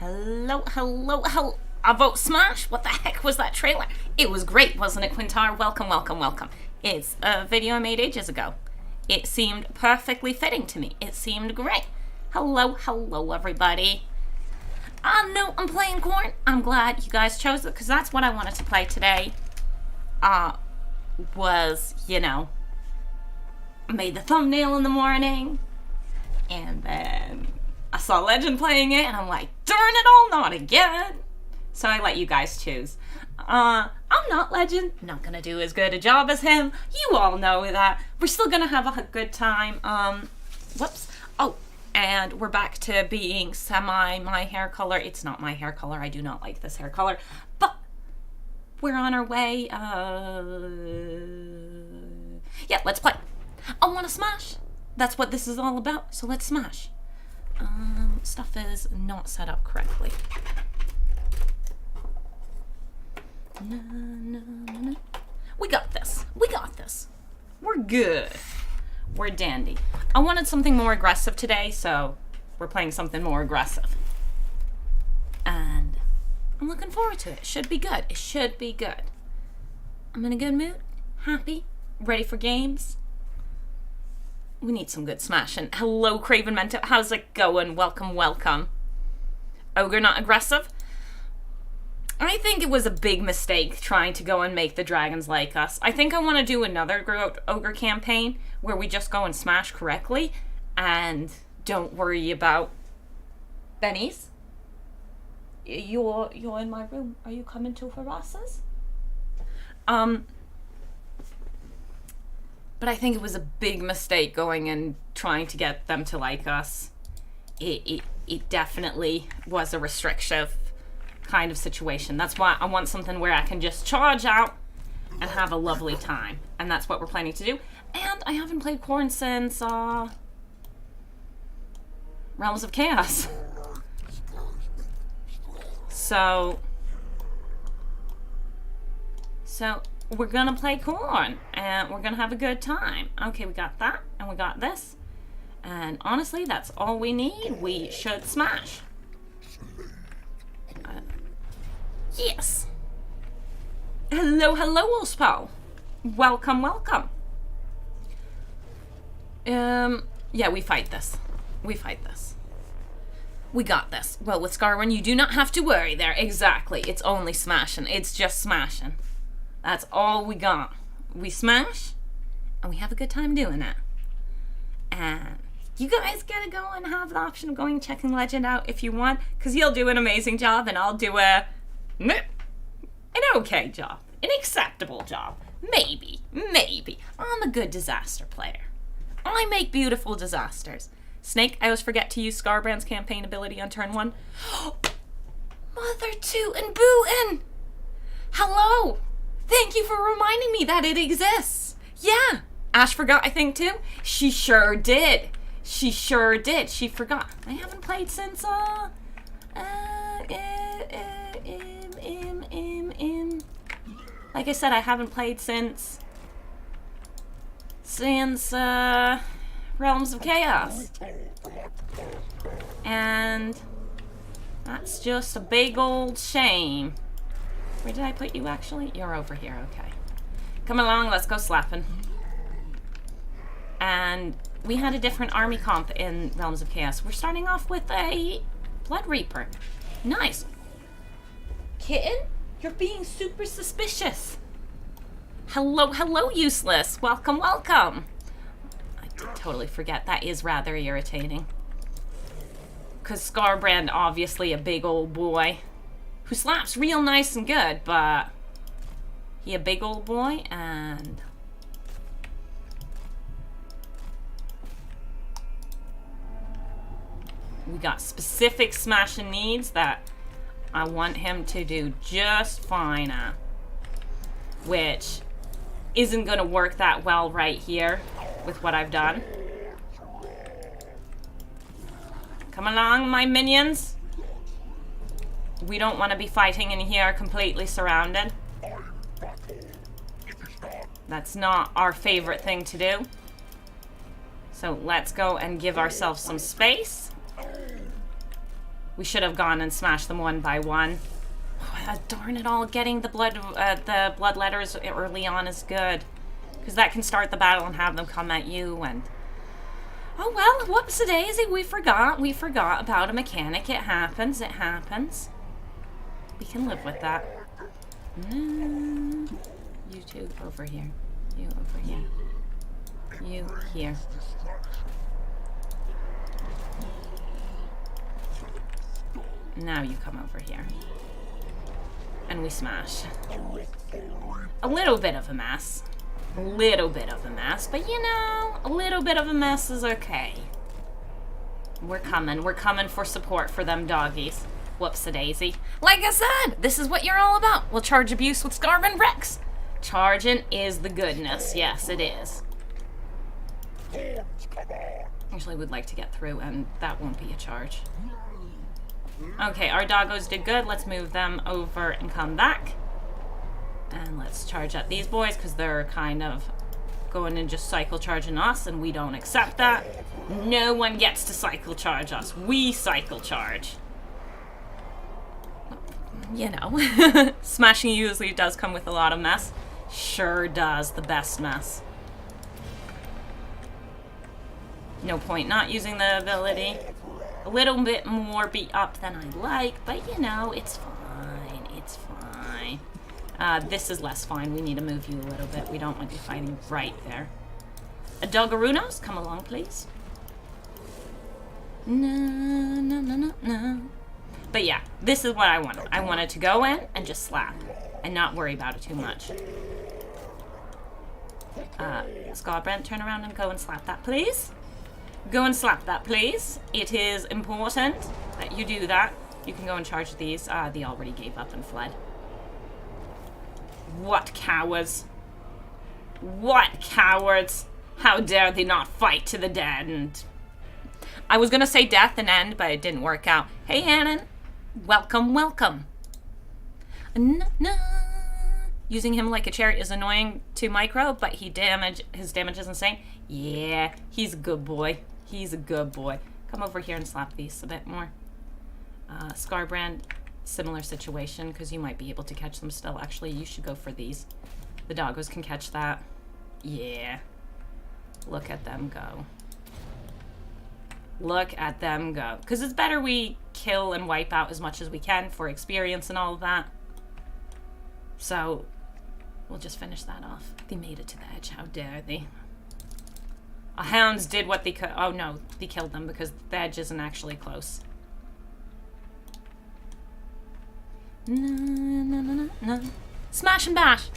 Hello, hello, hello. A vote smash? What the heck was that trailer? It was great, wasn't it, Quintar? Welcome, welcome, welcome. It's a video I made ages ago. It seemed perfectly fitting to me. It seemed great. Hello, hello, everybody. No, I'm playing Khorne. I'm glad you guys chose it, because that's what I wanted to play today. Was, made the thumbnail in the morning, and then I saw Legend playing it, and I'm like, darn it all, not again. So I let you guys choose. I'm not Legend, not gonna do as good a job as him. You all know that. We're still gonna have a good time. Whoops. Oh, and we're back to being semi my hair color. It's not my hair color. I do not like this hair color, but we're on our way. Yeah, let's play. I want to smash. That's what this is all about. So let's smash. Stuff is not set up correctly. No. We got this. We got this. We're good. We're dandy. I wanted something more aggressive today, so we're playing something more aggressive. And I'm looking forward to it. It should be good. It should be good. I'm in a good mood. Happy. Ready for games. We need some good smashing. Hello, Craven Mento. How's it going? Welcome, welcome. Ogre not aggressive? I think it was a big mistake trying to go and make the dragons like us. I think I want to do another ogre campaign where we just go and smash correctly and don't worry about bennies. You're in my room. Are you coming to harass us? But I think it was a big mistake going and trying to get them to like us. It definitely was a restrictive kind of situation. That's why I want something where I can just charge out and have a lovely time. And that's what we're planning to do. And I haven't played Khorne since Realms of Chaos. So we're gonna play Khorne and we're gonna have a good time. Okay, we got that and we got this. And honestly, that's all we need. We should smash. Yes. Hello, hello, Wolfspaw. Welcome, welcome. Yeah, we fight this. We fight this. We got this. Well, with Scarwin, you do not have to worry there. Exactly. It's only smashing. It's just smashing. That's all we got. We smash, and we have a good time doing it. And you guys gotta go and have the option of going and checking Legend out if you want, because you'll do an amazing job, and I'll do an okay job. An acceptable job. Maybe. I'm a good disaster player. I make beautiful disasters. Snake, I always forget to use Scarbrand's campaign ability on turn 1. Mother tootin' bootin'! Hello! Thank you for reminding me that it exists. Yeah. Ash forgot, I think, too. She sure did. She forgot. I haven't played since, like I said, I haven't played since Realms of Chaos. And that's just a big old shame. Where did I put you, actually? You're over here, okay. Come along, let's go slapping. And we had a different army comp in Realms of Chaos. We're starting off with a Blood Reaper. Nice. Kitten? You're being super suspicious. Hello, hello, useless. Welcome, welcome. I did totally forget. That is rather irritating. Because Scarbrand, obviously a big old boy who slaps real nice and good, but he a big old boy, and we got specific smashing needs that I want him to do just fine at, which isn't gonna work that well right here with what I've done. Come along, my minions. We don't want to be fighting in here completely surrounded. That's not our favorite thing to do. So let's go and give ourselves some space. We should have gone and smashed them one by one. Oh, darn it all, getting the blood letters early on is good. Because that can start the battle and have them come at you and... Oh well, whoops-a-daisy, we forgot about a mechanic. It happens. We can live with that. No. You two over here. You over here. You here. Now you come over here. And we smash. A little bit of a mess. A little bit of a mess, but you know, a little bit of a mess is okay. We're coming for support for them doggies. Whoops-a-daisy. Like I said, this is what you're all about. We'll charge abuse with Scarven Rex. Charging is the goodness. Yes, it is. Actually, we'd like to get through, and that won't be a charge. Okay, our doggos did good. Let's move them over and come back. And let's charge at these boys, because they're kind of going and just cycle charging us, and we don't accept that. No one gets to cycle charge us. We cycle charge. You know. Smashing usually does come with a lot of mess. Sure does. The best mess. No point not using the ability. A little bit more beat up than I'd like, but you know, it's fine. It's fine. This is less fine. We need to move you a little bit. We don't want you fighting right there. Doggerunos, come along, please. No. But yeah, this is what I wanted. I wanted to go in and just slap and not worry about it too much. Scarbrand, turn around and go and slap that, please. Go and slap that, please. It is important that you do that. You can go and charge these. They already gave up and fled. What cowards? What cowards? How dare they not fight to the dead? And I was gonna say death and end, but it didn't work out. Hey, Hannon. Welcome. No. Using him like a chariot is annoying to Micro, but his damage is insane. Yeah, he's a good boy. He's a good boy. Come over here and slap these a bit more. Scarbrand, similar situation, because you might be able to catch them still. Actually, you should go for these. The doggos can catch that. Yeah. Look at them go. Look at them go. Because it's better we kill and wipe out as much as we can for experience and all of that. So, we'll just finish that off. They made it to the edge. How dare they? Our hounds did what they could. Oh no, they killed them because the edge isn't actually close. No. Smash and bash.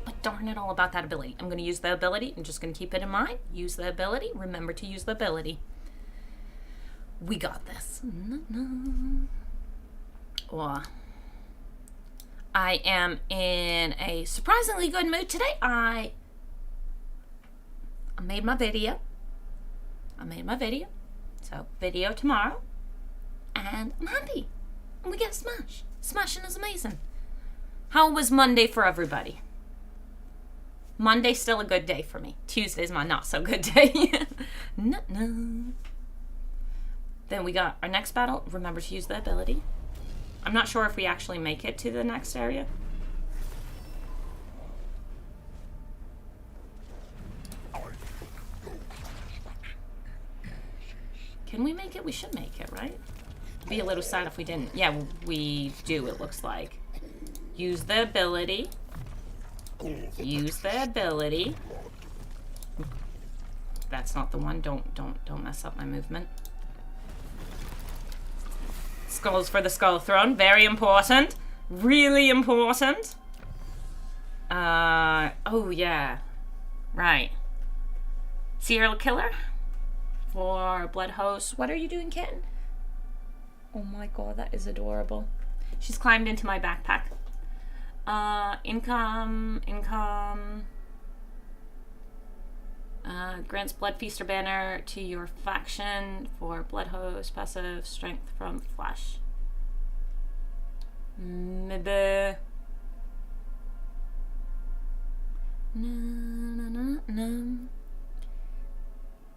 But darn it all about that ability. I'm going to use the ability. I'm just going to keep it in mind. Use the ability. Remember to use the ability. We got this. Oh. I am in a surprisingly good mood today. I made my video. So, video tomorrow. And I'm happy. And we get a smash. Smashing is amazing. How was Monday for everybody? Monday's still a good day for me. Tuesday's my not so good day. No. Then we got our next battle. Remember to use the ability. I'm not sure if we actually make it to the next area. Can we make it? We should make it, right? Be a little sad if we didn't. Yeah, we do, it looks like. Use the ability. Use the ability. That's not the one. Don't mess up my movement. Skulls for the Skull Throne. Very important. Really important. Oh yeah. Right. Serial killer. For Blood Host. What are you doing, kitten? Oh my god, that is adorable. She's climbed into my backpack. Income. Grants Blood Feaster banner to your faction for Blood Host, passive strength from flesh. Maybe. No.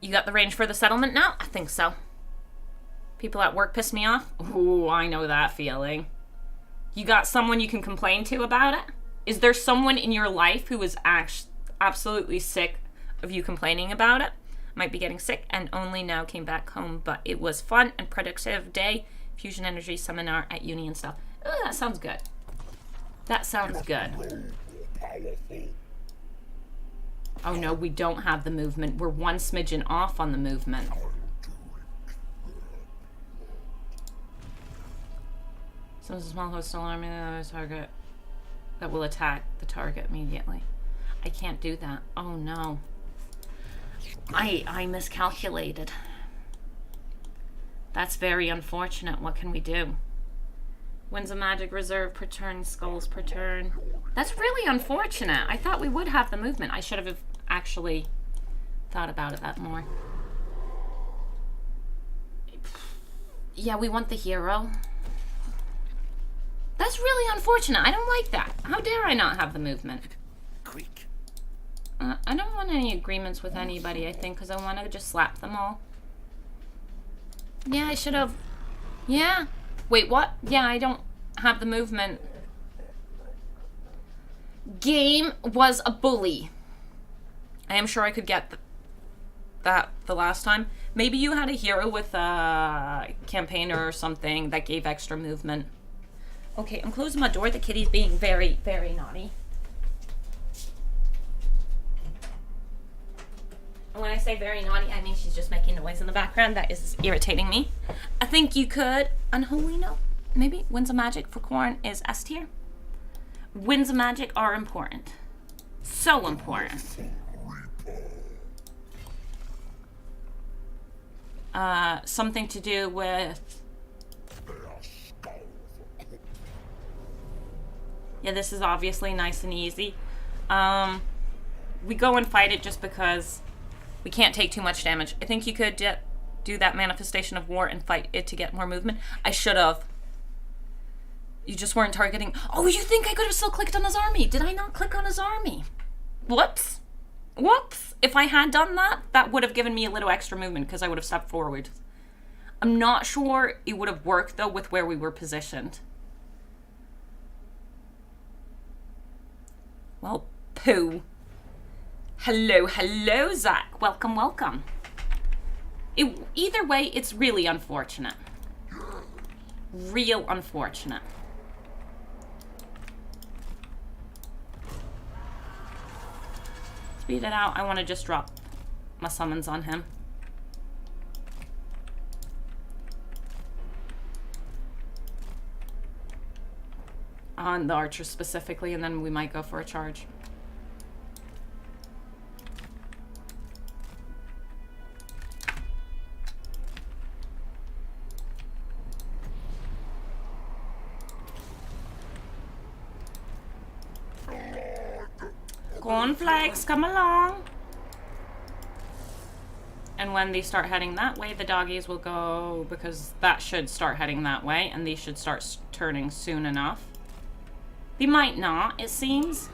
You got the range for the settlement now? I think so. People at work piss me off. Ooh, I know that feeling. You got someone you can complain to about it? Is there someone in your life who is absolutely sick of you complaining about it? Might be getting sick and only now came back home, but it was fun and productive day. Fusion energy seminar at uni and stuff. Oh, that sounds good. That sounds good. Oh no, we don't have the movement. We're one smidgen off on the movement. Some small host alarming the target that will attack the target immediately. I can't do that. Oh no. I miscalculated. That's very unfortunate. What can we do? Wins a magic reserve per turn, skulls per turn. That's really unfortunate. I thought we would have the movement. I should have actually thought about it that more. Yeah, we want the hero. That's really unfortunate. I don't like that. How dare I not have the movement? Quick. I don't want any agreements with anybody, I think, because I want to just slap them all. Yeah, I should have. Yeah. Wait, what? Yeah, I don't have the movement. Game was a bully. I am sure I could get that the last time. Maybe you had a hero with a campaigner or something that gave extra movement. Okay, I'm closing my door. The kitty's being very, very naughty. And when I say very naughty, I mean she's just making noise in the background. That is irritating me. I think you could, unholy no, maybe Winds of Magic for Khorne is S tier. Winds of Magic are important. So important. Something to do with... Yeah, this is obviously nice and easy. We go and fight it just because we can't take too much damage. I think you could do that Manifestation of War and fight it to get more movement. I should have. You just weren't targeting. Oh, you think I could have still clicked on his army? Did I not click on his army? Whoops. Whoops. If I had done that, that would have given me a little extra movement because I would have stepped forward. I'm not sure it would have worked, though, with where we were positioned. Well, poo. Hello, hello, Zach. Welcome, welcome. Either way, it's really unfortunate. Real unfortunate. Speed it out. I want to just drop my summons on him. On the archer specifically, and then we might go for a charge. Cornflakes, come along. And when they start heading that way, the doggies will go, because that should start heading that way, and these should start turning soon enough. They might not, it seems.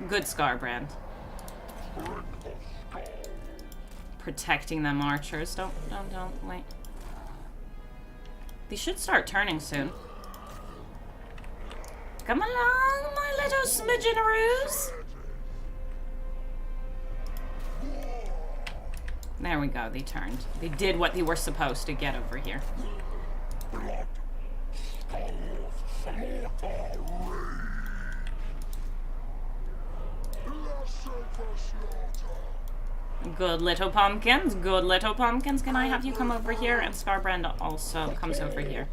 Good Scarbrand. Protecting them archers. Don't, wait. They should start turning soon. Come along, my little smidgenaroos. There we go, they turned. They did what they were supposed to get over here. Good little pumpkins, good little pumpkins. Can I have you come over here? And Scarbrand also comes over here.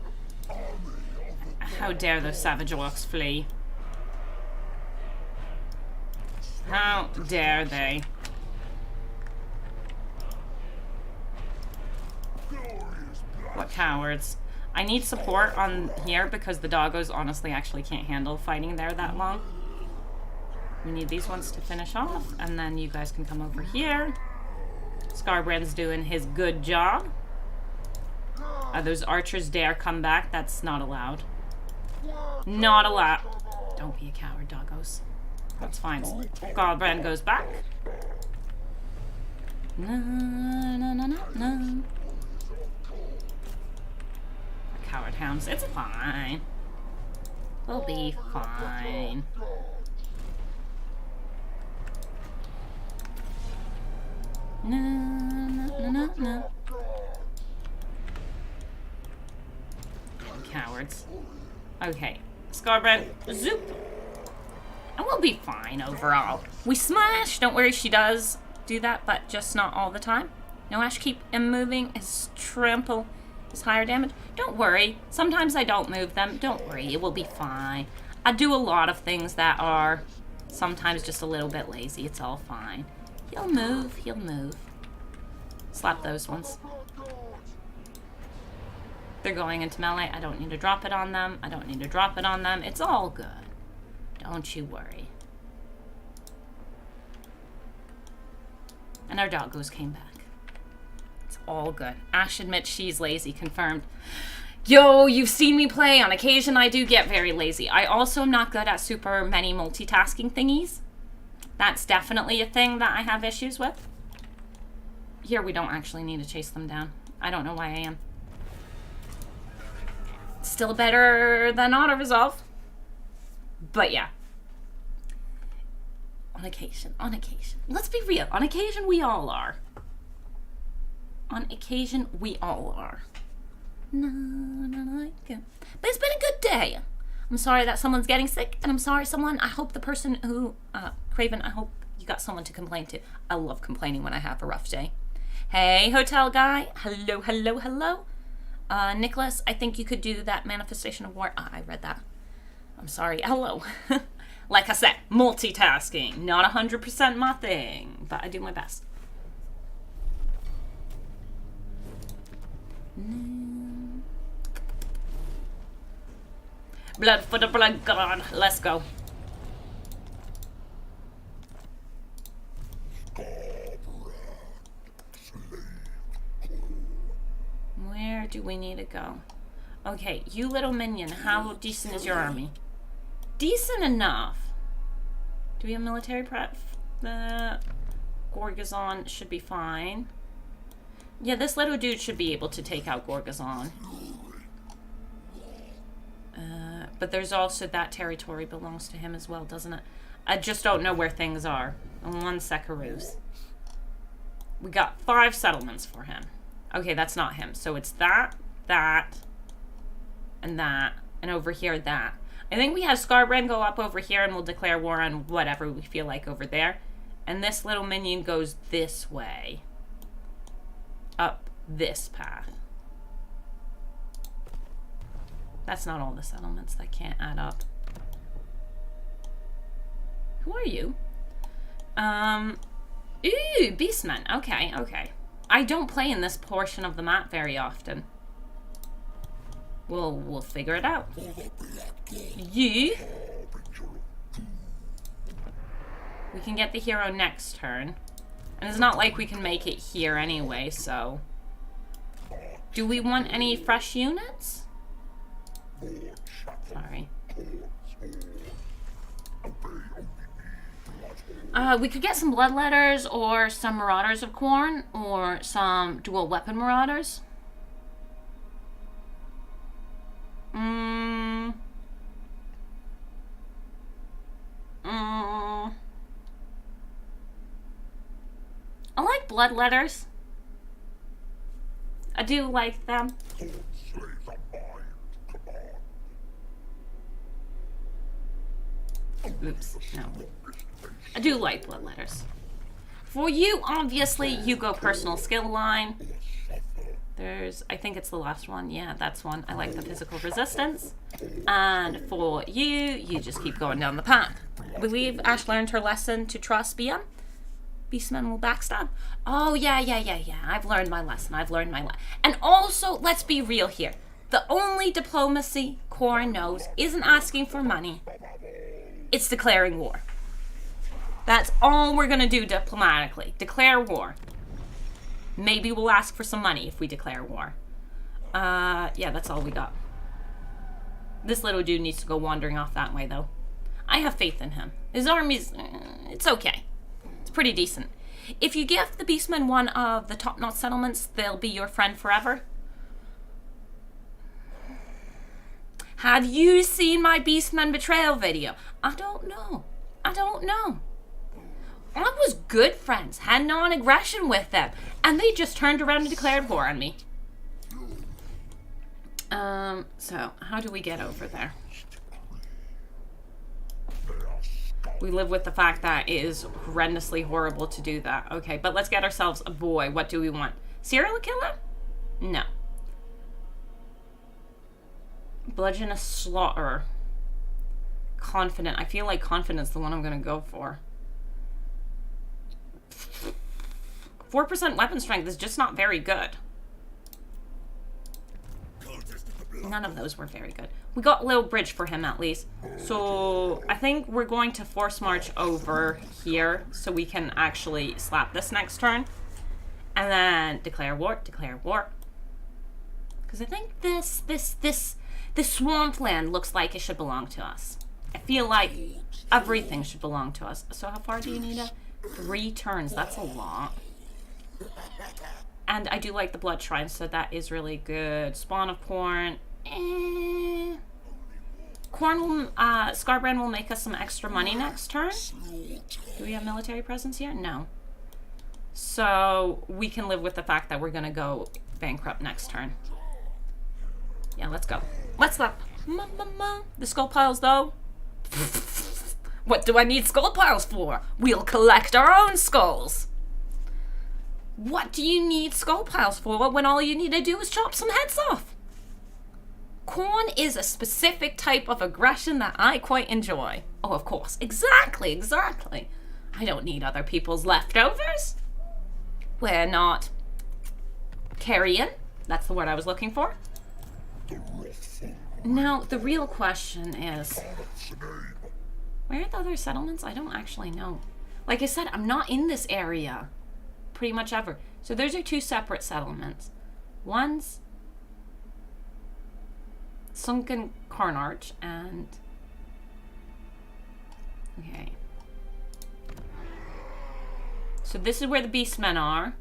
How dare those savage orcs flee? How dare they? What cowards. I need support on here because the doggos honestly actually can't handle fighting there that long. We need these ones to finish off, and then you guys can come over here. Scarbrand's doing his good job. Those archers dare come back. That's not allowed. Not allowed. Don't be a coward, doggos. That's fine. Scarbrand goes back. No, no, no, no, no. coward hounds. It's fine. We'll be fine. No, no, no, no, no. Cowards. Okay. Scarbrand, zoop. And we'll be fine overall. We smash. Don't worry, she does do that, but just not all the time. No, Ash, keep him moving. His trample is higher damage. Don't worry. Sometimes I don't move them. Don't worry, it will be fine. I do a lot of things that are sometimes just a little bit lazy. It's all fine. He'll move. He'll move. Slap those ones. They're going into melee. I don't need to drop it on them. I don't need to drop it on them. It's all good. Don't you worry. And our doggos came back. It's all good. Ash admits she's lazy. Confirmed. Yo, you've seen me play. On occasion, I do get very lazy. I also am not good at super many multitasking thingies. That's definitely a thing that I have issues with. Here, we don't actually need to chase them down. I don't know why I am. Still better than auto-resolve. But yeah. On occasion. Let's be real. On occasion, we all are. On occasion, we all are. No, but it's been a good day. I'm sorry that someone's getting sick, and I'm sorry I hope the person who, Craven, I hope you got someone to complain to. I love complaining when I have a rough day. Hey, hotel guy. Hello, hello, hello. Nicholas, I think you could do that manifestation of war. I read that. I'm sorry. Hello. Like I said, multitasking. Not 100% my thing, but I do my best. Blood for the blood god. Let's go. Where do we need to go? Okay, you little minion, how decent is your army? Decent enough. Do we have military prep? The Gorgazon should be fine. Yeah, this little dude should be able to take out Gorgazon. But there's also that territory belongs to him as well, doesn't it? I just don't know where things are. One Sekaroos. We got 5 settlements for him. Okay, that's not him. So it's that, and over here, that. I think we have Scarbrand go up over here and we'll declare war on whatever we feel like over there. And this little minion goes this way. Up this path. That's not all the settlements. That can't add up. Who are you? Ooh, Beastmen. Okay, okay. I don't play in this portion of the map very often. We'll figure it out. You. We can get the hero next turn. And it's not like we can make it here anyway, so. Do we want any fresh units? Sorry. We could get some Bloodletters or some Marauders of Khorne or some dual weapon Marauders. I like Bloodletters. I do like them. Oops, no. I do like Bloodletters. For you, obviously, you go personal skill line. There's, I think it's the last one. Yeah, that's one. I like the physical resistance. And for you, you just keep going down the path. I believe Ash learned her lesson to trust BM. Beastmen will backstab. Oh, yeah. I've learned my lesson. And also, let's be real here. The only diplomacy Khorne knows isn't asking for money. It's declaring war. That's all we're gonna do diplomatically. Declare war. Maybe we'll ask for some money if we declare war. Yeah, that's all we got. This little dude needs to go wandering off that way, though. I have faith in him. His army's... it's okay. It's pretty decent. If you give the Beastmen one of the top-notch settlements, they'll be your friend forever. Have you seen my Beastmen betrayal video? I don't know. I don't know. I was good friends, had non-aggression with them, and they just turned around and declared war on me. So how do we get over there? We live with the fact that it is horrendously horrible to do that. Okay, but let's get ourselves a boy. What do we want? Serial killer? No. Bludgeon a slaughter. Confident. I feel like confident's the one I'm going to go for. 4% weapon strength is just not very good. None of those were very good. We got a little bridge for him at least. So I think we're going to force march over here so we can actually slap this next turn. And then declare war, declare war. Because I think this swampland looks like it should belong to us. I feel like everything should belong to us. So how far do you need? 3 turns. That's a lot. And I do like the blood shrine, so that is really good. Spawn of Khorne. Khorne will, Scarbrand will make us some extra money next turn. Do we have military presence here? No. So we can live with the fact that we're gonna go bankrupt next turn. Yeah, let's go. Let's go. The skull piles, though. What do I need skull piles for? We'll collect our own skulls. What do you need skull piles for when all you need to do is chop some heads off? Khorne is a specific type of aggression that I quite enjoy. Oh, of course. Exactly, exactly. I don't need other people's leftovers. We're not carrion. That's the word I was looking for. Now, the real question is, where are the other settlements? I don't actually know. Like I said, I'm not in this area pretty much ever. So those are 2 separate settlements. One's Sunken Carnarch and... Okay. So this is where the Beastmen are.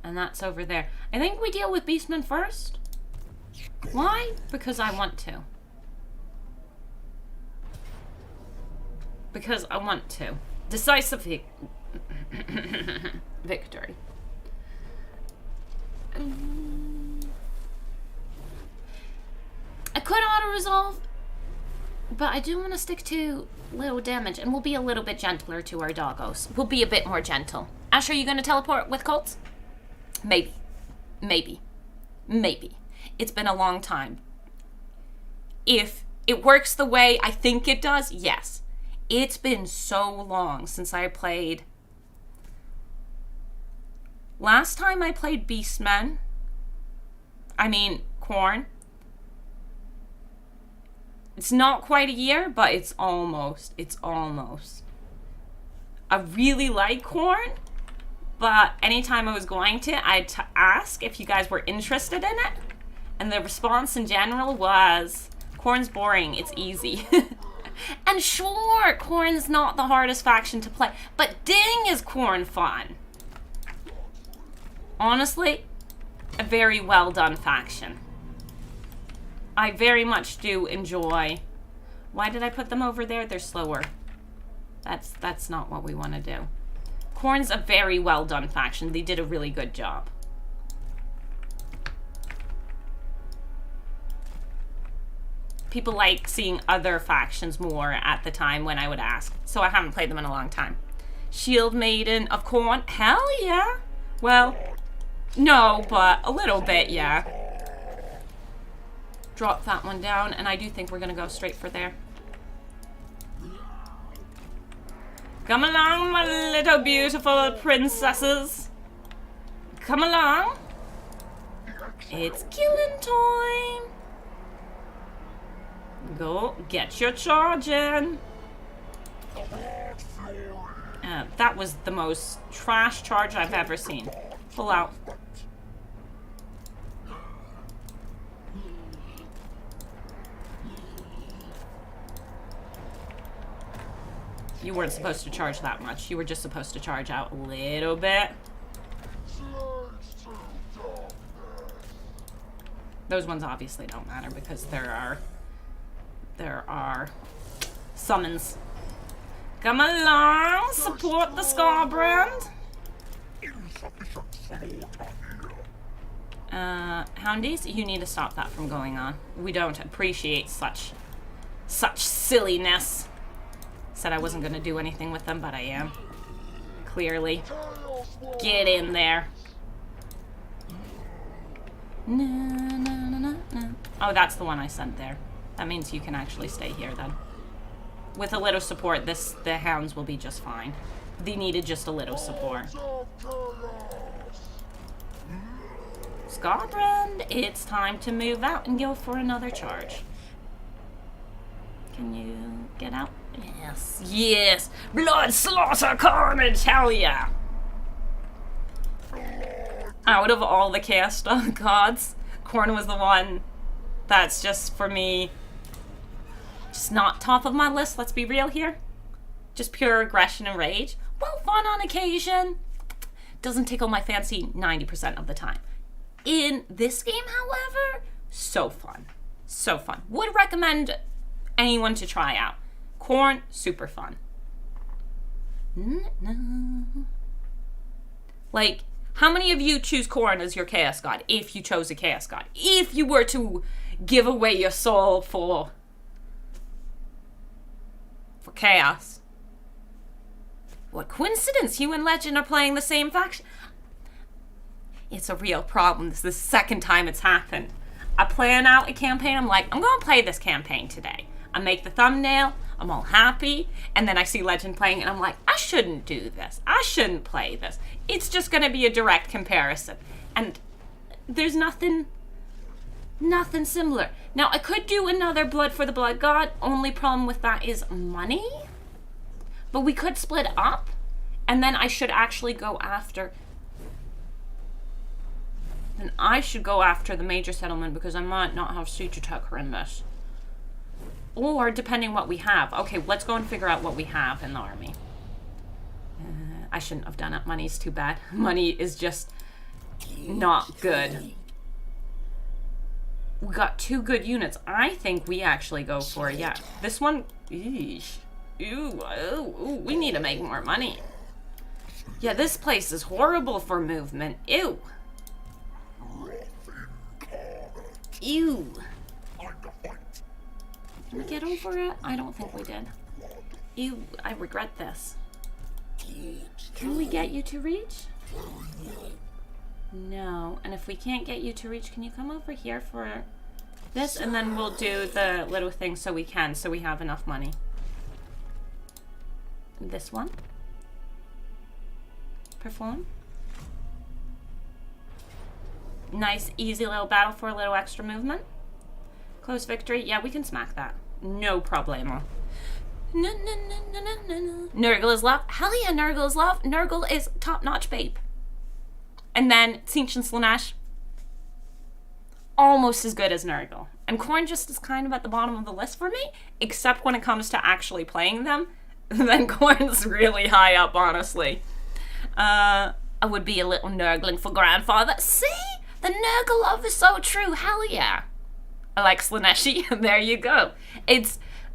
And that's over there. I think we deal with Beastmen first. Why? Because I want to. Because I want to. Decisive victory. I could auto-resolve, but I do want to stick to little damage, and we'll be a little bit gentler to our doggos. We'll be a bit more gentle. Ash, are you going to teleport with Colts? Maybe. Maybe. Maybe. It's been a long time. If it works the way I think it does, yes. It's been so long since I played. Last time I played Beastmen, Khorne. It's not quite a year, but it's almost. It's almost. I really like Khorne, but anytime I was going to, I'd ask if you guys were interested in it. And the response in general was, Khorne's boring, it's easy. And sure, Khorne's not the hardest faction to play, but dang is Khorne fun. Honestly, a very well done faction. I very much do enjoy. Why did I put them over there? They're slower. That's not what we want to do. Khorne's a very well done faction. They did a really good job. People like seeing other factions more at the time when I would ask. So I haven't played them in a long time. Shield Maiden of Khorne. Hell yeah. Well, no, but a little bit, yeah. Drop that one down, and I do think we're going to go straight for there. Come along, my little beautiful princesses. Come along. It's killing time. Go get your charge in. That was the most trash charge I've ever seen. Pull out. You weren't supposed to charge that much. You were just supposed to charge out a little bit. Those ones obviously don't matter because there are there are summons. Come along, support the Scarbrand. Houndies, you need to stop that from going on. We don't appreciate such silliness. Said I wasn't gonna do anything with them, but I am. Clearly. Get in there. No, no, no, no, no. Oh, that's the one I sent there. That means you can actually stay here then. With a little support, the hounds will be just fine. They needed just a little support. Scarbrand, it's time to move out and go for another charge. Can you get out? Yes. Yes! Blood, slaughter, carnage! Hell yeah! Out of all the Chaos gods, Khorne was the one that's just, for me, just not top of my list, let's be real here. Just pure aggression and rage. Well, fun on occasion. Doesn't tickle my fancy 90% of the time. In this game, however, so fun. So fun. Would recommend anyone to try out. Khorne, super fun. Like, how many of you choose Khorne as your Chaos God, if you chose a Chaos God? If you were to give away your soul for Chaos. What coincidence, you and Legend are playing the same faction. It's a real problem. This is the second time it's happened. I plan out a campaign, I'm like, I'm gonna play this campaign today. I make the thumbnail, I'm all happy, and then I see Legend playing and I'm like, I shouldn't do this. I shouldn't play this. It's just gonna be a direct comparison. And there's nothing similar. Now, I could do another Blood for the Blood God. Only problem with that is money. But we could split up, and then I should actually go after... Then I should go after the major settlement because I might not have siege attacker in this. Or, depending what we have. Okay, let's go and figure out what we have in the army. I shouldn't have done it. Money's too bad. Money is just not good. We got 2 good units. I think we actually go for, yeah. This one, eesh. Ooh, ooh, we need to make more money. Yeah, this place is horrible for movement. Ew. Ew. Did we get over it? I don't think we did. Ew, I regret this. Can we get you to reach? No. And if we can't get you to reach, can you come over here for this? And then we'll do the little thing so we can, so we have enough money. This one. Perform. Nice, easy little battle for a little extra movement. Close victory. Yeah, we can smack that. No problemo. No, no, no, no, no, no, no. Nurgle is love. Hell yeah, Nurgle is love. Nurgle is top-notch babe. And then Tzeentch and Slaanesh. Almost as good as Nurgle. And Khorne just is kind of at the bottom of the list for me, except when it comes to actually playing them. Then Khorne's really high up, honestly. I would be a little Nurgling for grandfather. See? The Nurgle love is so true. Hell yeah. I like Slaaneshi. There you go.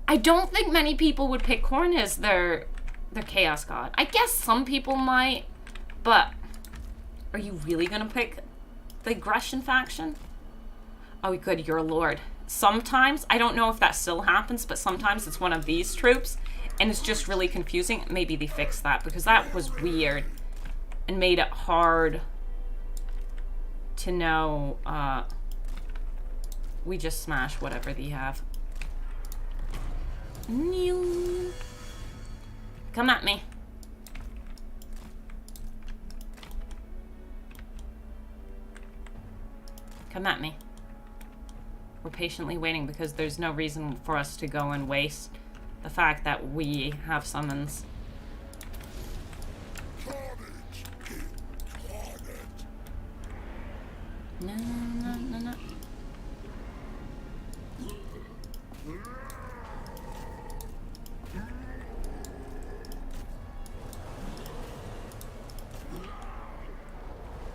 I don't think many people would pick Khorne as their Chaos God. I guess some people might, but are you really gonna pick the aggression faction? Oh, good, you're a lord. Sometimes, I don't know if that still happens, but sometimes it's one of these troops, and it's just really confusing. Maybe they fixed that, because that was weird, and made it hard to know, we just smash whatever they have. Come at me. Come at me. We're patiently waiting because there's no reason for us to go and waste the fact that we have summons. No, no, no, no.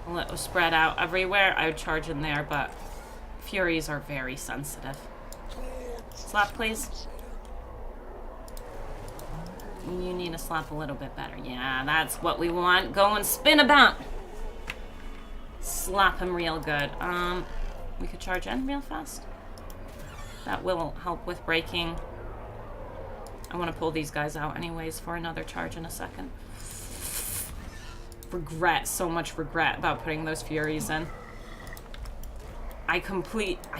Well, it was spread out everywhere. I would charge in there, but Furies are very sensitive. Slap, please. You need to slap a little bit better. Yeah, that's what we want. Go and spin about. Slap him real good. We could charge in real fast. That will help with braking. I want to pull these guys out anyways for another charge in a second. Regret, so much regret about putting those Furies in. I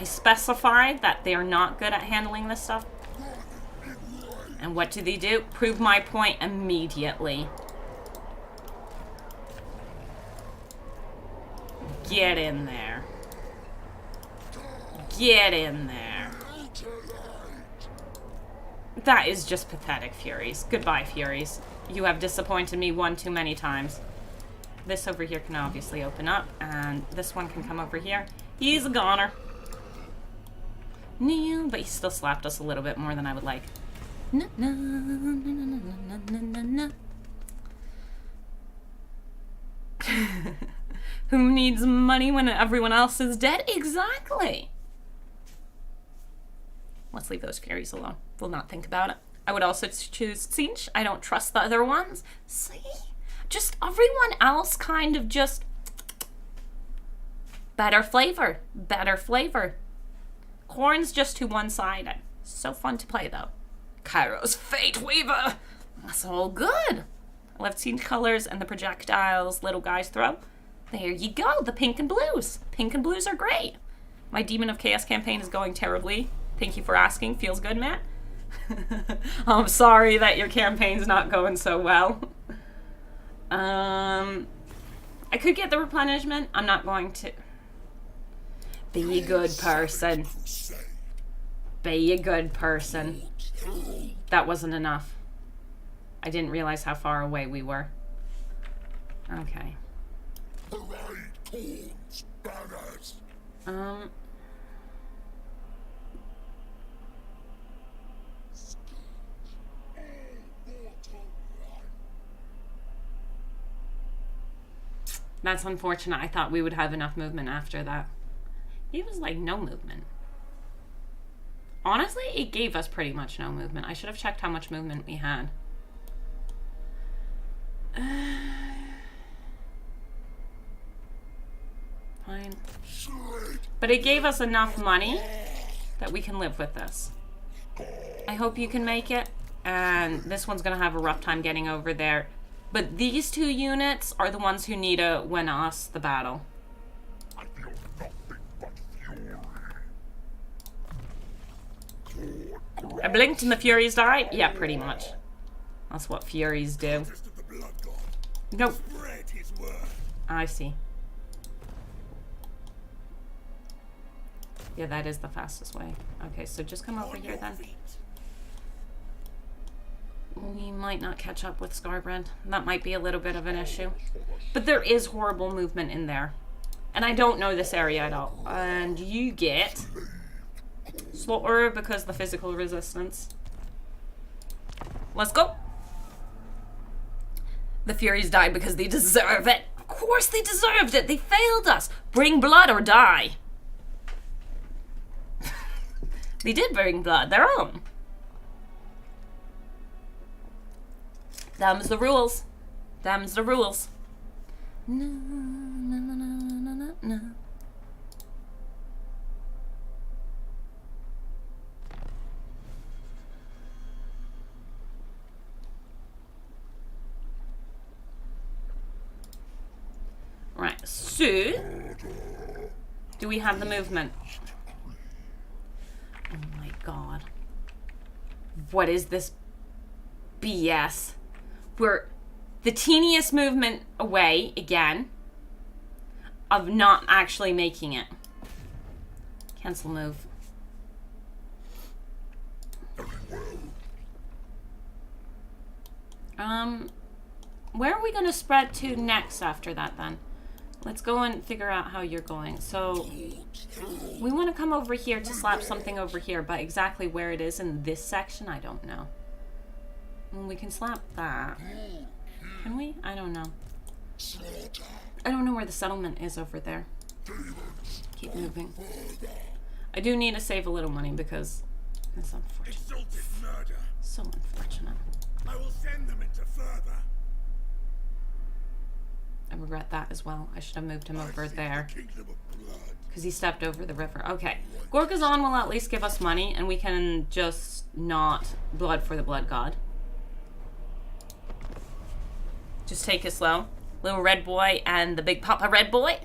specified that they are not good at handling this stuff. And what do? Prove my point immediately. Get in there. Get in there. That is just pathetic, Furies. Goodbye, Furies. You have disappointed me one too many times. This over here can obviously open up, and this one can come over here. He's a goner. No, but he still slapped us a little bit more than I would like. No, no, no, no, no, no, no, no. Who needs money when everyone else is dead? Exactly. Let's leave those Furies alone. We'll not think about it. I would also choose Siege. I don't trust the other ones. See? Just everyone else kind of just... better flavor. Better flavor. Khorne's just too one-sided. So fun to play, though. Kairos Fate Weaver. That's all good. I love Siege colors and the projectiles little guys throw. There you go. The pink and blues. Pink and blues are great. My Demon of Chaos campaign is going terribly. Thank you for asking. Feels good, Matt? I'm sorry that your campaign's not going so well. I could get the replenishment. I'm not going to. Be a good person. Be a good person. That wasn't enough. I didn't realize how far away we were. Okay. That's unfortunate. I thought we would have enough movement after that. It was like no movement. Honestly, it gave us pretty much no movement. I should have checked how much movement we had. Fine. But it gave us enough money that we can live with this. I hope you can make it. And this one's going to have a rough time getting over there. But these two units are the ones who need to win us the battle. I blinked and the Furies died? Yeah, pretty much. That's what Furies do. Nope. I see. Yeah, that is the fastest way. Okay, so just come over here then. We might not catch up with Scarbrand. That might be a little bit of an issue. But there is horrible movement in there. And I don't know this area at all. And you get... Slaughter because the physical resistance. Let's go. The Furies died because they deserve it. Of course they deserved it. They failed us. Bring blood or die. They did bring blood. Their own. Them's the rules. Them's the rules. No, no, no, no, no, no. Right, so do we have the movement? Oh my god. What is this BS? We're the teeniest movement away, again, of not actually making it. Cancel move. Where are we going to spread to next after that, then? Let's go and figure out how you're going. So, we want to come over here to slap something over here, but exactly where it is in this section, I don't know. We can slap that. Can we? I don't know. I don't know where the settlement is over there. Keep moving. I do need to save a little money because That's unfortunate. Exalted murder. So unfortunate. I will send them into further. I regret that as well. I should have moved him over there. Kingdom of blood. Because he stepped over the river. Okay. Gorgazon will at least give us money, and we can just not blood for the blood god. Just take it slow. Little red boy and the big papa red boy.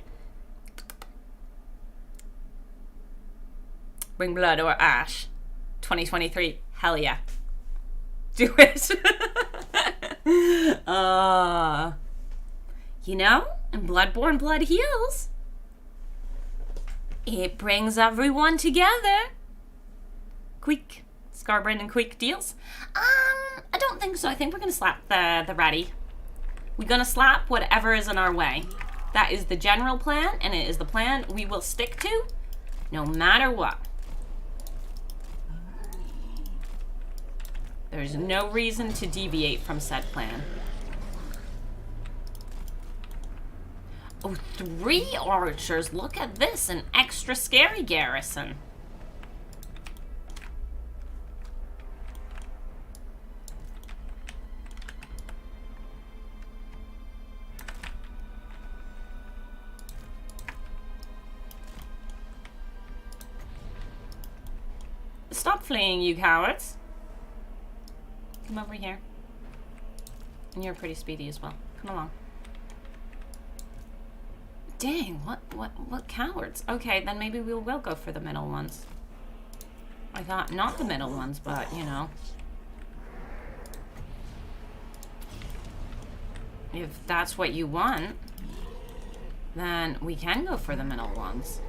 Bring blood or ash. 2023. Hell yeah. Do it. You know, in Bloodborne, blood heals. It brings everyone together. Quick. Scarbrand and Quick deals. I don't think so. I think we're going to slap the ratty. We're going to slap whatever is in our way. That is the general plan, and it is the plan we will stick to no matter what. There's no reason to deviate from said plan. Oh, 3 archers. Look at this. An extra scary garrison. Stop fleeing, you cowards. Come over here. And you're pretty speedy as well. Come along. Dang, what cowards? Okay, then maybe we will go for the middle ones. I thought not the middle ones, but, you know. If that's what you want, then we can go for the middle ones.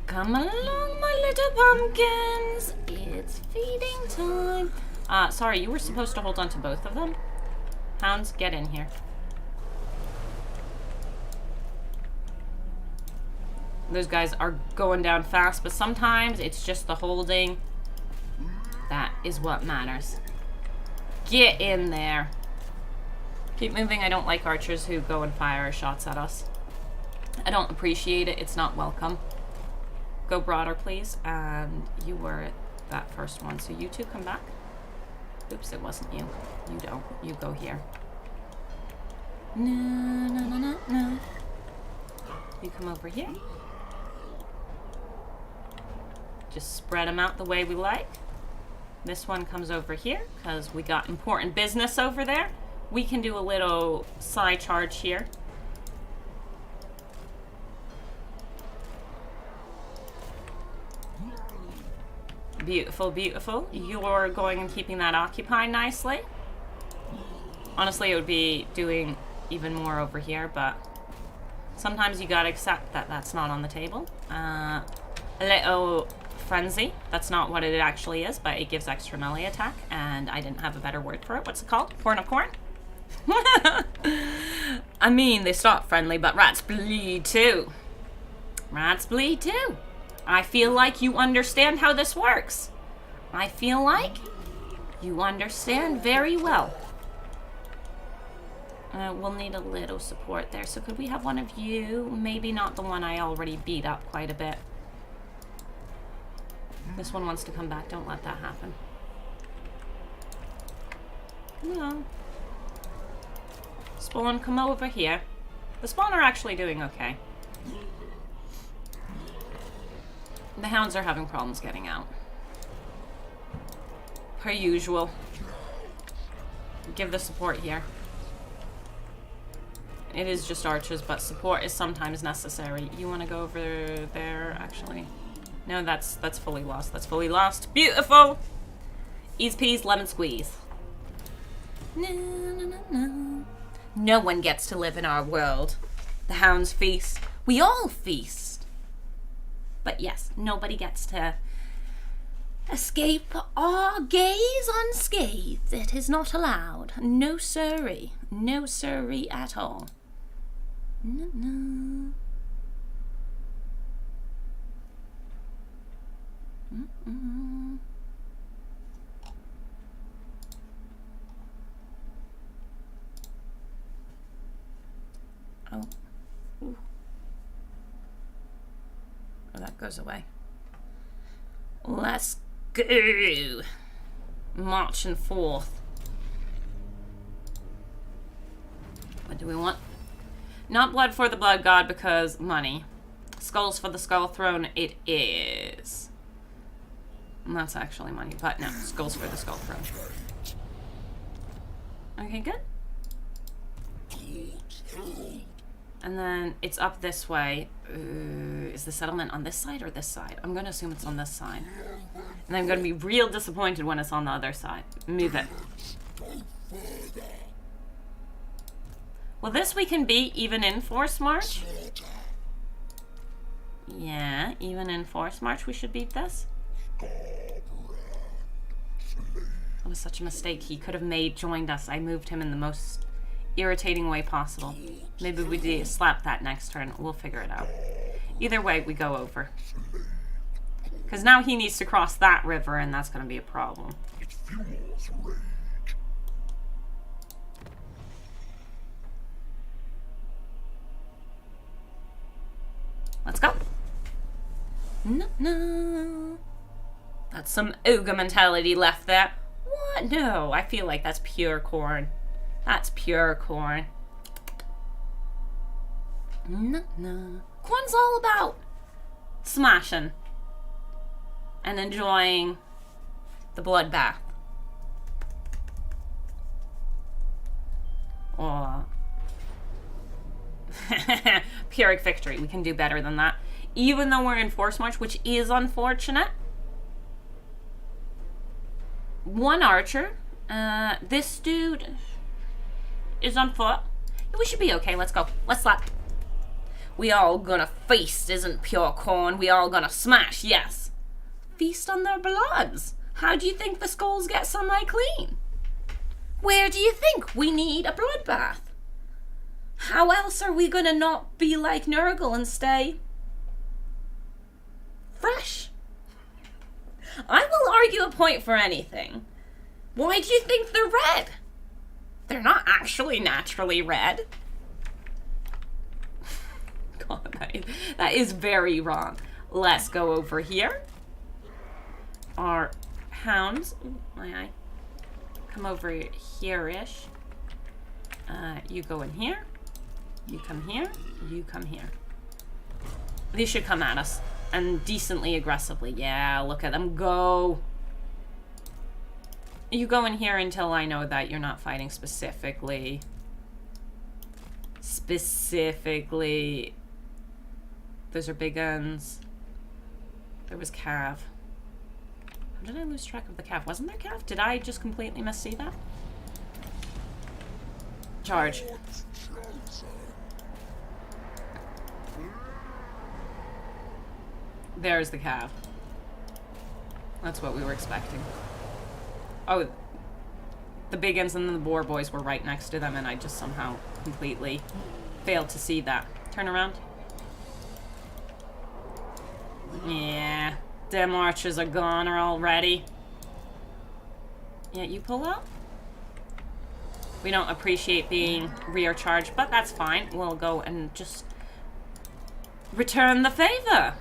Come along, my little pumpkins. It's feeding time. Sorry, you were supposed to hold on to both of them. Hounds, get in here. Those guys are going down fast, but sometimes it's just the holding that is what matters. Get in there. Keep moving. I don't like archers who go and fire shots at us. I don't appreciate it. It's not welcome. Go broader, please. And you were that first one, so you two come back. Oops, it wasn't you. You don't. You go here. No, no, no, no, no. You come over here. Just spread them out the way we like. This one comes over here because we got important business over there. We can do a little side charge here. Beautiful, beautiful. You're going and keeping that occupied nicely. Honestly, it would be doing even more over here, but sometimes you gotta accept that that's not on the table. A little frenzy. That's not what it actually is, but it gives extra melee attack, and I didn't have a better word for it. What's it called? Horn of Khorne? I mean, they stop friendly, but rats bleed too. Rats bleed too. I feel like you understand how this works. I feel like you understand very well. We'll need a little support there. So could we have one of you? Maybe not the one I already beat up quite a bit. This one wants to come back. Don't let that happen. Come on. Spawn, come over here. The spawn are actually doing okay. The hounds are having problems getting out. Per usual. Give the support here. It is just archers, but support is sometimes necessary. You want to go over there, actually? No, that's fully lost. That's fully lost. Beautiful! Ease peas, lemon squeeze. No, no, no, no. No one gets to live in our world. The hounds feast. We all feast. But yes, nobody gets to escape our gaze unscathed. It is not allowed. No siree. No siree at all. No, no. Mm-mm. Oh. Ooh. that goes away. Let's go. Marching forth. What do we want? Not blood for the blood god because money. Skulls for the skull throne it is. And that's actually money, but no, skulls for the skull throne. Okay, good. And then it's up this way. Is the settlement on this side or this side? I'm going to assume it's on this side. And I'm going to be real disappointed when it's on the other side. Move it. Well, this we can beat even in Force March. Yeah, even in Force March we should beat this. That was such a mistake. He could have joined us. I moved him in the most irritating way possible. Maybe we slap that next turn. We'll figure it out. Either way, we go over. Because now he needs to cross that river, and that's going to be a problem. Let's go. No. That's some ogre mentality left there. What? No, I feel like that's pure Khorne. That's pure Khorne. No. Khorne's all about smashing and enjoying the bloodbath. Or Pyrrhic victory. We can do better than that. Even though we're in Force March, which is unfortunate. One archer. This dude is on foot. We should be okay. Let's go. Let's slap. We all gonna feast, isn't pure Khorne. We all gonna smash, yes. Feast on their bloods. How do you think the skulls get semi-clean? Where do you think we need a bloodbath? How else are we gonna not be like Nurgle and stay fresh? I will argue a point for anything. Why do you think they're red? They're not actually naturally red. God, that is very wrong. Let's go over here. Our hounds. Ooh, my eye. Come over here-ish. You go in here. You come here. You come here. These should come at us. And decently aggressively. Yeah, look at them go. You go in here until I know that you're not fighting specifically. Those are big guns. There was Cav. How did I lose track of the Cav? Wasn't there Cav? Did I just completely miss-see that? Charge. There's the Cav. That's what we were expecting. Oh, the big guns and the boar boys were right next to them, and I just somehow completely failed to see that. Turn around. Yeah, them archers are gone already. Yeah, you pull up. We don't appreciate being rear charged, but that's fine. We'll go and just return the favor.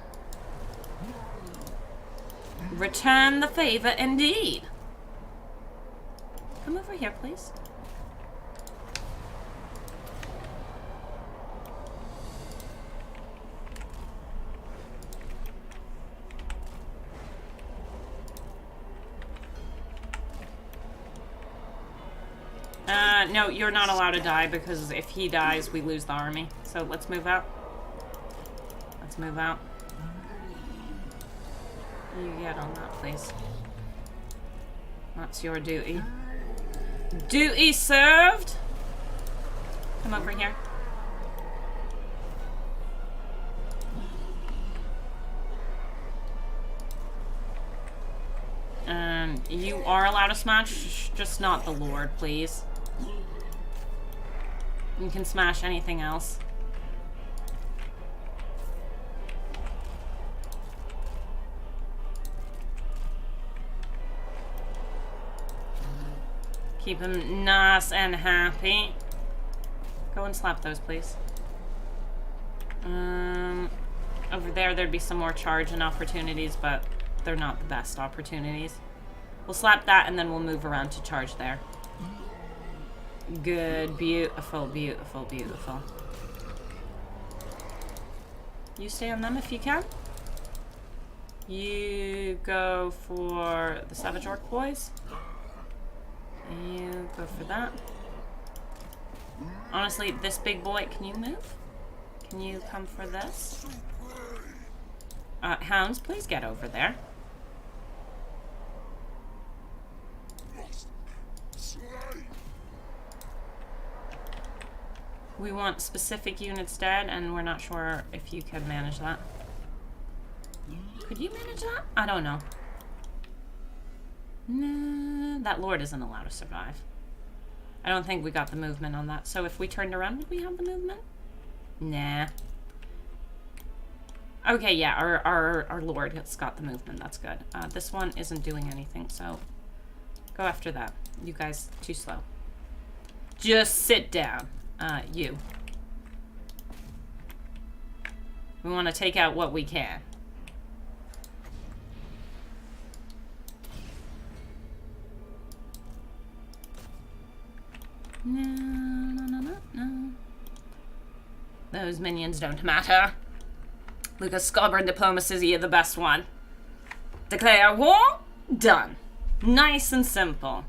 Return the favor indeed. Come over here, please. No, you're not allowed to die because if he dies, we lose the army. So let's move out. Let's move out. You get on that, please. That's your duty. Duty served! Come over here. You are allowed to smash, just not the Lord, please. You can smash anything else. Keep him nice and happy. Go and slap those, please. Over there, there'd be some more charging opportunities, but they're not the best opportunities. We'll slap that, and then we'll move around to charge there. Good. Beautiful, beautiful, beautiful. You stay on them if you can. You go for the Savage Orc boys. You go for that. Honestly, this big boy, can you move? Can you come for this? Hounds, please get over there. We want specific units dead, and we're not sure if you can manage that. Could you manage that? I don't know. Nah, that lord isn't allowed to survive. I don't think we got the movement on that. So if we turned around, would we have the movement? Nah. Okay, yeah, our lord has got the movement. That's good. This one isn't doing anything, so go after that. You guys, too slow. Just sit down. You. We want to take out what we can. No. Those minions don't matter. Lucas Scarborough diplomacy is the best one. Declare war? Done. Nice and simple.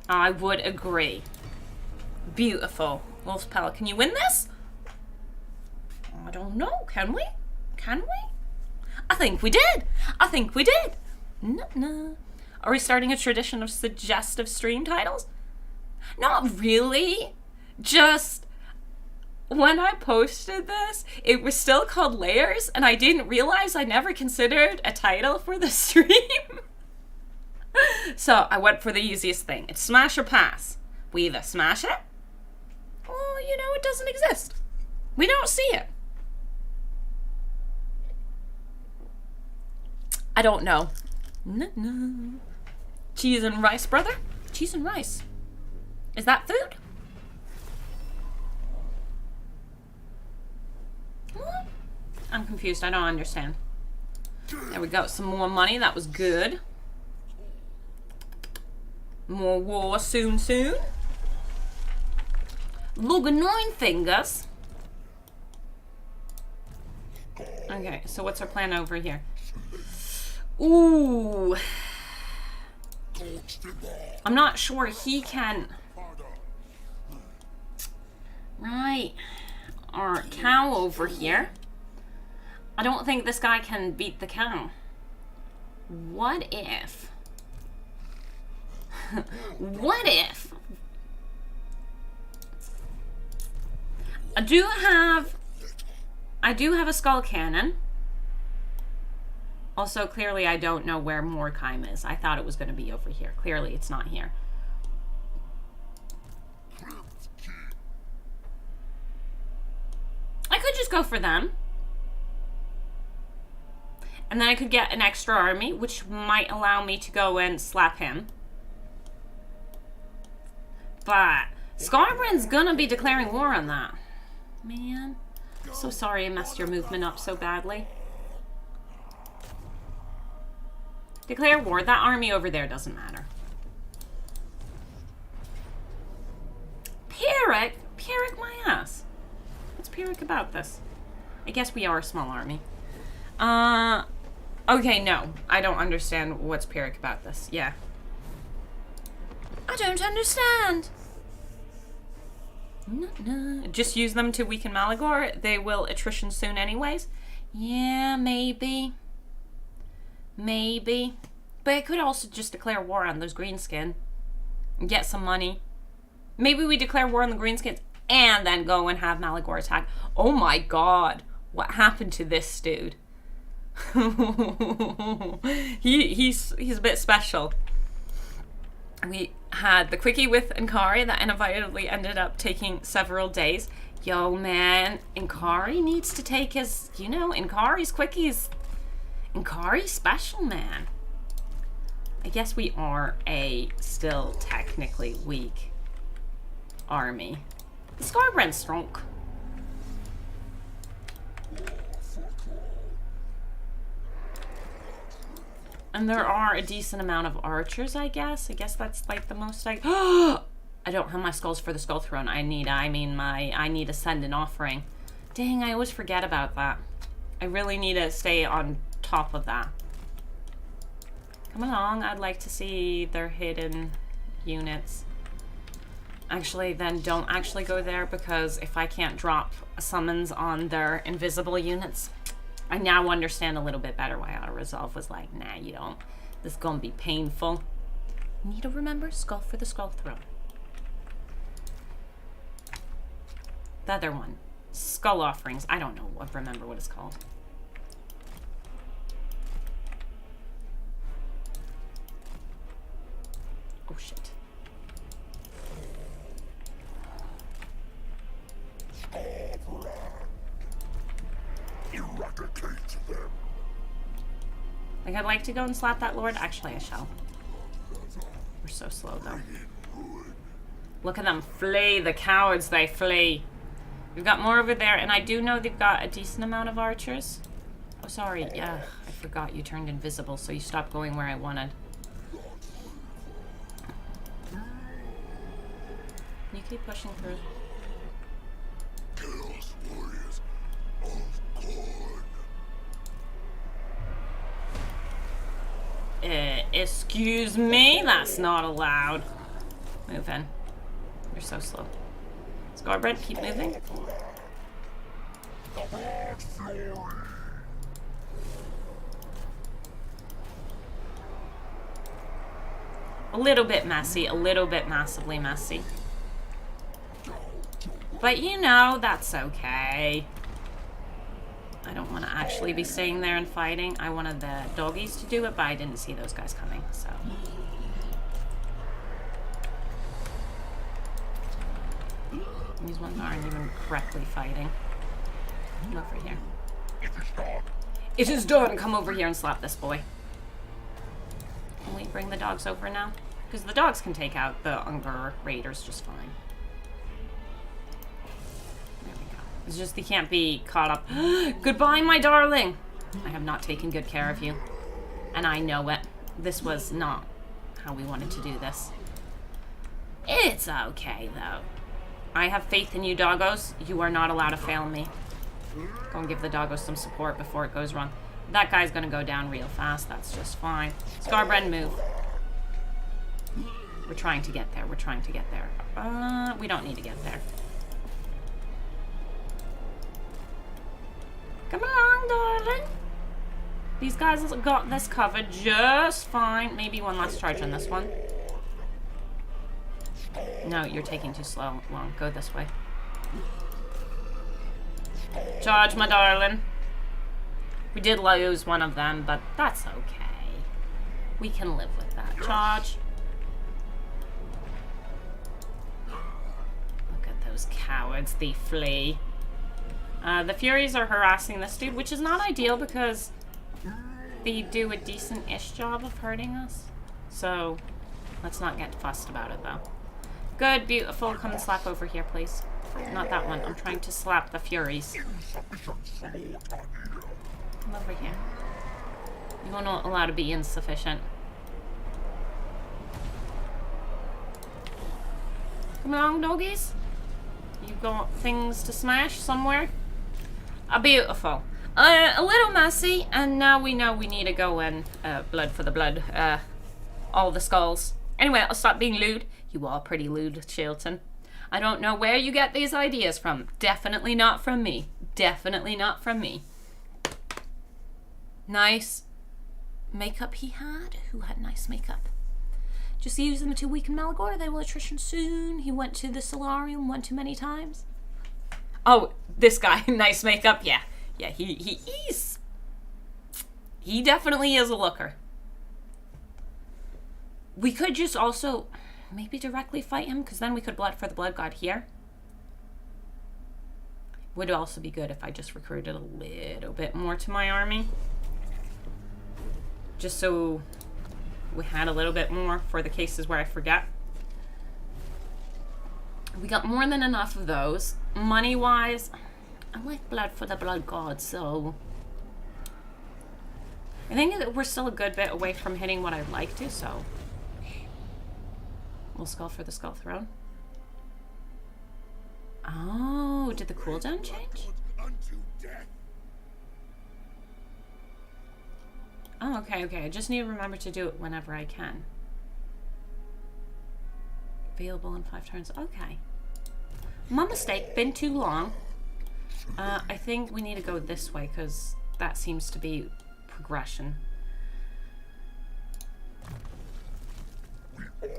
I would agree. Beautiful. Wolf's Pal, can you win this? I don't know. Can we? Can we? I think we did. I think we did. No. Are we starting a tradition of suggestive stream titles? Not really. Just when I posted this, it was still called Layers, and I didn't realize I never considered a title for the stream. So I went for the easiest thing. It's smash or pass. We either smash it, or, it doesn't exist. We don't see it. I don't know. No. Cheese and rice, brother? Cheese and rice. Is that food? What? I'm confused. I don't understand. There we go. Some more money. That was good. More war soon. Look at 9 fingers. Okay, so what's our plan over here? Ooh. I'm not sure he can... Right. Our cow over here. I don't think this guy can beat the cow. What if... What if... I do have a skull cannon. Also, clearly I don't know where Mordheim is. I thought it was going to be over here. Clearly it's not here. I could just go for them. And then I could get an extra army, which might allow me to go and slap him. But Scarbrand's gonna be declaring war on that. Man, so sorry I messed your movement up so badly. Declare war. That army over there doesn't matter. Pyrrhic? Pyrrhic my ass. What's Pyrrhic about this? I guess we are a small army. Okay, no. I don't understand what's Pyrrhic about this. Yeah. I don't understand. No. Just use them to weaken Malagor. They will attrition soon anyways. Yeah, maybe. Maybe. But I could also just declare war on those greenskin. And get some money. Maybe we declare war on the greenskins and then go and have Malagor attack. Oh my god. What happened to this dude? he's a bit special. We had the quickie with Inkari that inevitably ended up taking several days. Yo, man, Inkari needs to take his, Inkari's quickies. Inkari's special, man. I guess we are a still technically weak army. The Scarbrand's strong. And there are a decent amount of archers, I guess. I guess that's like the most I... I don't have my skulls for the skull throne. I need to send an offering. Dang, I always forget about that. I really need to stay on top of that. Come along, I'd like to see their hidden units. Actually, then don't actually go there, because if I can't drop summons on their invisible units, I now understand a little bit better why Auto Resolve was like, nah, you don't. This is gonna be painful. You need to remember, skull for the skull throne. The other one, skull offerings. I don't know. Remember what it's called. Oh shit. Eradicate them. Like, I'd like to go and slap that lord. Actually, I shall. We're so slow, though. Look at them flee. The cowards, they flee. We've got more over there, and I do know they've got a decent amount of archers. Oh, sorry. Yeah, I forgot you turned invisible, so you stopped going where I wanted. You keep pushing through. Chaos Warriors of Khorne. Excuse me? That's not allowed. Move in. You're so slow. Scarbread, keep moving. A little bit messy, a little bit massively messy. But you know, that's okay. I don't want to actually be staying there and fighting. I wanted the doggies to do it, but I didn't see those guys coming, so. These ones aren't even correctly fighting. Come over here. It is done! Come over here and slap this boy. Can we bring the dogs over now? Because the dogs can take out the Unger Raiders just fine. There we go. It's just they can't be caught up. Goodbye, my darling! I have not taken good care of you. And I know it. This was not how we wanted to do this. It's okay, though. I have faith in you, doggos. You are not allowed to fail me. Go and give the doggos some support before it goes wrong. That guy's gonna go down real fast. That's just fine. Scarbread, move. We're trying to get there. We're trying to get there. We don't need to get there. Come along, darling. These guys have got this covered just fine. Maybe one last charge on this one. No, you're taking too slow. Long. Go this way. Charge, my darling. We did lose one of them, but that's okay. We can live with that. Charge. Look at those cowards. They flee. The Furies are harassing this dude, which is not ideal because they do a decent-ish job of hurting us. So, let's not get fussed about it, though. Good, beautiful. Come and slap over here, please. Not that one. I'm trying to slap the Furies. Come over here. You are not allowed to be insufficient. Come along, doggies. You got things to smash somewhere? Beautiful. A little messy, and now we know we need to go and blood for the blood. All the skulls. Anyway, I'll stop being lewd. You are pretty lewd, Chilton. I don't know where you get these ideas from. Definitely not from me. Definitely not from me. Nice makeup he had. Who had nice makeup? Just use them to weaken Malagor. They will attrition soon. He went to the solarium one too many times. Oh, this guy. Nice makeup. Yeah. Yeah, he definitely is a looker. We could just also maybe directly fight him, because then we could blood for the blood god here. Would also be good if I just recruited a little bit more to my army. Just so we had a little bit more for the cases where I forget. We got more than enough of those. Money-wise, I like blood for the blood god, so... I think that we're still a good bit away from hitting what I'd like to, so... We'll skull for the skull throne. Oh, did the cooldown change? Unto death. Oh, okay, okay. I just need to remember to do it whenever I can. Available in 5 turns. Okay. My mistake. Been too long. I think we need to go this way because that seems to be progression.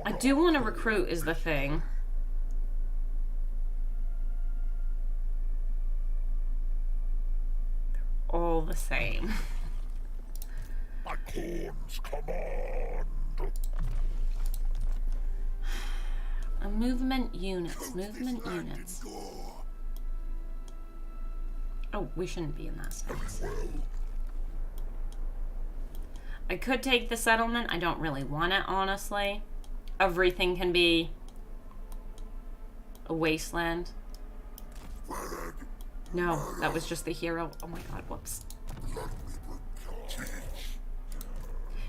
I do want to recruit is the thing. They're all the same. My Khorne's command. Movement units. Movement units. Oh, we shouldn't be in that stance. I could take the settlement. I don't really want it, honestly. Everything can be a wasteland. No, that was just the hero. Oh my god, whoops.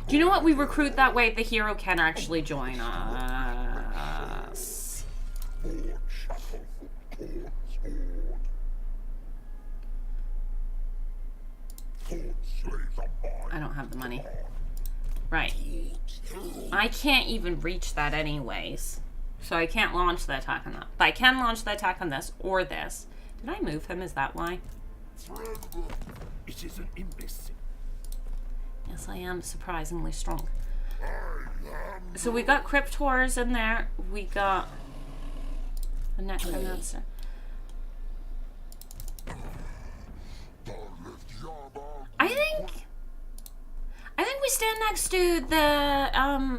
Do you know what? We recruit that way. The hero can actually join us. I don't have the money. Right. I can't even reach that anyways. So I can't launch the attack on that. But I can launch the attack on this or this. Did I move him? Is that why? It is an imbecile. Yes, I am surprisingly strong. So we got Cryptors in there. We got the Necromancer. I think we stand next to the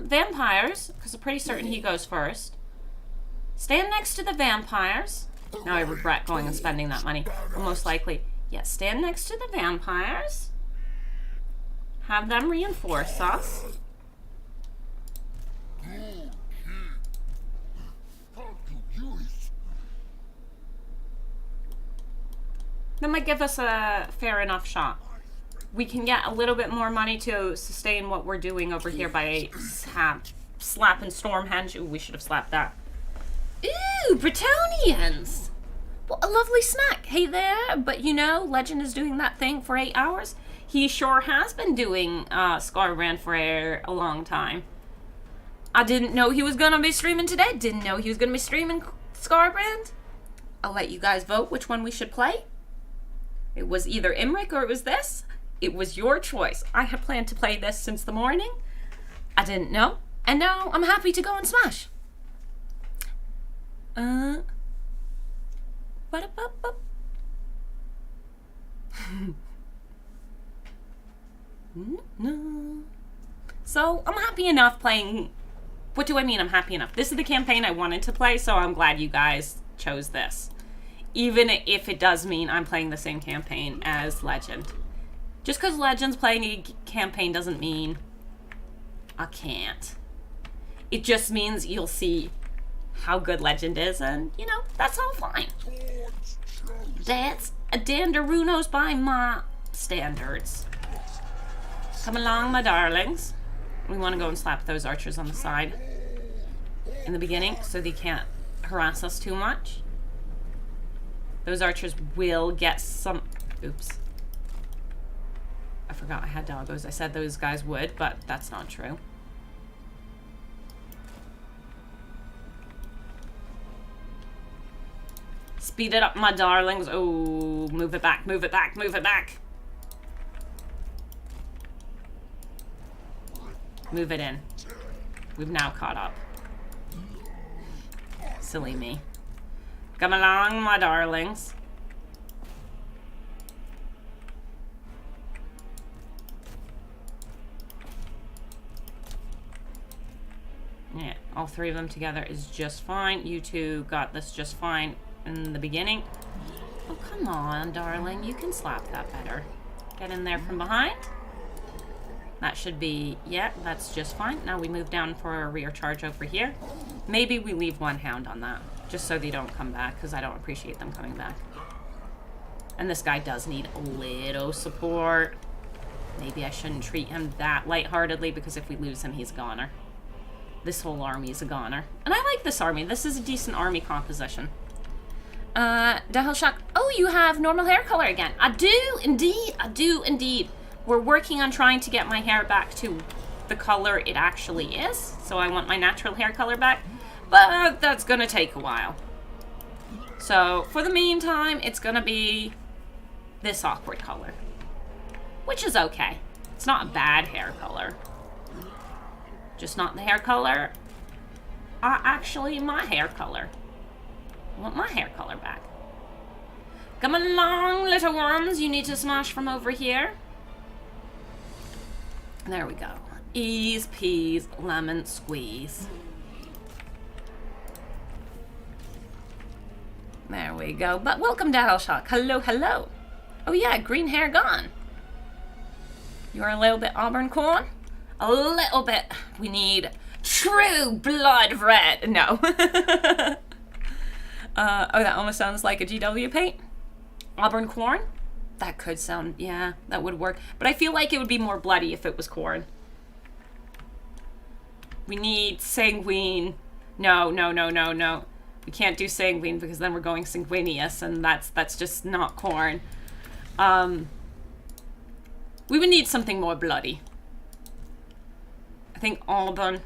vampires, because I'm pretty certain he goes first. Stand next to the vampires. Now I regret going and spending that money. But most likely, yes, stand next to the vampires. Have them reinforce us. That might give us a fair enough shot. We can get a little bit more money to sustain what we're doing over here by slapping Stormhenge. Ooh, we should have slapped that. Ooh, Bretonians! What a lovely snack. Hey there, but you know, Legend is doing that thing for 8 hours. He sure has been doing Scarbrand for a long time. I didn't know he was going to be streaming today. Didn't know he was going to be streaming Scarbrand. I'll let you guys vote which one we should play. It was either Imric or it was this. It was your choice. I had planned to play this since the morning. I didn't know. And now I'm happy to go and smash. No. So, I'm happy enough playing... What do I mean I'm happy enough? This is the campaign I wanted to play, so I'm glad you guys chose this. Even if it does mean I'm playing the same campaign as Legend. Just because Legend's playing a campaign doesn't mean I can't. It just means you'll see how good Legend is, and, you know, that's all fine. That's a Dandarunos by my standards. Come along, my darlings. We want to go and slap those archers on the side in the beginning so they can't harass us too much. Those archers will get some... Oops. I forgot I had doggos. I said those guys would, but that's not true. Speed it up, my darlings. Oh, move it back, move it back, move it back. Move it in. We've now caught up. Silly me. Come along, my darlings. Yeah, all three of them together is just fine. You two got this just fine in the beginning. Oh, come on, darling. You can slap that better. Get in there from behind. That should be, yeah, that's just fine. Now we move down for a rear charge over here. Maybe we leave one hound on that, just so they don't come back, because I don't appreciate them coming back. And this guy does need a little support. Maybe I shouldn't treat him that lightheartedly, because if we lose him, he's a goner. This whole army is a goner. And I like this army. This is a decent army composition. Dahelshock. Oh, you have normal hair color again. I do indeed. I do indeed. We're working on trying to get my hair back to the color it actually is. So I want my natural hair color back. But that's gonna take a while. So for the meantime, it's gonna be this awkward color. Which is okay. It's not a bad hair color. Just not the hair color. Actually, my hair color. I want my hair color back. Come along, little worms. You need to smash from over here. There we go. Ease, peas, lemon, squeeze. There we go. But welcome to Hellshock. Hello, hello. Oh yeah, green hair gone. You're a little bit auburn corn? A little bit. We need true blood red. No. Oh, that almost sounds like a GW paint. Auburn corn? That could sound, yeah, that would work. But I feel like it would be more bloody if it was corn. We need sanguine. No, no, no, no, no. We can't do sanguine because then we're going sanguineous, and that's just not corn. We would need something more bloody. I think auburn.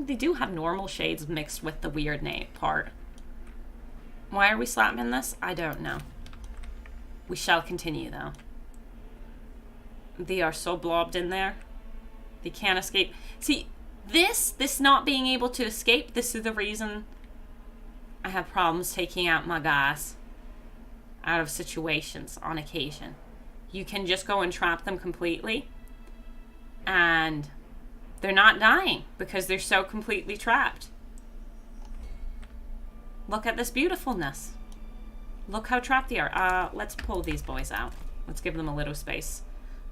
They do have normal shades mixed with the weird name part. Why are we slapping this? I don't know. We shall continue, though. They are so blobbed in there. They can't escape. See, this not being able to escape, this is the reason I have problems taking out my guys out of situations on occasion. You can just go and trap them completely, and they're not dying because they're so completely trapped. Look at this beautifulness. Look how trapped they are. Let's pull these boys out. Let's give them a little space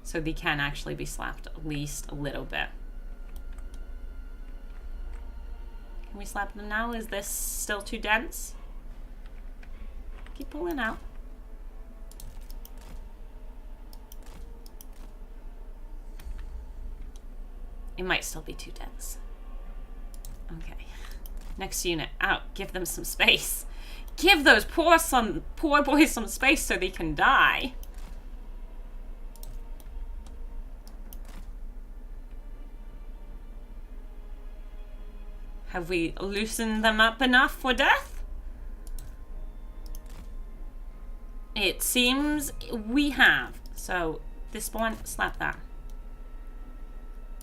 so they can actually be slapped at least a little bit. Can we slap them now? Is this still too dense? Keep pulling out. It might still be too dense. Okay. Next unit out. Give them some space. Give those poor boys some space so they can die. Have we loosened them up enough for death? It seems we have. So this one, slap that.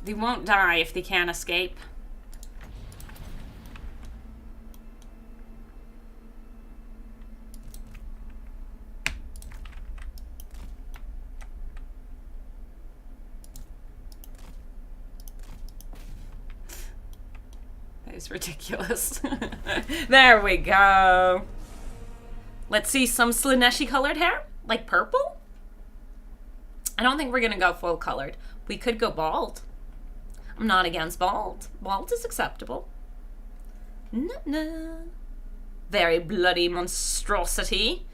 They won't die if they can't escape. That is ridiculous. There we go. Let's see some Slaneshi colored hair, like purple. I don't think we're gonna go full colored. We could go bald. I'm not against bald. Bald is acceptable. No. Very bloody monstrosity.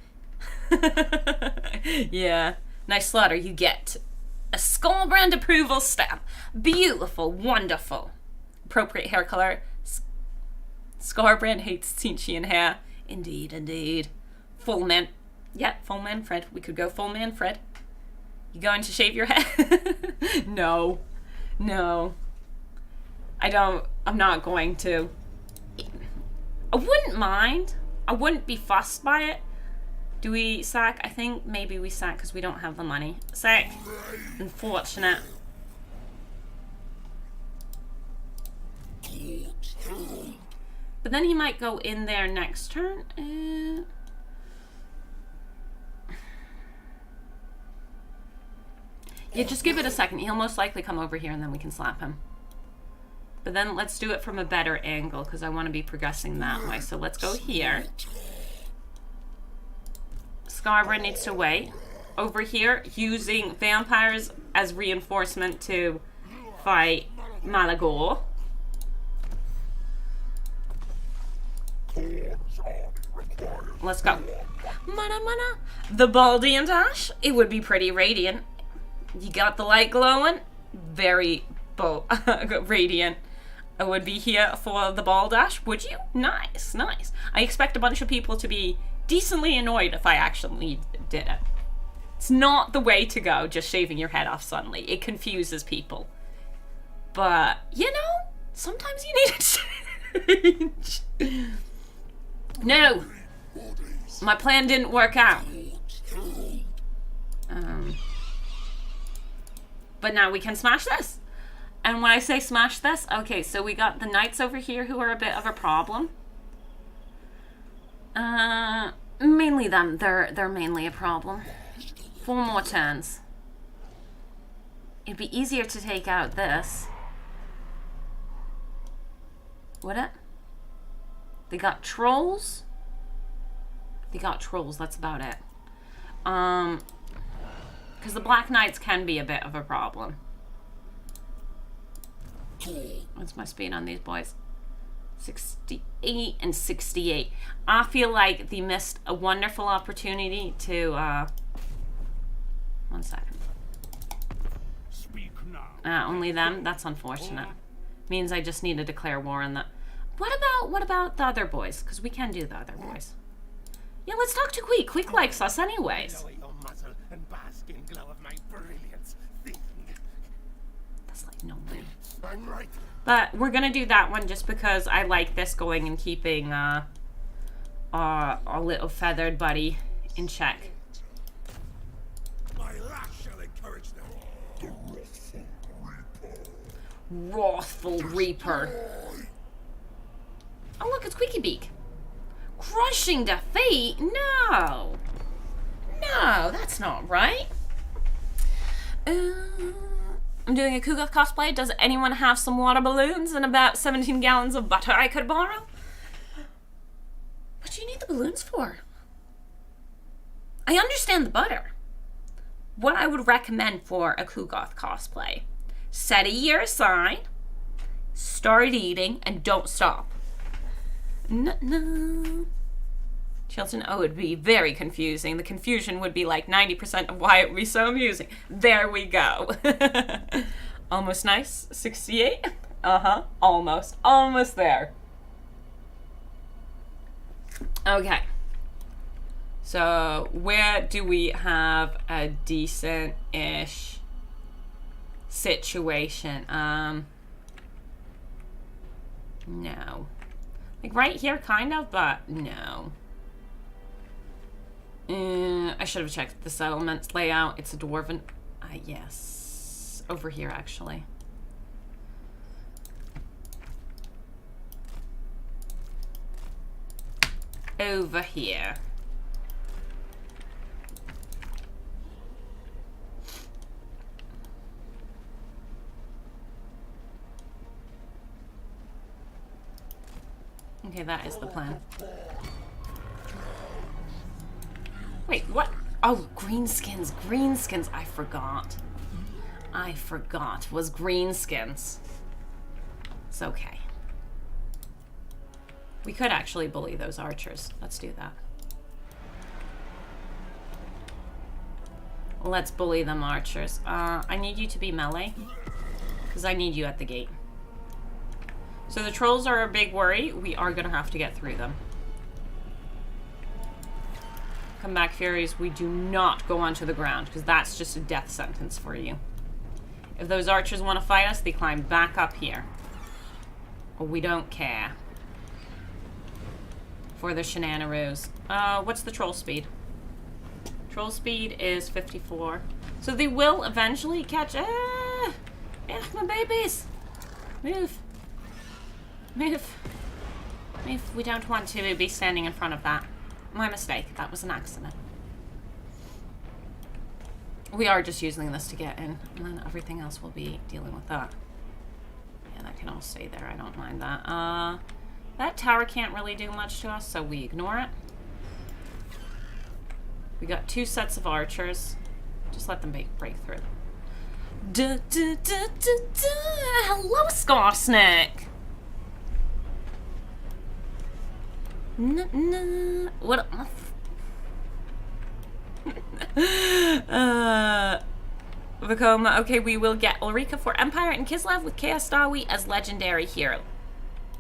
Yeah. Nice slaughter. You get a Skullbrand approval stamp. Beautiful. Wonderful. Appropriate hair color. Skullbrand hates Tsinchian hair. Indeed, indeed. Full man. Yeah, full man Fred. We could go full man Fred. You going to shave your head? No. No. I'm not going to. I wouldn't mind. I wouldn't be fussed by it. Do we sack? I think maybe we sack because we don't have the money. Sack. Unfortunate. But then he might go in there next turn. Yeah, just give it a second. He'll most likely come over here and then we can slap him. But then let's do it from a better angle because I want to be progressing that way. So let's go here. Scarborough needs to wait. Over here, using vampires as reinforcement to fight Malagor. Let's go. Mana. The Baldian Dash. It would be pretty radiant. You got the light glowing. Very radiant. I would be here for the ball dash, would you? Nice, nice. I expect a bunch of people to be decently annoyed if I actually did it. It's not the way to go, just shaving your head off suddenly. It confuses people. But, you know, sometimes you need a change. No! My plan didn't work out. But now we can smash this. And when I say smash this, okay, so we got the knights over here who are a bit of a problem. Mainly them. They're mainly a problem. 4 more turns. It'd be easier to take out this. Would it? They got trolls. They got trolls, that's about it. Because the Black Knights can be a bit of a problem. What's my speed on these boys? 68 and 68. I feel like they missed a wonderful opportunity to, 1 second. Speak now. Only them? That's unfortunate. Means I just need to declare war on the... What about the other boys? Because we can do the other boys. Yeah, let's talk to Queek. Queek likes us anyways. That's like no way. I'm right. But we're gonna do that one just because I like this going and keeping our little feathered buddy in check. My lash shall encourage them. The Wrathful Reaper. Oh look, it's Queeky Beak. Crushing defeat? No. No, that's not right. I'm doing a Kugoth cosplay. Does anyone have some water balloons and about 17 gallons of butter I could borrow? What do you need the balloons for? I understand the butter. What I would recommend for a Kugoth cosplay, set a year aside, start eating, and don't stop. No. Chilton, oh, it would be very confusing. The confusion would be like 90% of why it would be so amusing. There we go. Almost nice. 68? Uh-huh. Almost. Almost there. Okay. So, where do we have a decent-ish situation? No. Like right here, kind of, but no. I should have checked the settlements layout. It's a dwarven... yes. Over here, actually. Over here. Okay, that is the plan. Wait, what? Oh, greenskins. Greenskins. I forgot. Was greenskins. It's okay. We could actually bully those archers. Let's do that. Let's bully them archers. I need you to be melee. Because I need you at the gate. So the trolls are a big worry. We are going to have to get through them. Come back, Furies. We do not go onto the ground, because that's just a death sentence for you. If those archers want to fight us, they climb back up here. We don't care. For the shenanigans. What's the troll speed? Troll speed is 54. So they will eventually catch... my babies! Move. Move. Move. We don't want to be standing in front of that. My mistake. That was an accident. We are just using this to get in, and then everything else will be dealing with that. Yeah, that can all stay there. I don't mind that. That tower can't really do much to us, so we ignore it. We got 2 sets of archers. Just let them break through. Hello, Scar Snake! What? Vekoma. Okay, we will get Ulrika for Empire and Kislev with Chaos Dawi as legendary hero.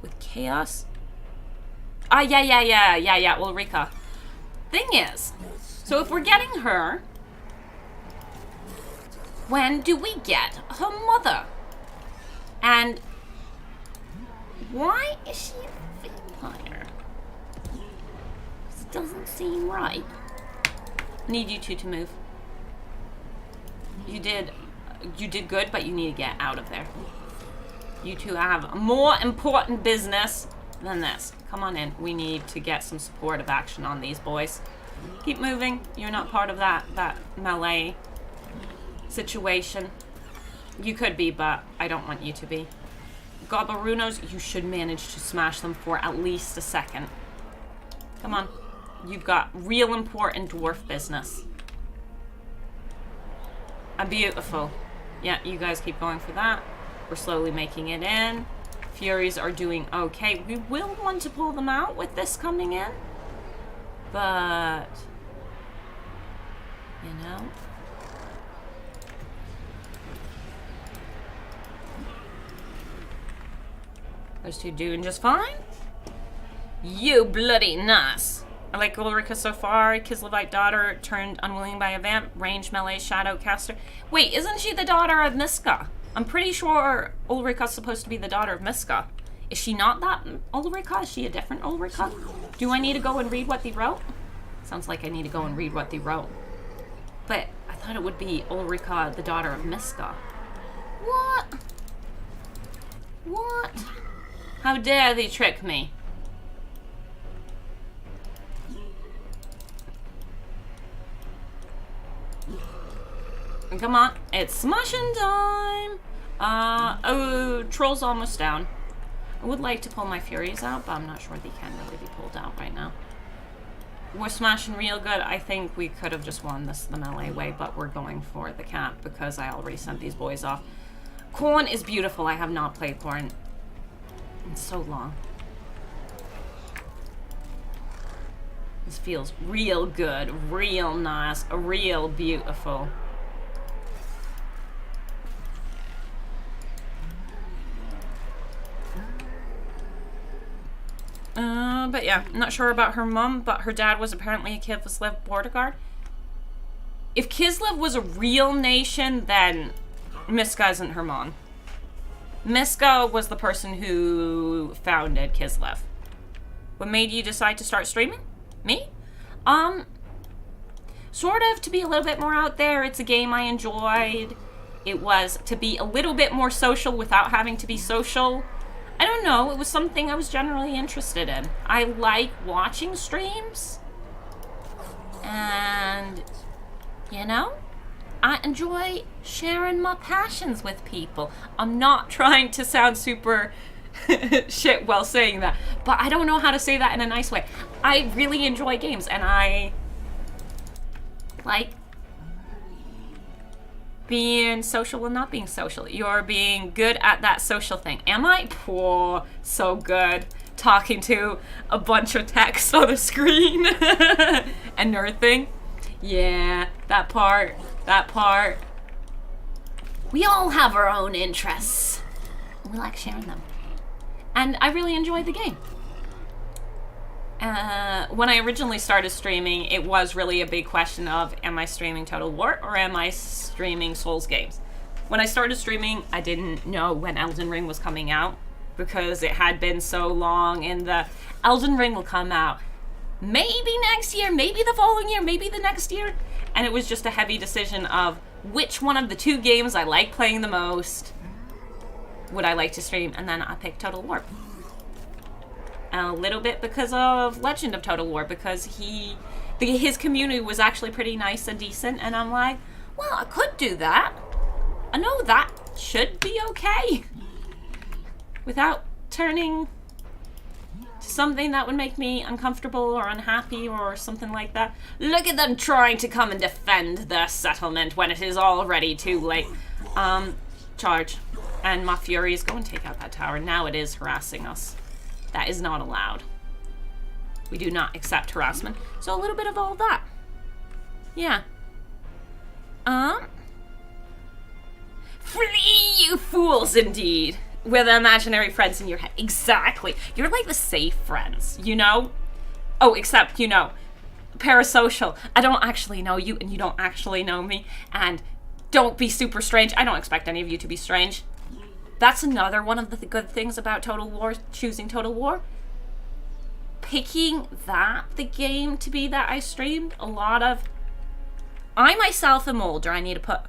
With Chaos? Ah, yeah, Ulrika. Thing is, so if we're getting her, when do we get her mother? And why is she a vampire? It doesn't seem right. Need you two to move. You did good, but you need to get out of there. You two have more important business than this. Come on in. We need to get some supportive action on these boys. Keep moving. You're not part of that melee situation. You could be, but I don't want you to be. Gobarunos, you should manage to smash them for at least a second. Come on. You've got real important dwarf business. Beautiful. Yeah, you guys keep going for that. We're slowly making it in. Furies are doing okay. We will want to pull them out with this coming in. But, you know. Those two doing just fine. You bloody nice. I like Ulrika so far. Kislevite daughter turned unwilling by a vamp. Range melee shadow caster. Wait, isn't she the daughter of Miska? I'm pretty sure Ulrika's supposed to be the daughter of Miska. Is she not that Ulrika? Is she a different Ulrika? Do I need to go and read what they wrote? Sounds like I need to go and read what they wrote. But I thought it would be Ulrika, the daughter of Miska. What? What? How dare they trick me? Come on, it's smashing time! Oh, Troll's almost down. I would like to pull my Furies out, but I'm not sure they can really be pulled out right now. We're smashing real good. I think we could have just won this the melee way, but we're going for the cap because I already sent these boys off. Khorne is beautiful. I have not played Khorne in so long. This feels real good, real nice, real beautiful. But yeah, I'm not sure about her mom, but her dad was apparently a Kislev border guard. If Kislev was a real nation, then Miska isn't her mom. Miska was the person who founded Kislev. What made you decide to start streaming? Me? Sort of to be a little bit more out there. It's a game I enjoyed. It was to be a little bit more social without having to be social. I don't know, it was something I was generally interested in. I like watching streams. And, you know, I enjoy sharing my passions with people. I'm not trying to sound super shit while saying that, but I don't know how to say that in a nice way. I really enjoy games, and I like being social and not being social. You're being good at that social thing. Am I? Poor, so good. Talking to a bunch of text on the screen. And nerd thing. Yeah, that part. We all have our own interests. We like sharing them. And I really enjoyed the game. When I originally started streaming, it was really a big question of, am I streaming Total War or am I streaming Souls games? When I started streaming, I didn't know when Elden Ring was coming out because it had been so long, and the Elden Ring will come out maybe next year, maybe the following year, maybe the next year. And it was just a heavy decision of which one of the two games I like playing the most would I like to stream, and then I picked Total War. A little bit because of Legend of Total War, because his community was actually pretty nice and decent, and I'm like, well, I could do that. I know that should be okay without turning to something that would make me uncomfortable or unhappy or something like that. Look at them trying to come and defend their settlement when it is already too late. Charge. And my Furies, go and take out that tower. Now it is harassing us. That is not allowed. We do not accept harassment. So a little bit of all that. Yeah. You fools indeed. With imaginary friends in your head. Exactly. You're like the safe friends, you know? Oh, except, you know, parasocial. I don't actually know you, and you don't actually know me. And don't be super strange. I don't expect any of you to be strange. That's another one of the good things about Total War, choosing Total War. Picking the game to be that I streamed. A lot of... I myself am older. I need to put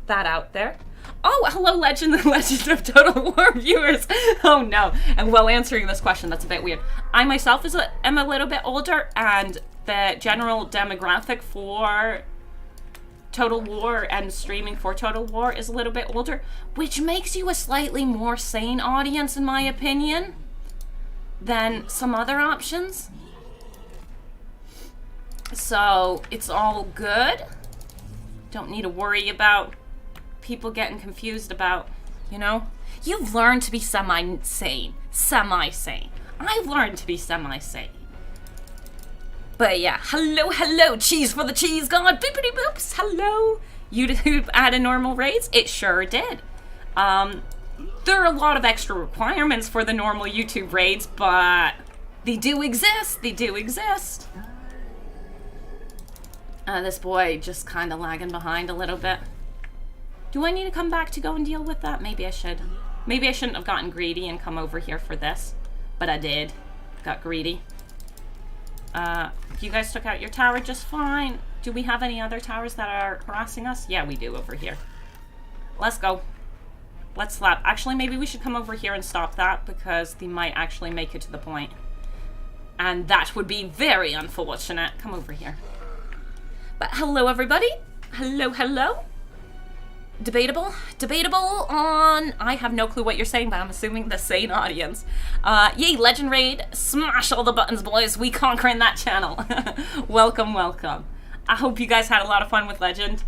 that out there. Oh, hello, Legend of Total War viewers. Oh, no. And while answering this question, that's a bit weird. I myself am a little bit older, and the general demographic for Total War and streaming for Total War is a little bit older, which makes you a slightly more sane audience, in my opinion, than some other options. So, it's all good. Don't need to worry about people getting confused about, you know, you've learned to be semi-sane. I've learned to be semi-sane. But yeah, hello, cheese for the cheese god, bippity boops, hello. YouTube added normal raids? It sure did. There are a lot of extra requirements for the normal YouTube raids, but they do exist, This boy just kind of lagging behind a little bit. Do I need to come back to go and deal with that? Maybe I should. Maybe I shouldn't have gotten greedy and come over here for this. But I did. Got greedy. You guys took out your tower just fine. Do we have any other towers that are harassing us? Yeah, we do over here. Let's go. Let's slap. Actually, maybe we should come over here and stop that, because they might actually make it to the point. And that would be very unfortunate. Come over here. But hello, everybody. Hello. Debatable on, I have no clue what you're saying, but I'm assuming the sane audience. Yay, Legend Raid, smash all the buttons, boys, we conquering that channel. Welcome. I hope you guys had a lot of fun with Legend.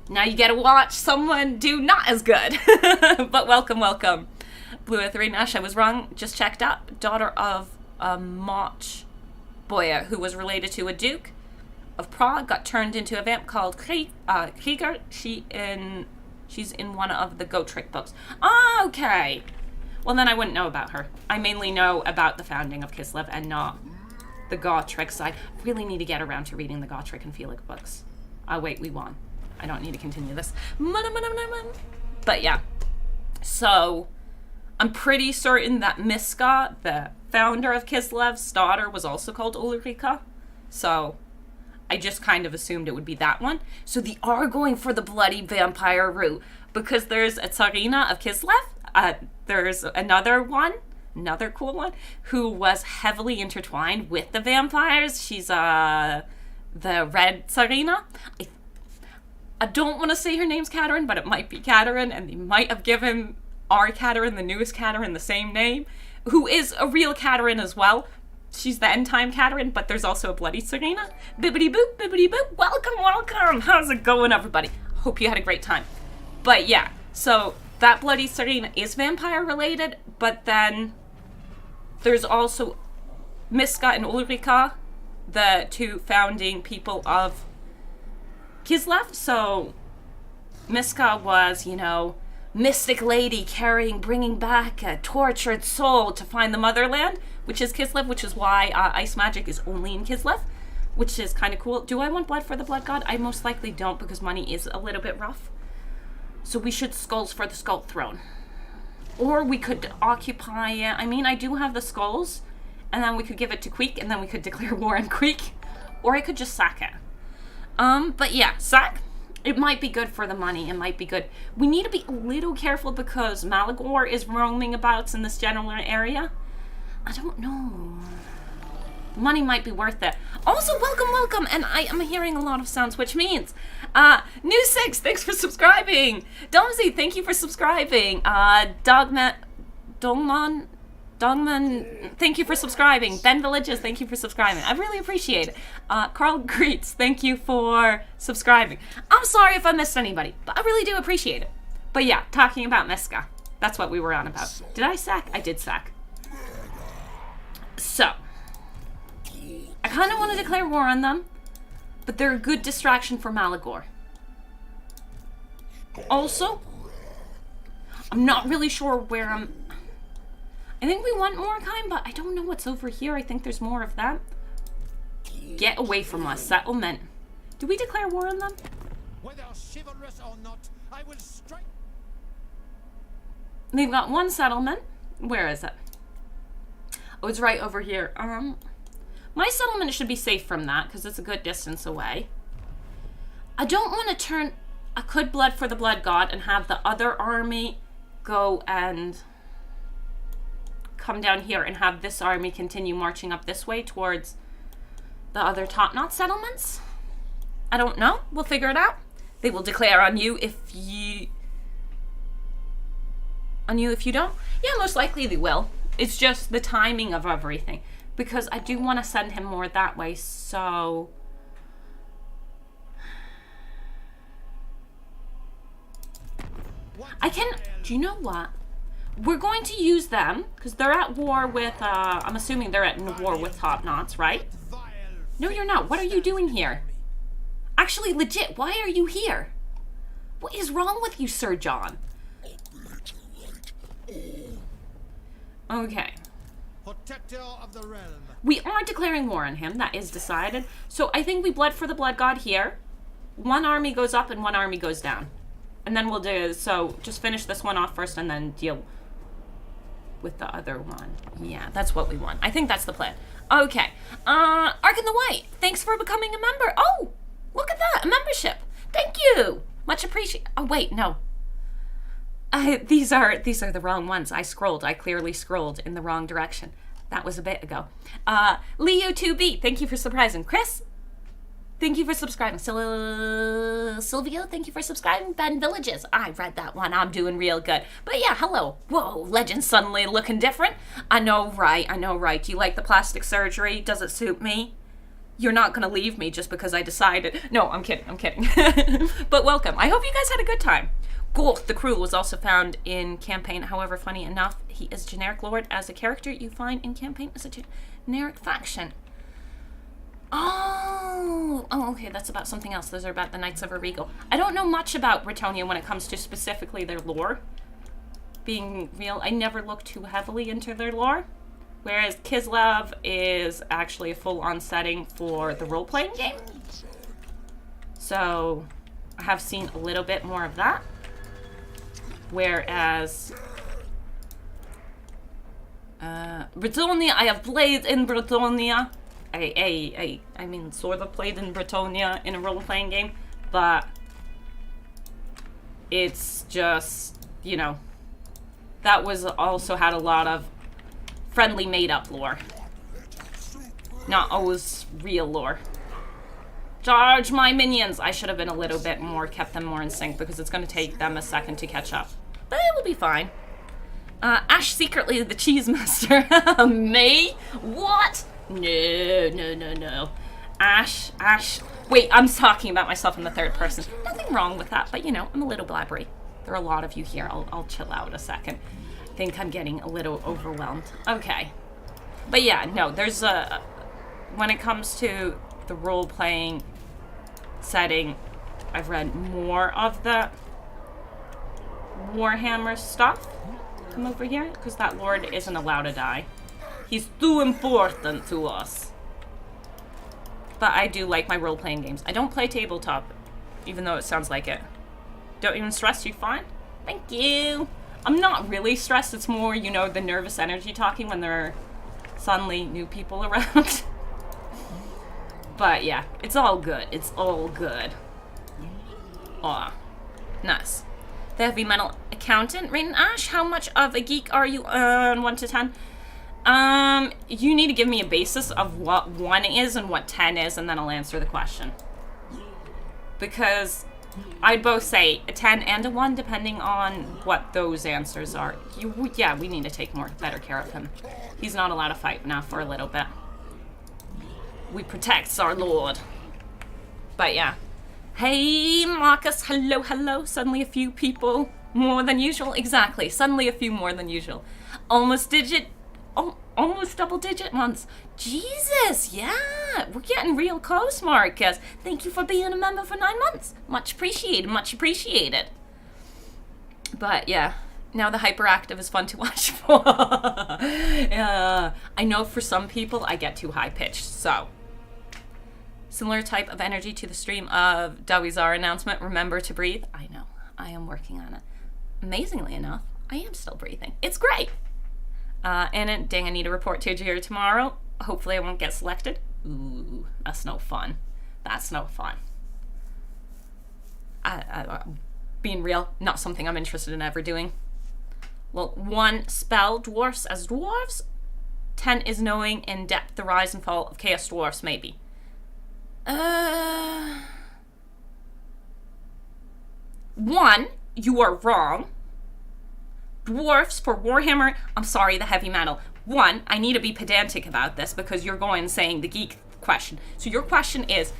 Now you get to watch someone do not as good. But welcome. Blue Earth Nash, I was wrong, just checked up. Daughter of a Mach Boya, who was related to a duke of Prague, got turned into a vamp called Krieger. She's in one of the Go Trick books. Ah, okay. Well, then I wouldn't know about her. I mainly know about the founding of Kislev and not the Gotrek side. I really need to get around to reading the Gotrek and Felix books. Wait, we won. I don't need to continue this. But yeah. So, I'm pretty certain that Miska, the founder of Kislev's daughter, was also called Ulrika. So, I just kind of assumed it would be that one. So they are going for the bloody vampire route, because there's a Tsarina of Kislev. There's another cool one, who was heavily intertwined with the vampires. She's the red Tsarina. I don't want to say her name's Katerin, but it might be Katerin, and they might have given our Katerin, the newest Katerin, the same name, who is a real Katerin as well. She's the end time Katerin, but there's also a bloody Serena. Bibbidi boop. Welcome. How's it going, everybody? Hope you had a great time. But yeah, so that bloody Serena is vampire related, but then there's also Miska and Ulrika, the two founding people of Kislev. So Miska was, you know, mystic lady bringing back a tortured soul to find the motherland, which is Kislev, which is why ice magic is only in Kislev, which is kind of cool. Do I want blood for the blood god? I most likely don't, because money is a little bit rough. So we should skulls for the skull throne. Or we could occupy it. I mean, I do have the skulls, and then we could give it to Queek, and then we could declare war on Queek. Or I could just sack it. But yeah, sack. It might be good for the money. It might be good. We need to be a little careful, because Malagor is roaming about in this general area. I don't know. The money might be worth it. Also, welcome. And I am hearing a lot of sounds, which means, New Six, thanks for subscribing. Domsy, thank you for subscribing. Dongman, thank you for subscribing. Ben Villages, thank you for subscribing. I really appreciate it. Carl Greets, thank you for subscribing. I'm sorry if I missed anybody, but I really do appreciate it. But yeah, talking about Miska. That's what we were on about. Did I sack? I did sack. So, I kind of want to declare war on them, but they're a good distraction for Malagor. Also, I'm not really sure where I think we want more kind, but I don't know what's over here. I think there's more of that. Get away from us. Settlement. Do we declare war on them? Whether chivalrous or not, I will strike. They've got one settlement. Where is it? Oh, it's right over here. My settlement should be safe from that because it's a good distance away. I don't want to turn... I could blood for the blood god and have the other army go and come down here and have this army continue marching up this way towards the other top-knot settlements. I don't know. We'll figure it out. They will declare on you if you... On you if you don't? Yeah, most likely they will. It's just the timing of everything. Because I do want to send him more that way, so... I can... Do you know what? We're going to use them, because they're at war with... I'm assuming they're at war with Top Knots, right? No, you're not. What are you doing here? Actually, legit, why are you here? What is wrong with you, Sir John? Okay. Protector of the realm. We are declaring war on him. That is decided. So I think we blood for the blood god here. One army goes up and one army goes down. And then we'll do... So just finish this one off first and then deal with the other one. Yeah, that's what we want. I think that's the plan. Okay. Ark in the White, thanks for becoming a member. Oh, look at that. A membership. Thank you. Much appreciated. Oh, wait, no. These are the wrong ones. I clearly scrolled in the wrong direction. That was a bit ago. Leo2B, thank you for surprising. Chris, thank you for subscribing. Silvio, thank you for subscribing. Ben Villages, I read that one. I'm doing real good. But yeah, hello. Whoa, Legend suddenly looking different. I know, right? Do you like the plastic surgery? Does it suit me? You're not going to leave me just because I decided. No, I'm kidding. But welcome. I hope you guys had a good time. Gorth the Cruel was also found in campaign. However, funny enough, he is generic lord as a character you find in campaign as a generic faction. Oh, okay, that's about something else. Those are about the Knights of Regal. I don't know much about Bretonnia when it comes to specifically their lore. Being real, I never looked too heavily into their lore. Whereas Kislev is actually a full-on setting for the role-playing game. So, I have seen a little bit more of that. Whereas Bretonnia, I have played in Bretonnia. I mean, sort of played in Bretonnia in a role-playing game, but it's just, you know, that was also had a lot of friendly made-up lore, not always real lore. Charge my minions! I should have been a little bit more, kept them more in sync because it's going to take them a second to catch up. But it will be fine. Ash secretly the cheese master. Me? What? No. Ash. Wait, I'm talking about myself in the third person. Nothing wrong with that, but you know, I'm a little blabbery. There are a lot of you here. I'll chill out a second. I think I'm getting a little overwhelmed. Okay. But yeah, no, there's a... When it comes to the role-playing setting, I've read more of the Warhammer stuff. Come over here, because that lord isn't allowed to die. He's too important to us. But I do like my role-playing games. I don't play tabletop, even though it sounds like it. Don't even stress, you fine? Thank you. I'm not really stressed, it's more, you know, the nervous energy talking when there are suddenly new people around. But yeah, it's all good. It's all good. Aw, nice. The heavy metal accountant, Rain Ash, how much of a geek are you on 1 to 10? You need to give me a basis of what 1 is and what 10 is, and then I'll answer the question. Because I'd both say a 10 and a 1, depending on what those answers are. Yeah, we need to take better care of him. He's not allowed to fight now for a little bit. We protect our lord. But yeah. Hey, Marcus, hello. Suddenly a few people more than usual. Exactly, suddenly a few more than usual. Almost double-digit months. Jesus, yeah. We're getting real close, Marcus. Thank you for being a member for 9 months. Much appreciated. But yeah, Now the hyperactive is fun to watch for. I know for some people I get too high-pitched, so. Similar type of energy to the stream of Dawizar announcement, remember to breathe. I know, I am working on it. Amazingly enough, I am still breathing. It's great. And dang, I need to report to Jiri tomorrow. Hopefully I won't get selected. Ooh, that's no fun. That's no fun. Being real, not something I'm interested in ever doing. Well, 1, spell dwarfs as dwarves. 10 is knowing in depth the rise and fall of chaos dwarfs, maybe. 1, you are wrong. Dwarfs for Warhammer, I'm sorry, the heavy metal. 1, I need to be pedantic about this because you're going and saying the geek question. So your question is,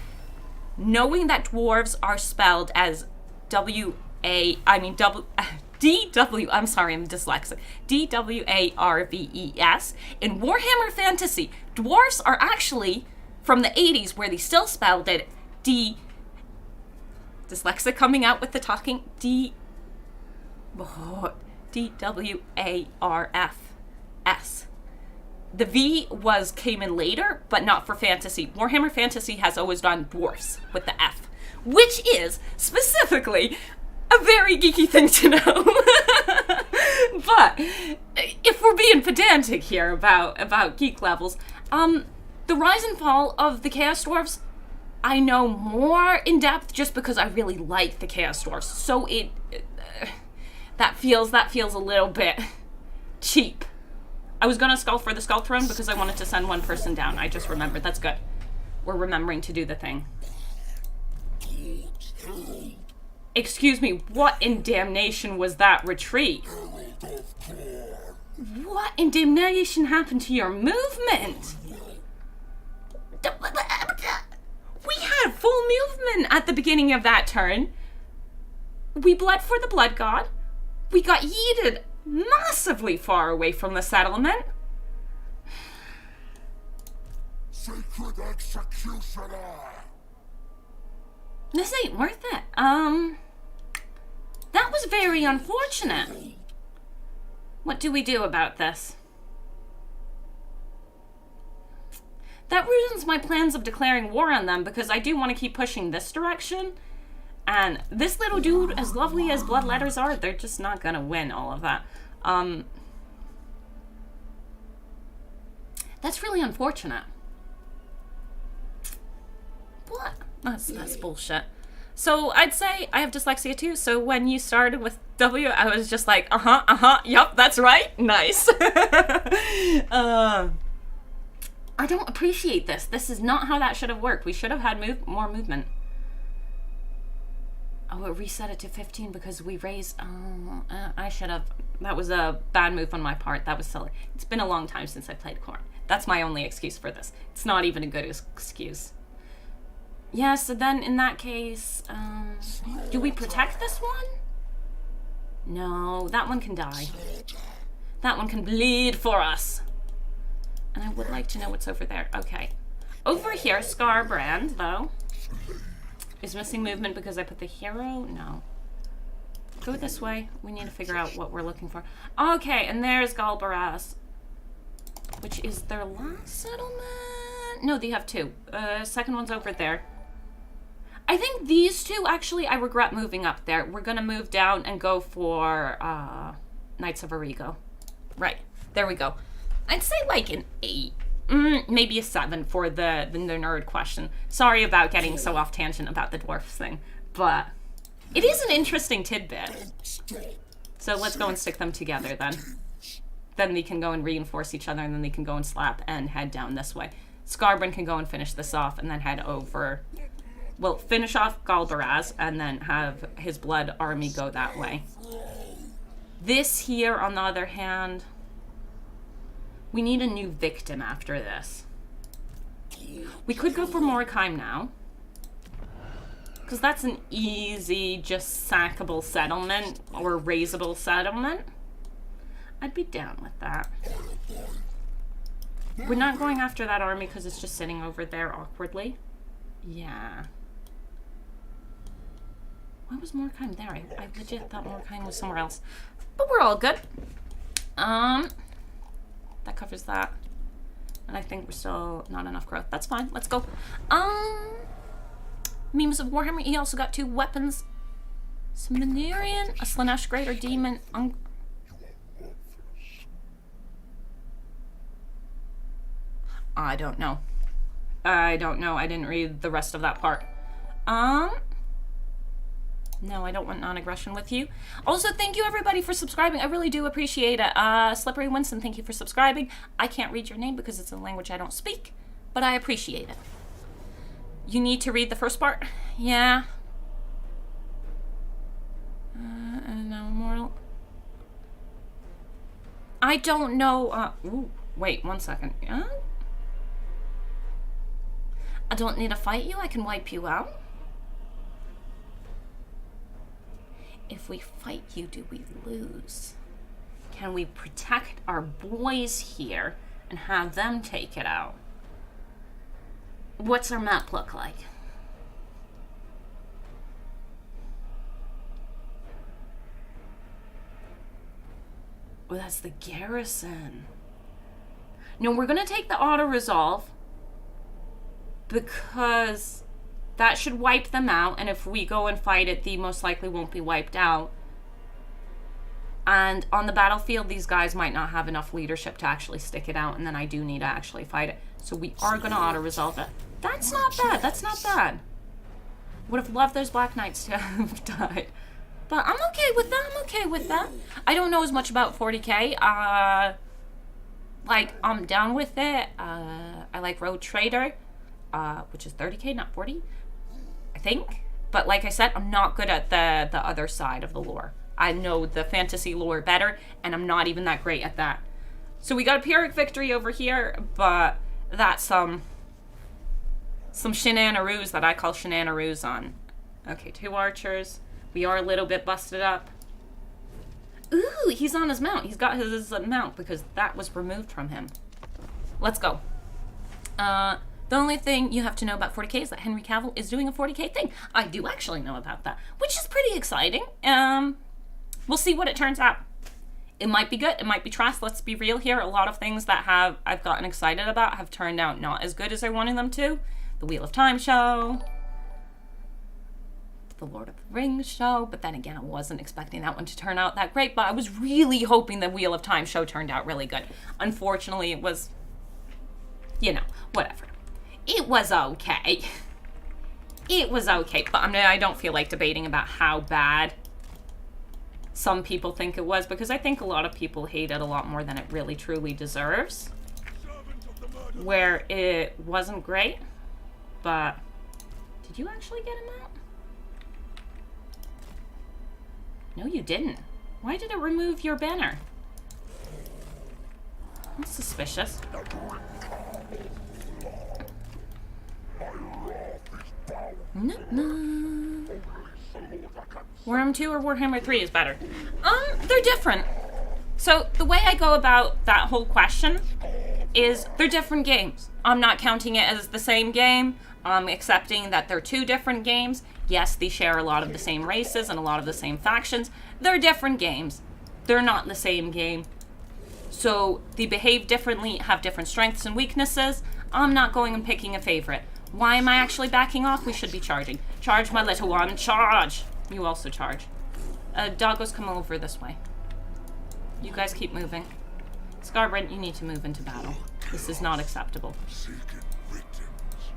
knowing that dwarves are spelled as D-W, I'm sorry, I'm dyslexic. D-W-A-R-V-E-S. In Warhammer Fantasy, dwarfs are actually from the 80s where they still spelled it dyslexic coming out with the talking, D-W-A-R-F-S. The V came in later, but not for Fantasy. Warhammer Fantasy has always done dwarfs with the F, which is specifically a very geeky thing to know. But if we're being pedantic here about geek levels, the rise and fall of the Chaos Dwarfs, I know more in depth just because I really like the Chaos Dwarfs. So that feels a little bit cheap. I was gonna skull for the Skull Throne because I wanted to send one person down. I just remembered. That's good. We're remembering to do the thing. Excuse me, what in damnation was that retreat? What in damnation happened to your movement? We had full movement at the beginning of that turn. We bled for the Blood God. We got yeeted massively far away from the settlement. Sacred executioner! This ain't worth it. That was very unfortunate. What do we do about this? That ruins my plans of declaring war on them because I do want to keep pushing this direction. And this little dude, as lovely as bloodletters are, they're just not gonna win all of that. That's really unfortunate. What? That's bullshit. So I'd say I have dyslexia too, so when you started with W, I was just like, yup, that's right, nice. I don't appreciate this. This is not how that should have worked. We should have had more movement. Oh, it reset it to 15 because we raised, I should have, that was a bad move on my part. That was silly. It's been a long time since I played Khorne. That's my only excuse for this. It's not even a good excuse. Yeah, so then in that case, do we protect this one? No, that one can die. That one can bleed for us. And I would like to know what's over there. Okay. Over here, Scarbrand, though, is missing movement because I put the hero? No. Go this way. We need to figure out what we're looking for. Okay, and there's Galbaras, which is their last settlement? No, they have 2. Second one's over there. I think these 2, actually, I regret moving up there. We're going to move down and go for Knights of Origo. Right. There we go. I'd say like an 8. Maybe a 7 for the nerd question. Sorry about getting so off tangent about the dwarfs thing. But it is an interesting tidbit. So let's go and stick them together then. Then they can go and reinforce each other, and then they can go and slap and head down this way. Scarbrand can go and finish this off and then head over... Well, finish off Galbaraz and then have his blood army go that way. This here, on the other hand, we need a new victim after this. We could go for Morikheim now, because that's an easy, just sackable settlement or raisable settlement. I'd be down with that. We're not going after that army because it's just sitting over there awkwardly. Yeah. Why was Morkheim there? I legit thought Morkheim was somewhere else. But we're all good. That covers that. And I think we're still not enough growth. That's fine. Let's go. Memes of Warhammer. He also got 2 weapons. Seminarian, a Slanesh Greater Demon. I don't know. I don't know. I didn't read the rest of that part. No, I don't want non-aggression with you. Also, thank you everybody for subscribing. I really do appreciate it. Slippery Winston, thank you for subscribing. I can't read your name because it's a language I don't speak, but I appreciate it. You need to read the first part? Yeah. And now immortal. I don't know. Ooh, wait 1 second. I don't need to fight you. I can wipe you out. If we fight you, do we lose? Can we protect our boys here and have them take it out? What's our map look like? Oh, that's the garrison. No, we're gonna take the auto-resolve because that should wipe them out, and if we go and fight it, they most likely won't be wiped out. And on the battlefield, these guys might not have enough leadership to actually stick it out, and then I do need to actually fight it. So we are going to auto-resolve it. That's not bad. That's not bad. Would have loved those Black Knights to have died. But I'm okay with that. I'm okay with that. I don't know as much about 40k. Like, I'm down with it. I like Road Trader, which is 30k, not 40. I think. But like I said, I'm not good at the other side of the lore. I know the fantasy lore better, and I'm not even that great at that. So we got a Pyrrhic victory over here, but that's some shenanaroos that I call shenanaroos on. Okay, 2 archers. We are a little bit busted up. Ooh, he's on his mount. He's got his mount because that was removed from him. Let's go. The only thing you have to know about 40k is that Henry Cavill is doing a 40k thing. I do actually know about that, which is pretty exciting. We'll see what it turns out. It might be good, it might be trash. Let's be real here. A lot of things that I've gotten excited about have turned out not as good as I wanted them to. The Wheel of Time show, the Lord of the Rings show, but then again, I wasn't expecting that one to turn out that great, but I was really hoping the Wheel of Time show turned out really good. Unfortunately, it was, you know, whatever. It was okay. It was okay, but I don't feel like debating about how bad some people think it was, because I think a lot of people hate it a lot more than it really truly deserves. Where it wasn't great, but did you actually get him out? No, you didn't. Why did it remove your banner? That's suspicious. No. Warhammer 2 or Warhammer 3 is better? They're different. So the way I go about that whole question is they're different games. I'm not counting it as the same game. I'm accepting that they're 2 different games. Yes, they share a lot of the same races and a lot of the same factions. They're different games. They're not the same game. So they behave differently, have different strengths and weaknesses. I'm not going and picking a favorite. Why am I actually backing off? We should be charging. Charge, my little one, charge! You also charge. Doggos, come over this way. You guys keep moving. Scarbrand, you need to move into battle. This is not acceptable.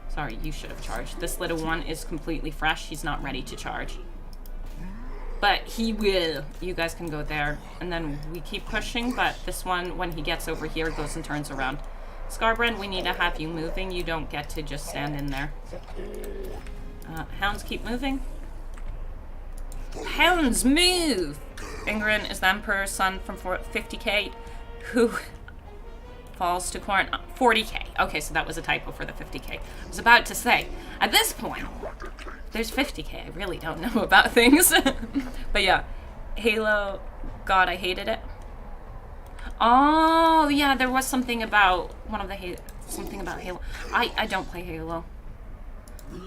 Sorry, you should have charged. This little one is completely fresh. He's not ready to charge. But he will. You guys can go there. And then we keep pushing, but this one, when he gets over here, goes and turns around. Scarbrand, we need to have you moving. You don't get to just stand in there. Hounds, keep moving. Hounds, move! Ingrid is the Emperor's son from 50k, who falls to Khorne. 40k. Okay, so that was a typo for the 50k. I was about to say, at this point, there's 50k. I really don't know about things. But yeah, Halo, God, I hated it. Oh, yeah, there was something about one of the something about Halo. I don't play Halo.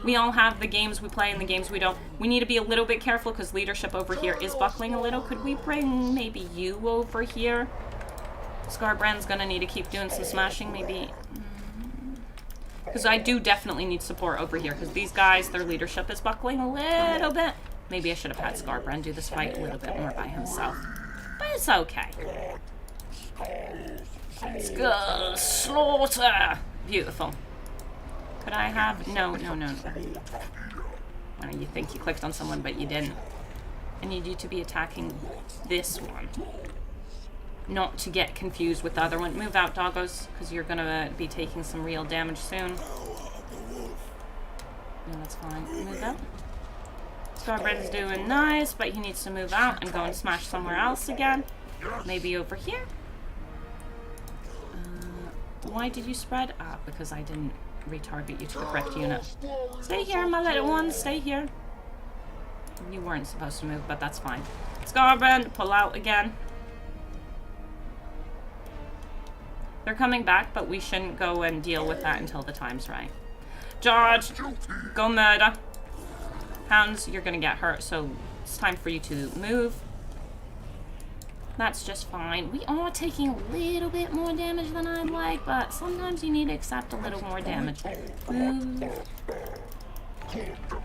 We all have the games we play and the games we don't. We need to be a little bit careful because leadership over here is buckling a little. Could we bring maybe you over here? Scarbrand's gonna need to keep doing some smashing, maybe. Because I do definitely need support over here because these guys, their leadership is buckling a little bit. Maybe I should have had Scarbrand do this fight a little bit more by himself. But it's okay. Let's go. Slaughter. Beautiful. Could I have... No. Well, you think you clicked on someone, but you didn't. I need you to be attacking this one. Not to get confused with the other one. Move out, doggos, because you're going to be taking some real damage soon. No, that's fine. Move out. Scarbrand's doing nice, but he needs to move out and go and smash somewhere else again. Maybe over here. Why did you spread? Ah, because I didn't retarget you to the correct unit. Stay here, my little one. Stay here. You weren't supposed to move, but that's fine. Scarbrand, pull out again. They're coming back, but we shouldn't go and deal with that until the time's right. George, go murder. Hounds, you're gonna get hurt, so it's time for you to move. That's just fine. We are taking a little bit more damage than I'd like, but sometimes you need to accept a little more damage.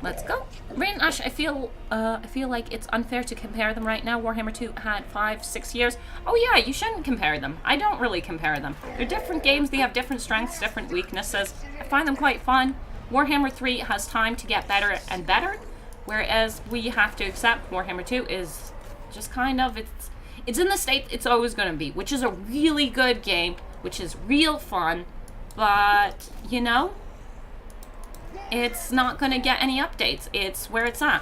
Let's go. Rain and Ash, I feel like it's unfair to compare them right now. Warhammer 2 had 5-6 years. Oh yeah, you shouldn't compare them. I don't really compare them. They're different games, they have different strengths, different weaknesses. I find them quite fun. Warhammer 3 has time to get better and better, whereas we have to accept Warhammer 2 is just kind of, it's in the state it's always going to be, which is a really good game, which is real fun, but, you know, it's not going to get any updates. It's where it's at.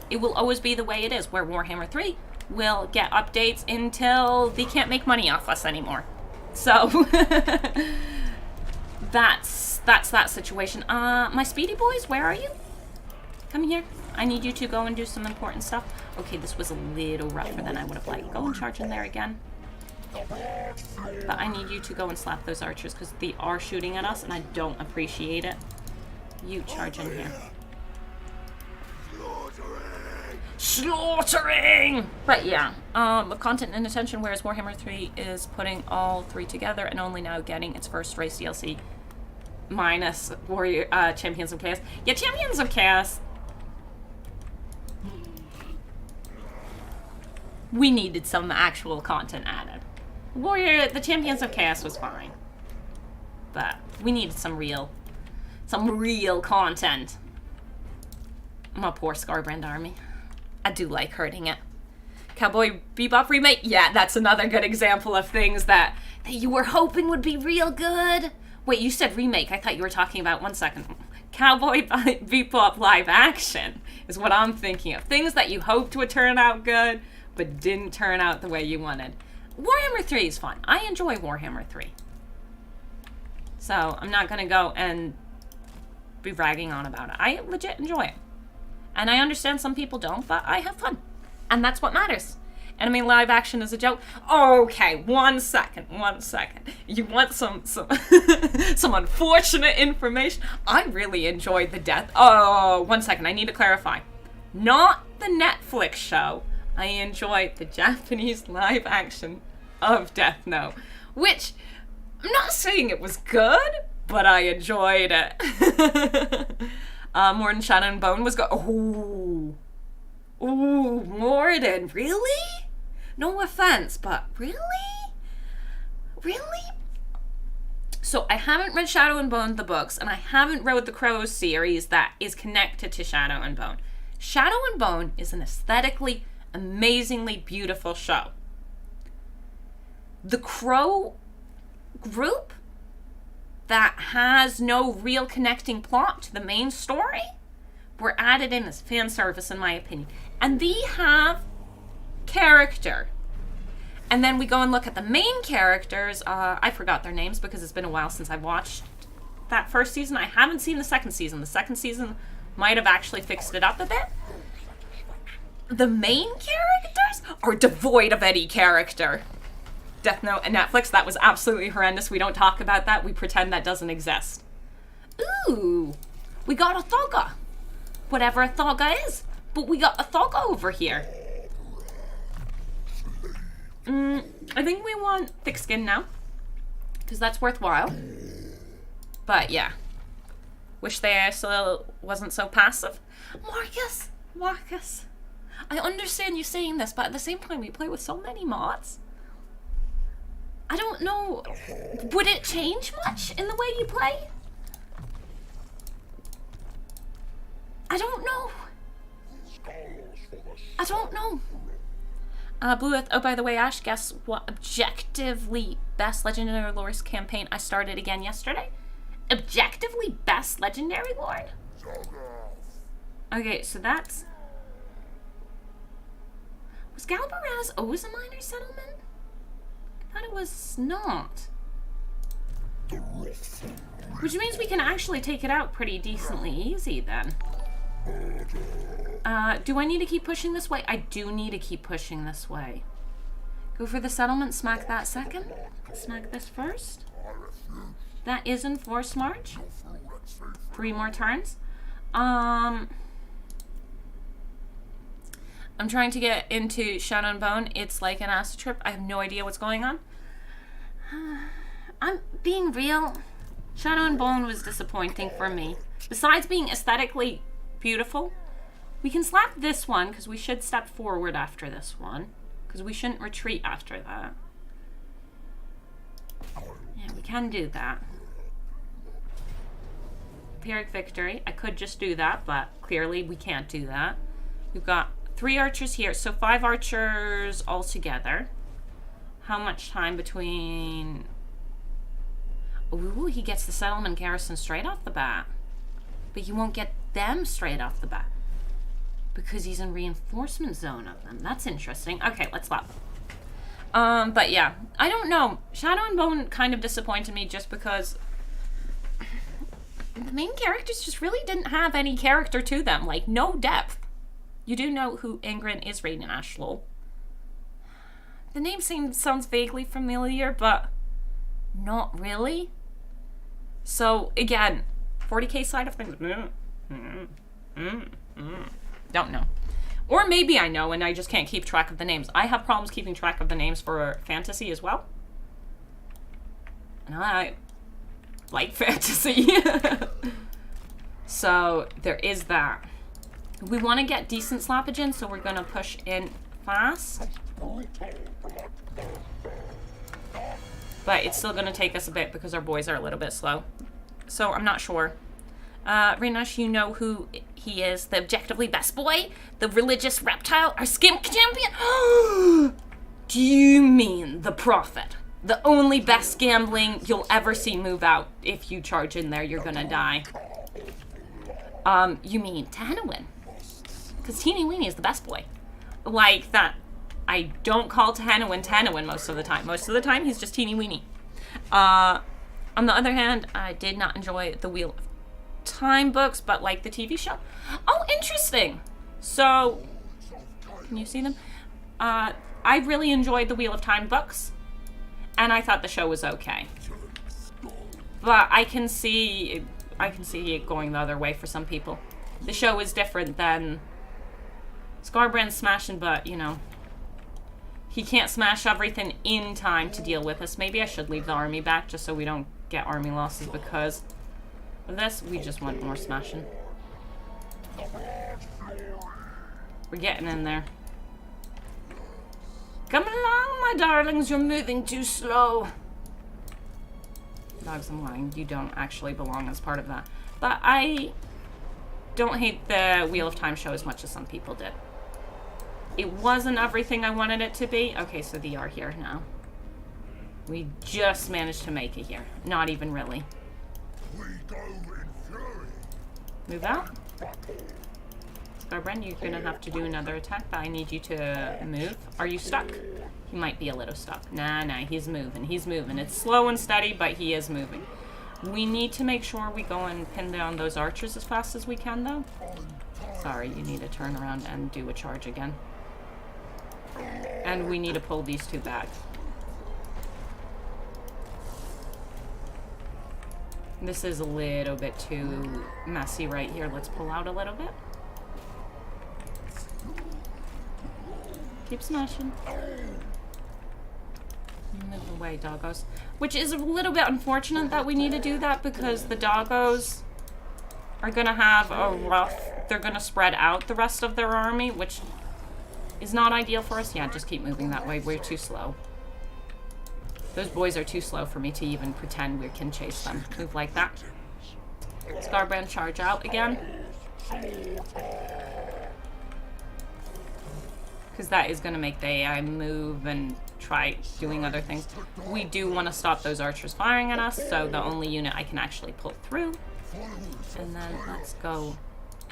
It will always be the way it is, where Warhammer 3 will get updates until they can't make money off us anymore. So, that's that situation. My speedy boys, where are you? Come here. I need you to go and do some important stuff. Okay, this was a little rougher than I would have liked. Go and charge in there again. But I need you to go and slap those archers because they are shooting at us and I don't appreciate it. You charge in here. Slaughtering! But yeah, content and attention, whereas Warhammer 3 is putting all three together and only now getting its first race DLC minus Warrior Champions of Chaos. Yeah, Champions of Chaos. We needed some actual content added. The Champions of Chaos was fine. But we needed some real content. My poor Scarbrand army. I do like hurting it. Cowboy Bebop remake? Yeah, that's another good example of things that you were hoping would be real good. Wait, you said remake. I thought you were talking about, one second. Cowboy Bebop live action is what I'm thinking of. Things that you hoped would turn out good, but didn't turn out the way you wanted. Warhammer 3 is fun. I enjoy Warhammer 3. So I'm not going to go and be bragging on about it. I legit enjoy it. And I understand some people don't, but I have fun. And that's what matters. Enemy live action is a joke. Okay, one second. You want some some unfortunate information? I really enjoyed the death. Oh, 1 second. I need to clarify. Not the Netflix show. I enjoyed the Japanese live action of Death Note, which I'm not saying it was good, but I enjoyed it. More than Shadow and Bone was Ooh, Morden, really? No offense, but really? Really? So I haven't read Shadow and Bone, the books, and I haven't read the Crow series that is connected to Shadow and Bone. Shadow and Bone is an aesthetically amazingly beautiful show. The Crow group that has no real connecting plot to the main story were added in as fan service, in my opinion. And they have character. And then we go and look at the main characters. I forgot their names because it's been a while since I watched that first season. I haven't seen the second season. The second season might have actually fixed it up a bit. The main characters are devoid of any character. Death Note and Netflix, that was absolutely horrendous. We don't talk about that. We pretend that doesn't exist. Ooh. We got a Thugger. Whatever a Thugger is. But we got a Thugger over here. I think we want thick skin now. Because that's worthwhile. But yeah. Wish they still wasn't so passive. Marcus. I understand you saying this, but at the same time, we play with so many mods. I don't know. Would it change much in the way you play? I don't know. Blue Earth. Oh, by the way, Ash, guess what objectively best Legendary Lores campaign I started again yesterday? Objectively best Legendary Lord? Okay, so that's... Was Galbaraz always a minor settlement? I thought it was not. Which means we can actually take it out pretty decently easy then. Do I need to keep pushing this way? I do need to keep pushing this way. Go for the settlement, smack that second. Smack this first. That is in force march. 3 more turns. I'm trying to get into Shadow and Bone. It's like an acid trip. I have no idea what's going on. I'm being real. Shadow and Bone was disappointing for me. Besides being aesthetically beautiful, we can slap this one because we should step forward after this one. Because we shouldn't retreat after that. Yeah, we can do that. Pyrrhic victory. I could just do that, but clearly we can't do that. We've got 3 archers here, so 5 archers altogether. How much time between... Ooh, he gets the settlement garrison straight off the bat. But you won't get them straight off the bat. Because he's in reinforcement zone of them. That's interesting. Okay, let's lap. But yeah, I don't know. Shadow and Bone kind of disappointed me just because the main characters just really didn't have any character to them. Like, no depth. You do know who Ingrid is, Raiden Ashlol. The name sounds vaguely familiar, but not really. So, again, 40k side of things. Don't know. Or maybe I know and I just can't keep track of the names. I have problems keeping track of the names for fantasy as well. And I like fantasy. So, there is that. We want to get decent slappage in, so we're going to push in fast. But it's still going to take us a bit because our boys are a little bit slow. So I'm not sure. Rinash, you know who he is. The objectively best boy. The religious reptile. Our skimp champion. Do you mean the prophet? The only best gambling you'll ever see move out. If you charge in there, you're going to die. You mean Tanawin. Because Teeny Weenie is the best boy. Like that. I don't call Tanawin most of the time. Most of the time, he's just Teeny Weenie. On the other hand, I did not enjoy the Wheel of Time books, but like the TV show. Oh, interesting. So, can you see them? I really enjoyed the Wheel of Time books, and I thought the show was okay. But I can see it going the other way for some people. The show is different than Scarbrand's smashing, but you know, he can't smash everything in time to deal with us. Maybe I should leave the army back just so we don't get army losses because of this. We just want more smashing. We're getting in there. Come along, my darlings. You're moving too slow. Dogs, I'm lying. You don't actually belong as part of that. But I don't hate the Wheel of Time show as much as some people did. It wasn't everything I wanted it to be. Okay, so they are here now. We just managed to make it here. Not even really. We go in fury. Move out. Scarbrand, you're gonna have to do another attack, but I need you to move. Are you stuck? He might be a little stuck. Nah, he's moving. He's moving. It's slow and steady, but he is moving. We need to make sure we go and pin down those archers as fast as we can, though. Sorry, you need to turn around and do a charge again. And we need to pull these two back. This is a little bit too messy right here. Let's pull out a little bit. Keep smashing. Move away, doggos. Which is a little bit unfortunate that we need to do that because the doggos are gonna have a rough... They're gonna spread out the rest of their army, which is not ideal for us. Yeah, just keep moving that way. We're too slow. Those boys are too slow for me to even pretend we can chase them. Move like that. Scarbrand, charge out again. Because that is going to make the AI move and try doing other things. We do want to stop those archers firing at us, so the only unit I can actually pull through. And then let's go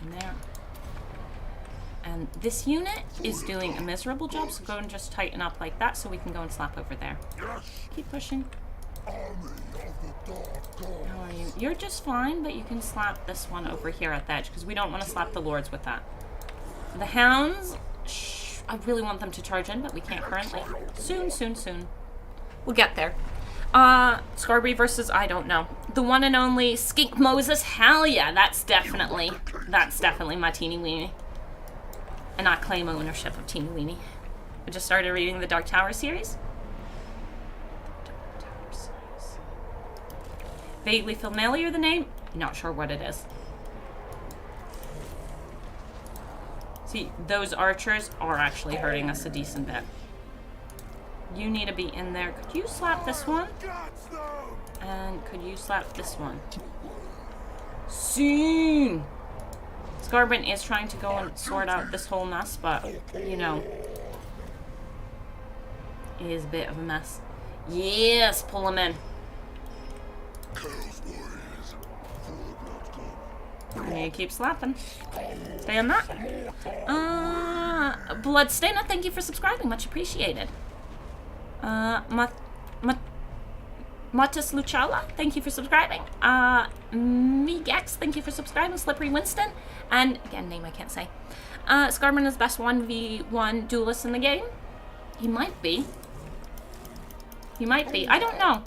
in there. And this unit is doing a miserable job, so go and just tighten up like that so we can go and slap over there. Keep pushing. How are you? You're just fine, but you can slap this one over here at the edge, because we don't want to slap the lords with that. The hounds, I really want them to charge in, but we can't currently. Soon, soon, soon. We'll get there. Scarby versus, I don't know. The one and only Skink Moses. Hell yeah, that's definitely my teeny weeny. And I claim ownership of Teeny Weeny. I just started reading the Dark Tower series. Dark Tower series. Vaguely familiar, the name. Not sure what it is. See, those archers are actually hurting us a decent bit. You need to be in there. Could you slap this one? And could you slap this one? Soon! Scarbrand is trying to go and sort out this whole mess, but, you know, it is a bit of a mess. Yes, pull him in. I need to keep slapping. Stay on that. Bloodstainer, thank you for subscribing. Much appreciated. Matis Luchala, thank you for subscribing. Megax, thank you for subscribing. Slippery Winston, and again, name I can't say. Scarman is best 1v1 duelist in the game. He might be. He might be. I don't know.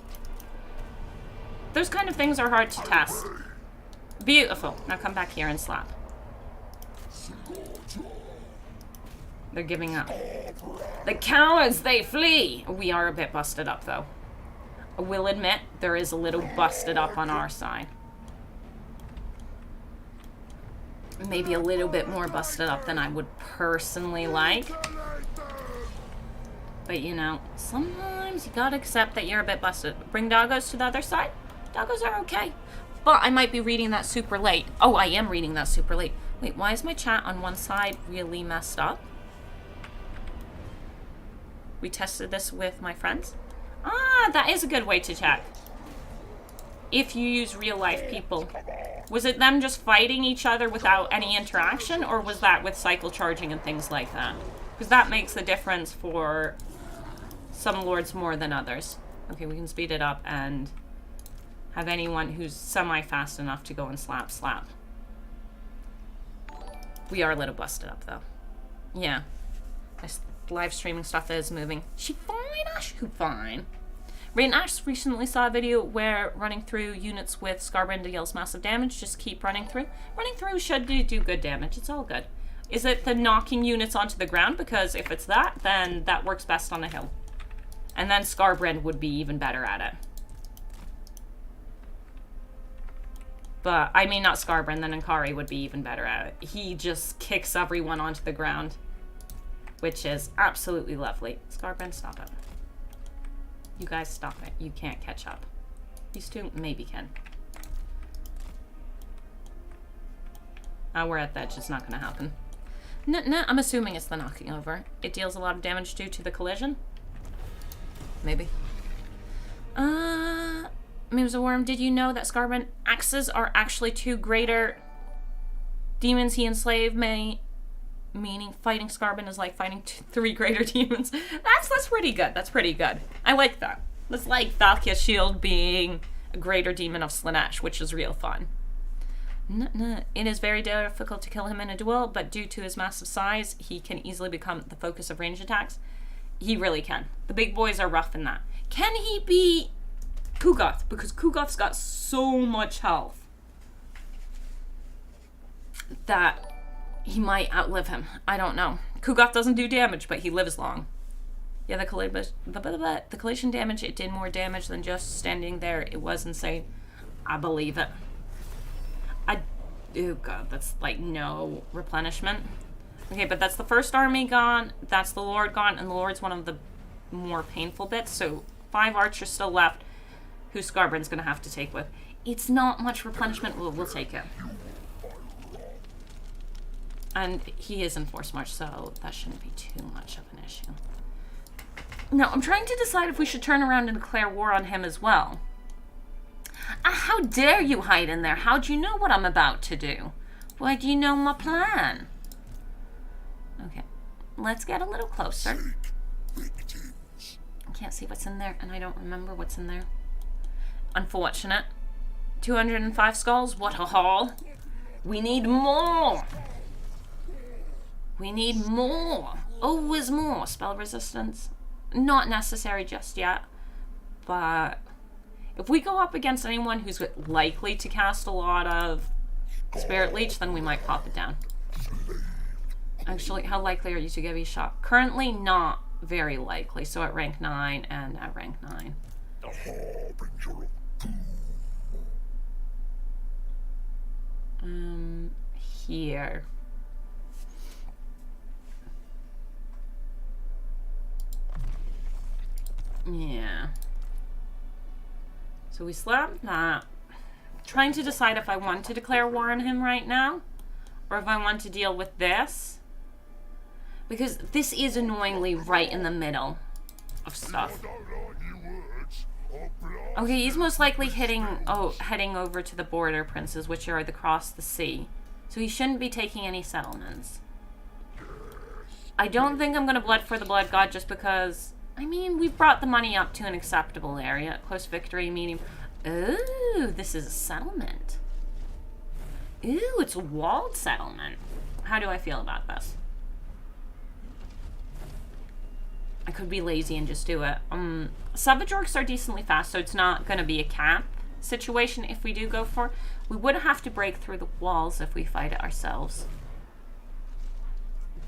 Those kind of things are hard to test. Beautiful. Now come back here and slap. They're giving up. The cowards, they flee! We are a bit busted up, though. I will admit, there is a little busted up on our side. Maybe a little bit more busted up than I would personally like. But, you know, sometimes you gotta accept that you're a bit busted. Bring doggos to the other side. Doggos are okay. But I might be reading that super late. Oh, I am reading that super late. Wait, why is my chat on one side really messed up? We tested this with my friends. Ah, that is a good way to check. If you use real life people. Was it them just fighting each other without any interaction, or was that with cycle charging and things like that? Because that makes the difference for some lords more than others. Okay, we can speed it up and have anyone who's semi-fast enough to go and slap. We are a little busted up, though. Yeah. This live streaming stuff is moving. She fine, Ash? Who fine? Rain Ash recently saw a video where running through units with Scarbrand deals massive damage. Just keep running through. Running through should do good damage. It's all good. Is it the knocking units onto the ground? Because if it's that, then that works best on a hill. And then Scarbrand would be even better at it. But, I mean, not Scarbrand, then Ankari would be even better at it. He just kicks everyone onto the ground, which is absolutely lovely. Scarbrand, stop it. You guys stop it. You can't catch up. These two maybe can. We're at the edge. It's not going to happen. Nah, I'm assuming it's the knocking over. It deals a lot of damage due to the collision. Maybe. Moves a Worm, did you know that Scarbrand axes are actually 2 greater demons he enslaved? Meaning fighting Scarbrand is like fighting 3 greater demons. That's pretty good. That's pretty good. I like that. That's like Thalkia's shield being a greater demon of Slanesh, which is real fun. It is very difficult to kill him in a duel, but due to his massive size, he can easily become the focus of range attacks. He really can. The big boys are rough in that. Can he be Kugoth, because Kugoth's got so much health that he might outlive him. I don't know. Kugoth doesn't do damage, but he lives long. Yeah, the collation damage, it did more damage than just standing there. It was insane. I believe it. Oh god, that's like no replenishment. Okay, but that's the first army gone. That's the Lord gone, and the Lord's one of the more painful bits. So 5 archers still left, who Scarbrand's gonna have to take with. It's not much replenishment. We'll take it. And he is in force march, so that shouldn't be too much of an issue. Now, I'm trying to decide if we should turn around and declare war on him as well. How dare you hide in there? How'd you know what I'm about to do? Why do you know my plan? Okay, let's get a little closer. I can't see what's in there, and I don't remember what's in there. Unfortunate. 205 skulls? What a haul. We need more. We need more. Always more. Spell resistance. Not necessary just yet. But if we go up against anyone who's likely to cast a lot of Spirit Leech, then we might pop it down. Actually, how likely are you to get a shot? Currently, not very likely. So at rank 9 and at rank 9. Here. Yeah. So we slapped that. Trying to decide if I want to declare war on him right now, or if I want to deal with this. Because this is annoyingly right in the middle of stuff. Okay, he's most likely heading over to the border princes, which are across the sea. So he shouldn't be taking any settlements. I don't think I'm going to blood for the blood god just because, I mean, we've brought the money up to an acceptable area. Close victory, medium. Ooh, this is a settlement. Ooh, it's a walled settlement. How do I feel about this? I could be lazy and just do it. Savage orcs are decently fast, so it's not going to be a camp situation if we do go for. We would have to break through the walls if we fight it ourselves.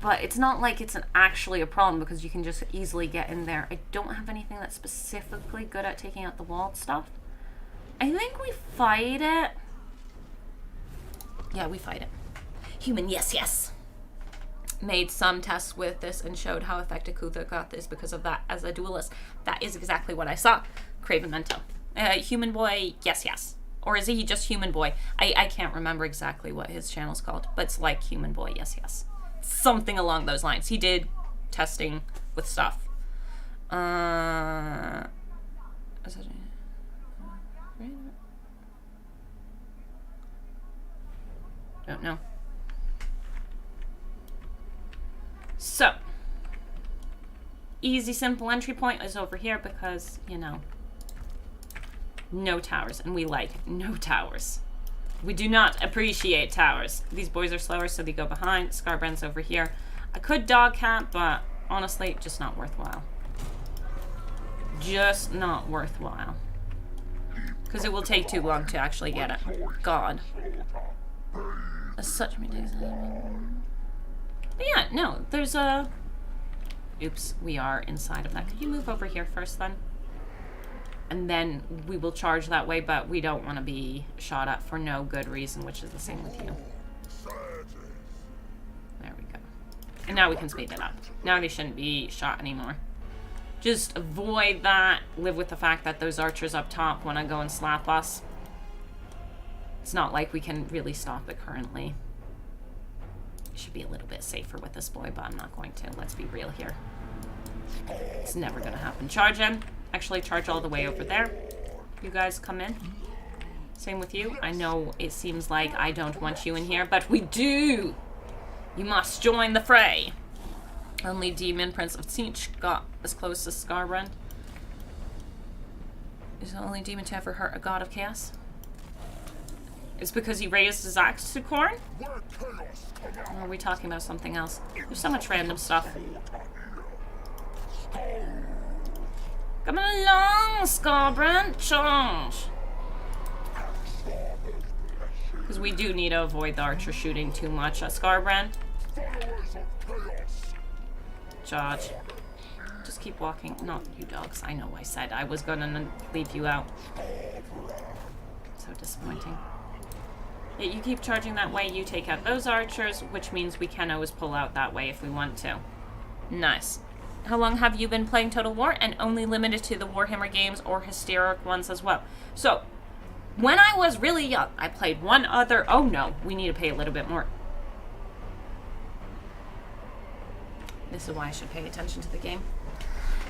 But it's not like it's actually a problem because you can just easily get in there. I don't have anything that's specifically good at taking out the walled stuff. I think we fight it. Yeah, we fight it. Human, yes, yes. Made some tests with this and showed how effective Kugoth is because of that as a duelist. That is exactly what I saw. Craven Mento. Human boy, yes, yes. Or is he just human boy? I can't remember exactly what his channel's called, but it's like human boy, yes, yes. Something along those lines. He did testing with stuff. Don't know. So, easy, simple entry point is over here because, you know, no towers, and we like no towers. We do not appreciate towers. These boys are slower, so they go behind. Scarbrand's over here. I could dog camp, but honestly, just not worthwhile. Just not worthwhile. Because it will take too long to actually get it. God. That's such ridiculous. But yeah, no, there's a... Oops, we are inside of that. Could you move over here first, then? And then we will charge that way, but we don't want to be shot at for no good reason, which is the same with you. There we go. And now we can speed it up. Now they shouldn't be shot anymore. Just avoid that. Live with the fact that those archers up top want to go and slap us. It's not like we can really stop it currently. Should be a little bit safer with this boy, but I'm not going to. Let's be real here. It's never going to happen. Charge in. Actually, charge all the way over there. You guys come in. Same with you. I know it seems like I don't want you in here, but we do! You must join the fray. Only Demon Prince of Tzeentch got as close as Scarbrand. Is the only demon to ever hurt a god of chaos? It's because he raised his axe to Khorne? Or are we talking about something else? There's so much random stuff. Come along, Scarbrand, charge! Because we do need to avoid the archer shooting too much at Scarbrand. Charge. Just keep walking. Not you dogs. I know I said I was gonna leave you out. So disappointing. Yeah, you keep charging that way, you take out those archers, which means we can always pull out that way if we want to. Nice. How long have you been playing Total War? And only limited to the Warhammer games or historic ones as well. So, when I was really young, I played one other... Oh no, we need to pay a little bit more. This is why I should pay attention to the game.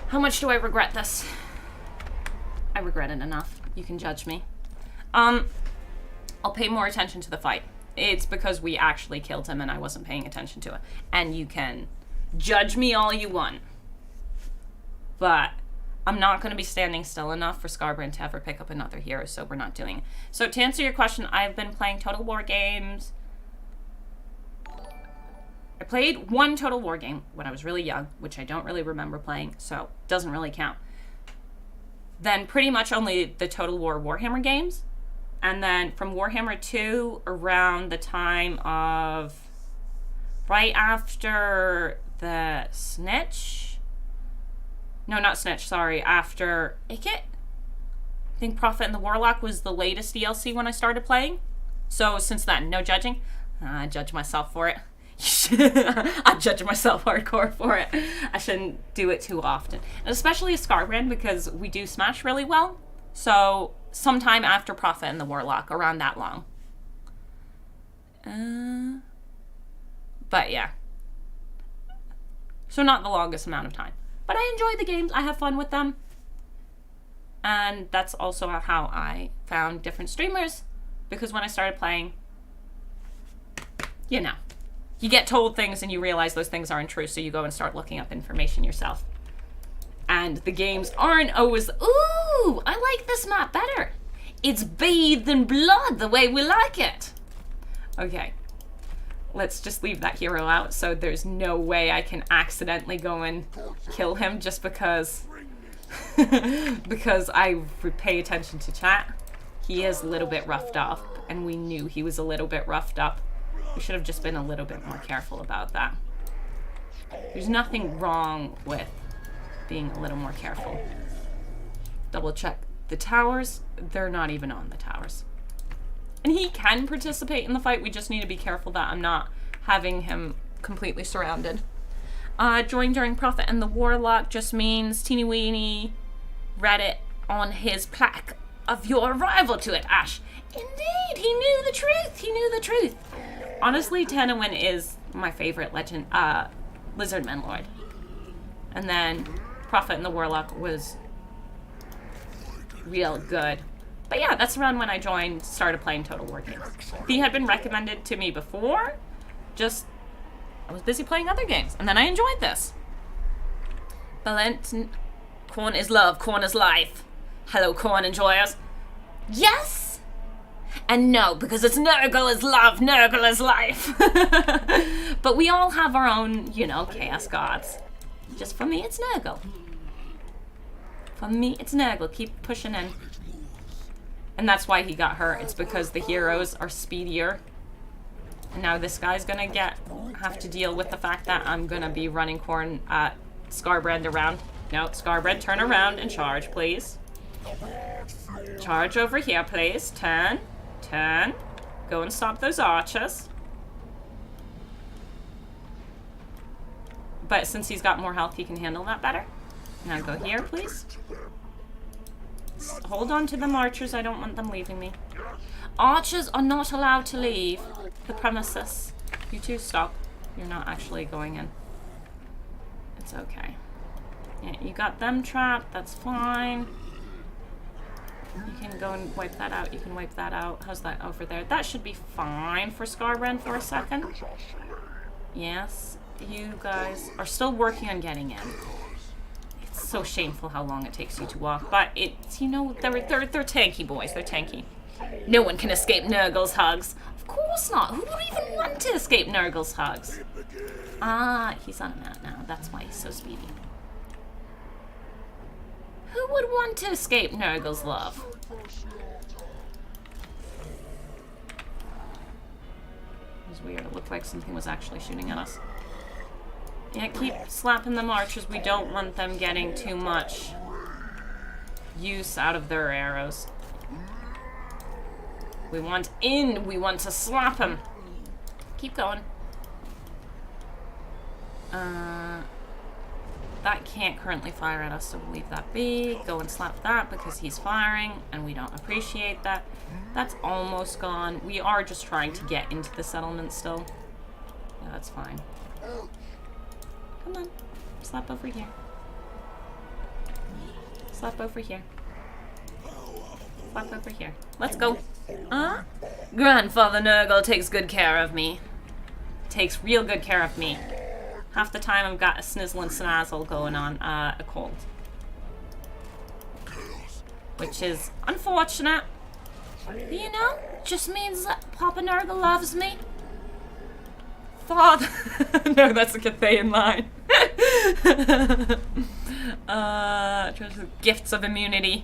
How much do I regret this? I regret it enough. You can judge me. I'll pay more attention to the fight. It's because we actually killed him and I wasn't paying attention to it. And you can judge me all you want. But I'm not going to be standing still enough for Scarbrand to ever pick up another hero, so we're not doing it. So to answer your question, I've been playing Total War games. I played one Total War game when I was really young, which I don't really remember playing, so doesn't really count. Then pretty much only the Total War Warhammer games. And then from Warhammer 2, around the time of... right after the Snitch? No, not Snitch, sorry. After Ikit? I think Prophet and the Warlock was the latest DLC when I started playing. So since then, no judging. I judge myself for it. I judge myself hardcore for it. I shouldn't do it too often. And especially a Scarbrand because we do smash really well. So sometime after Prophet and the Warlock, around that long. But yeah. So not the longest amount of time. But I enjoy the games. I have fun with them. And that's also how I found different streamers. Because when I started playing, you know, you get told things and you realize those things aren't true. So you go and start looking up information yourself. And the games aren't always, ooh, I like this map better. It's bathed in blood the way we like it. Okay. Let's just leave that hero out so there's no way I can accidentally go and kill him just because because I pay attention to chat. He is a little bit roughed up, and we knew he was a little bit roughed up. We should have just been a little bit more careful about that. There's nothing wrong with being a little more careful. Double check the towers. They're not even on the towers. And he can participate in the fight. We just need to be careful that I'm not having him completely surrounded. Join during Prophet and the Warlock just means teeny weeny read it on his plaque of your arrival to it, Ash. Indeed, he knew the truth. He knew the truth. Honestly, Tanawin is my favorite legend, Lizardman Lord. And then Prophet and the Warlock was real good. But yeah, that's around when I started playing Total War games. He had been recommended to me before, just I was busy playing other games, and then I enjoyed this. Khorne is love, Khorne is life. Hello, Khorne enjoyers. Yes! And no, because it's Nurgle is love, Nurgle is life. But we all have our own, you know, chaos gods. Just for me, it's Nurgle. For me, it's Nurgle. Keep pushing in. And that's why he got hurt. It's because the heroes are speedier. And now this guy's gonna have to deal with the fact that I'm gonna be running Khorne, Scarbrand around. No, Scarbrand, turn around and charge, please. Charge over here, please. Turn. Turn. Go and stop those archers. But since he's got more health, he can handle that better. Now go here, please. Hold on to them archers. I don't want them leaving me. Archers are not allowed to leave the premises. You two stop. You're not actually going in. It's okay. Yeah, you got them trapped. That's fine. You can go and wipe that out. You can wipe that out. How's that over there? That should be fine for Scarbrand for a second. Yes. You guys are still working on getting in. It's so shameful how long it takes you to walk, but it's, you know, they're tanky boys. They're tanky. No one can escape Nurgle's hugs. Of course not. Who would even want to escape Nurgle's hugs? Ah, he's on a mat now. That's why he's so speedy. Who would want to escape Nurgle's love. It was weird. It looked like something was actually shooting at us. Yeah, keep slapping them archers. We don't want them getting too much use out of their arrows. We want in. We want to slap them. Keep going. That can't currently fire at us, so we'll leave that be. Go and slap that because he's firing, and we don't appreciate that. That's almost gone. We are just trying to get into the settlement still. Yeah, that's fine. Come on. Slap over here. Slap over here. Slap over here. Let's go. Grandfather Nurgle takes good care of me. Takes real good care of me. Half the time I've got a snizzle and snazzle going on, a cold. Which is unfortunate. But you know, just means that Papa Nurgle loves me. Father... No, that's a Cathayan line. Gifts of immunity.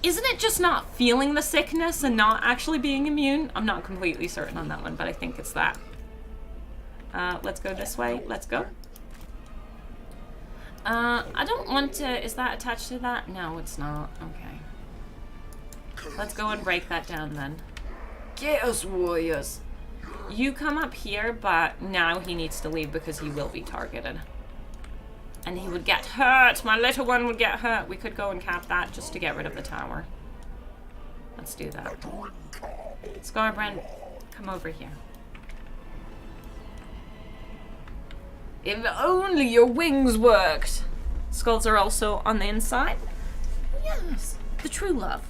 Isn't it just not feeling the sickness and not actually being immune? I'm not completely certain on that one, but I think it's that. Let's go this way. Let's go. I don't want to... Is that attached to that? No, it's not. Okay. Let's go and break that down then. Get us, warriors. You come up here, but now he needs to leave because he will be targeted. And he would get hurt. My little one would get hurt. We could go and cap that just to get rid of the tower. Let's do that. Scarbrand, come over here. If only your wings worked. Skulls are also on the inside. Yes, the true love.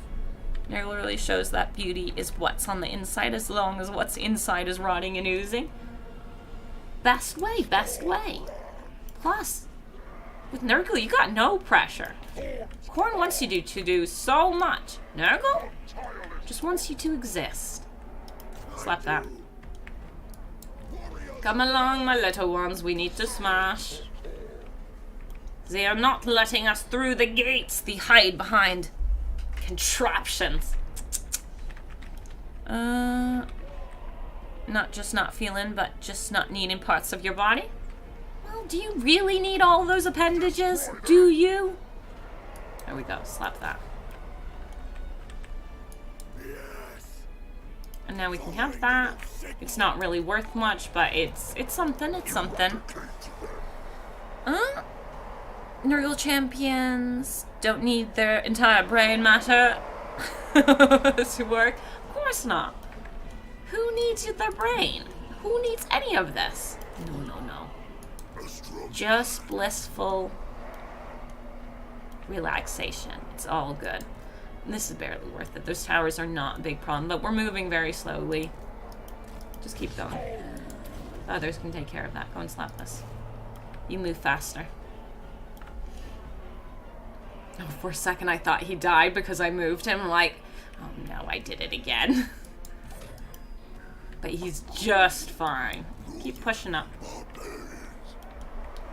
It literally shows that beauty is what's on the inside as long as what's inside is rotting and oozing. Best way, best way. Plus, with Nurgle, you got no pressure. Khorne wants you to do so much. Nurgle just wants you to exist. Slap that. Come along, my little ones. We need to smash. They are not letting us through the gates. They hide behind contraptions. Not just not feeling, but just not needing parts of your body. Well, do you really need all those appendages? Do you? There we go. Slap that. And now we can have that. It's not really worth much, but it's something. It's something. Nurgle champions don't need their entire brain matter to work. Of course not. Who needs their brain? Who needs any of this? No, no, no. Just blissful relaxation. It's all good. This is barely worth it. Those towers are not a big problem, but we're moving very slowly. Just keep going. The others can take care of that. Go and slap this. You move faster. Oh, for a second I thought he died because I moved him. Like, oh no, I did it again. But he's just fine. Keep pushing up.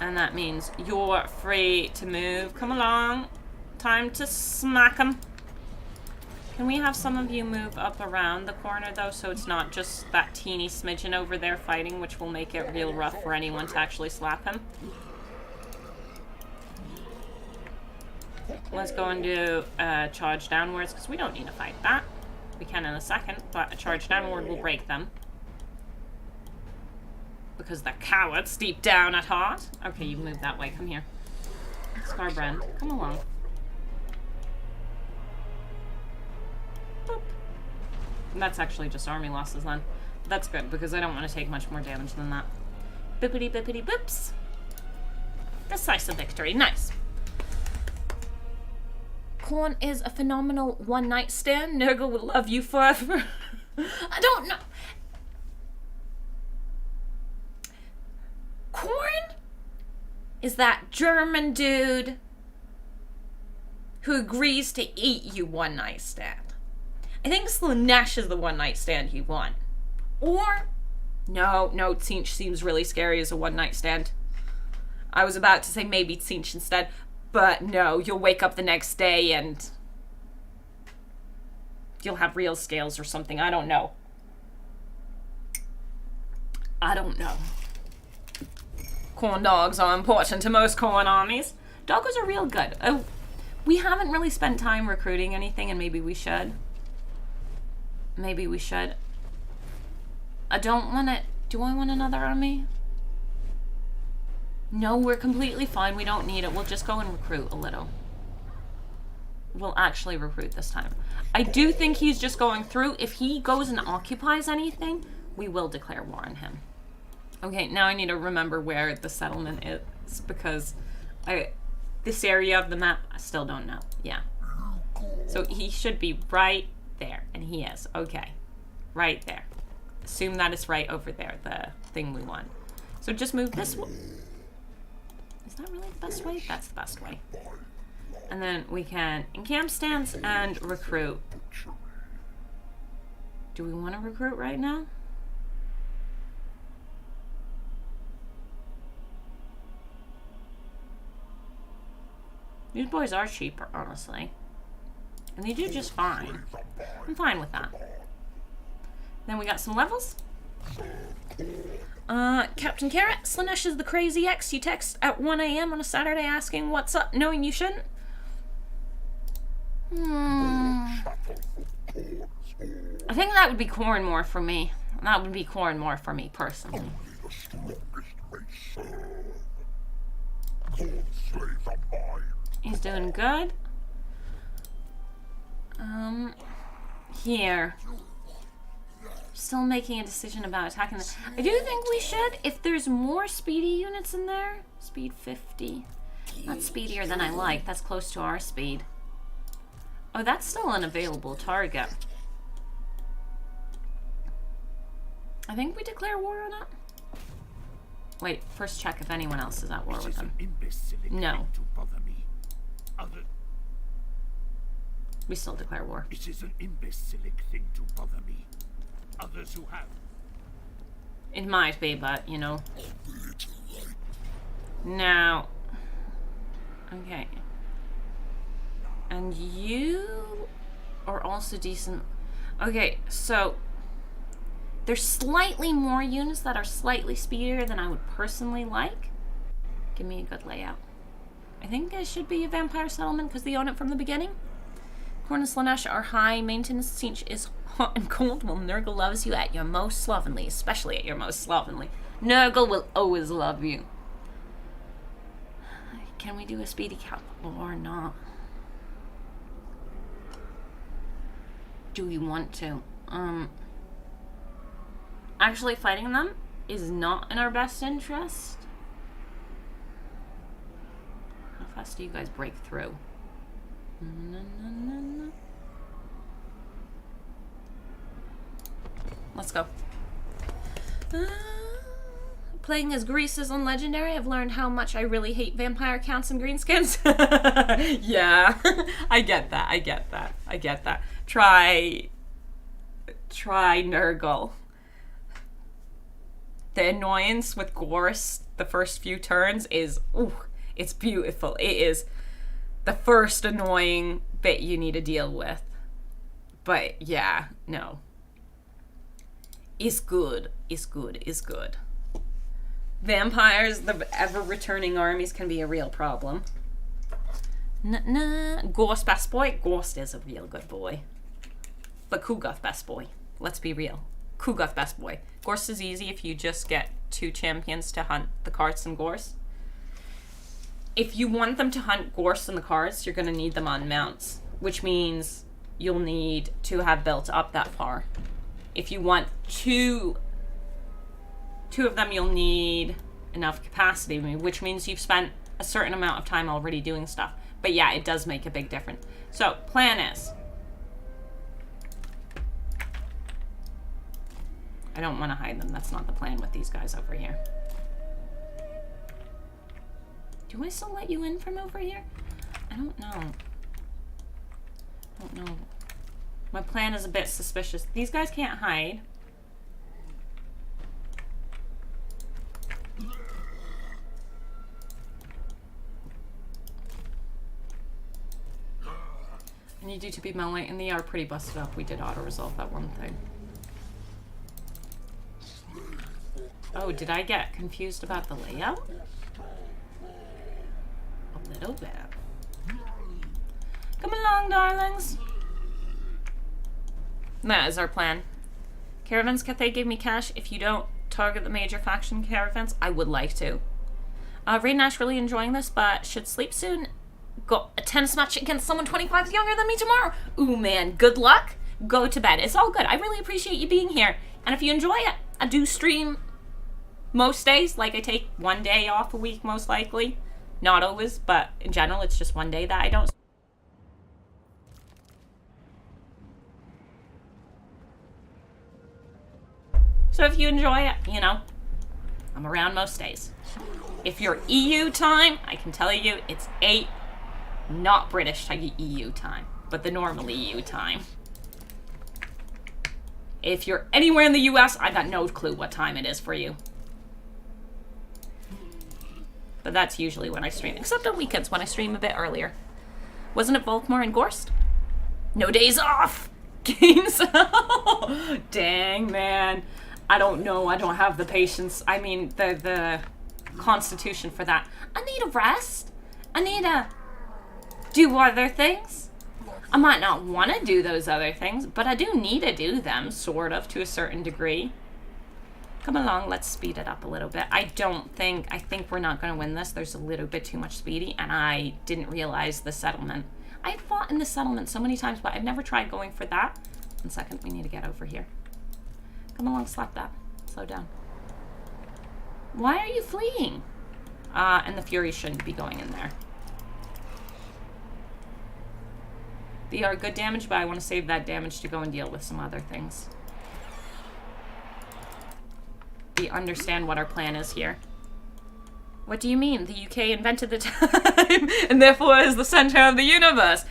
And that means you're free to move. Come along. Time to smack him. Can we have some of you move up around the corner, though, so it's not just that teeny smidgen over there fighting, which will make it real rough for anyone to actually slap him? Let's go and do a charge downwards, because we don't need to fight that. We can in a second, but a charge downward will break them. Because they're cowards deep down at heart. Okay, you move that way. Come here. Scarbrand, come along. Boop. And that's actually just army losses then. That's good, because I don't want to take much more damage than that. Bippity bippity boops. Decisive victory. Nice. Khorne is a phenomenal one-night stand. Nurgle will love you forever. I don't know. Khorne is that German dude who agrees to eat you one-night stand. I think Slaanesh is the one-night stand he won. Or, no, Tzeentch seems really scary as a one-night stand. I was about to say maybe Tzeentch instead. But no, you'll wake up the next day and you'll have real scales or something. I don't know. I don't know. Khorne dogs are important to most Khorne armies. Doggos are real good. Oh, we haven't really spent time recruiting anything, and maybe we should. Maybe we should. I don't want it. Do I want another army? No, we're completely fine. We don't need it. We'll just go and recruit a little. We'll actually recruit this time. I do think he's just going through. If he goes and occupies anything, we will declare war on him. Okay, now I need to remember where the settlement is, because this area of the map, I still don't know. Yeah. So he should be right there, and he is. Okay. Right there. Assume that it's right over there, the thing we want. So just move this way. Is that really the best way? That's the best way. And then we can encamp stance and recruit. Do we want to recruit right now? These boys are cheaper, honestly. And they do just fine. I'm fine with that. Then we got some levels. Captain Carrot, Slanesh is the crazy ex you text at 1 a.m. on a Saturday asking what's up, knowing you shouldn't. I think that would be Khorne more for me. That would be Khorne more for me, personally. He's doing good. Here. Still making a decision about attacking them. I do think we should, if there's more speedy units in there. Speed 50. That's speedier than I like. That's close to our speed. Oh, that's still an available target. I think we declare war on it. Wait, first check if anyone else is at war with them. No. We still declare war. It is an imbecilic thing to bother me. Others who have. It might be, but, you know. Now. Okay. And you are also decent. Okay, so there's slightly more units that are slightly speedier than I would personally like. Give me a good layout. I think it should be a vampire settlement because they own it from the beginning. Khorne and Slanesh are high maintenance. Siege is hot and cold. Well, Nurgle loves you at your most slovenly, especially at your most slovenly. Nurgle will always love you. Can we do a speedy cap or not? Do we want to? Actually fighting them is not in our best interest. How fast do you guys break through? Let's go. Playing as Greases on Legendary, I've learned how much I really hate vampire counts and greenskins. Yeah, I get that. I get that. I get that. Try Nurgle. The annoyance with Gorse the first few turns is, ooh, it's beautiful. It is the first annoying bit you need to deal with. But yeah, no. It's good. It's good. It's good. Vampires, the ever-returning armies, can be a real problem. Ghost best boy? Ghost is a real good boy. But Kugoth best boy. Let's be real. Kugoth best boy. Gorse is easy if you just get 2 champions to hunt the carts and Gorse. If you want them to hunt Gorse and the carts, you're going to need them on mounts, which means you'll need to have built up that far. If you want two of them, you'll need enough capacity, which means you've spent a certain amount of time already doing stuff. But yeah, it does make a big difference. So, plan is... I don't want to hide them. That's not the plan with these guys over here. Do I still let you in from over here? I don't know. I don't know. My plan is a bit suspicious. These guys can't hide. I need you to be melee, and they are pretty busted up. We did auto-resolve that one thing. Oh, did I get confused about the layout? A little bit. Come along, darlings. That is our plan. Caravans Cathay gave me cash. If you don't target the major faction caravans, I would like to. Rain Ash really enjoying this, but should sleep soon. Got a tennis match against someone 25 younger than me tomorrow. Ooh, man, good luck. Go to bed. It's all good. I really appreciate you being here. And if you enjoy it, I do stream most days. Like, I take one day off a week, most likely. Not always, but in general, it's just one day that I don't. So if you enjoy it, you know, I'm around most days. If you're EU time, I can tell you it's 8, not British EU time, but the normal EU time. If you're anywhere in the US, I got no clue what time it is for you. But that's usually when I stream, except on weekends when I stream a bit earlier. Wasn't it Volkmar and Gorst? No days off! Games. Dang, man. I don't know. I don't have the patience. I mean, the constitution for that. I need a rest. I need to do other things. I might not want to do those other things, but I do need to do them, sort of, to a certain degree. Come along, let's speed it up a little bit. I think we're not going to win this. There's a little bit too much speedy, and I didn't realize the settlement. I've fought in the settlement so many times, but I've never tried going for that. 1 second, we need to get over here. Come along, slap that. Slow down. Why are you fleeing? And the Furies shouldn't be going in there. They are good damage, but I want to save that damage to go and deal with some other things. We understand what our plan is here. What do you mean? The UK invented the time and therefore is the center of the universe.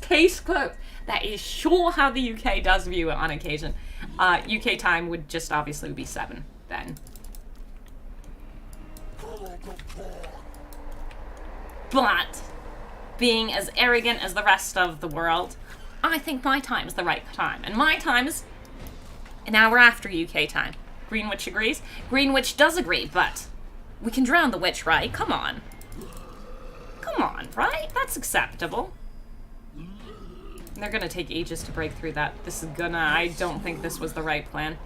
Case closed. That is sure how the UK does view it on occasion. UK time would just obviously be 7 then. But being as arrogant as the rest of the world, I think my time is the right time. And my time is an hour after UK time. Greenwich agrees. Greenwich does agree, but we can drown the witch, right? Come on. Come on, right? That's acceptable. They're gonna take ages to break through that. I don't think this was the right plan.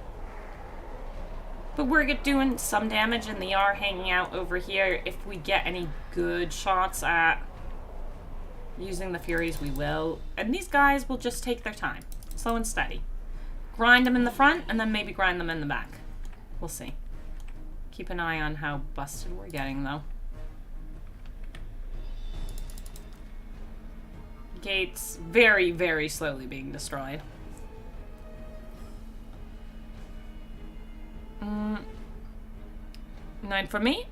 But we're doing some damage, and they are hanging out over here. If we get any good shots at using the Furies, we will. And these guys will just take their time. Slow and steady. Grind them in the front, and then maybe grind them in the back. We'll see. Keep an eye on how busted we're getting, though. Gates very, very slowly being destroyed. 9 for me?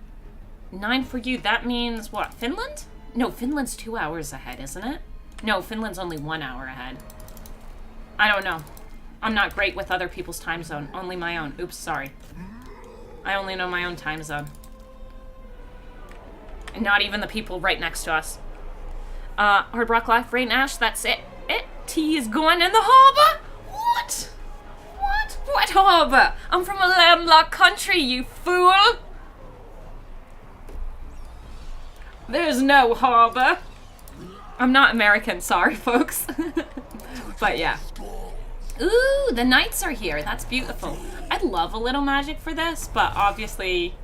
9 for you. That means what? Finland? No, Finland's 2 hours ahead, isn't it? No, Finland's only 1 hour ahead. I don't know. I'm not great with other people's time zone. Only my own. Oops, sorry. I only know my own time zone. And not even the people right next to us. Hard Rock Life, Rain Ash, that's it. Tea is going in the harbor? What? What? What harbor? I'm from a landlocked country, you fool! There's no harbor. I'm not American, sorry, folks. But yeah. Ooh, the knights are here. That's beautiful. I'd love a little magic for this, but obviously...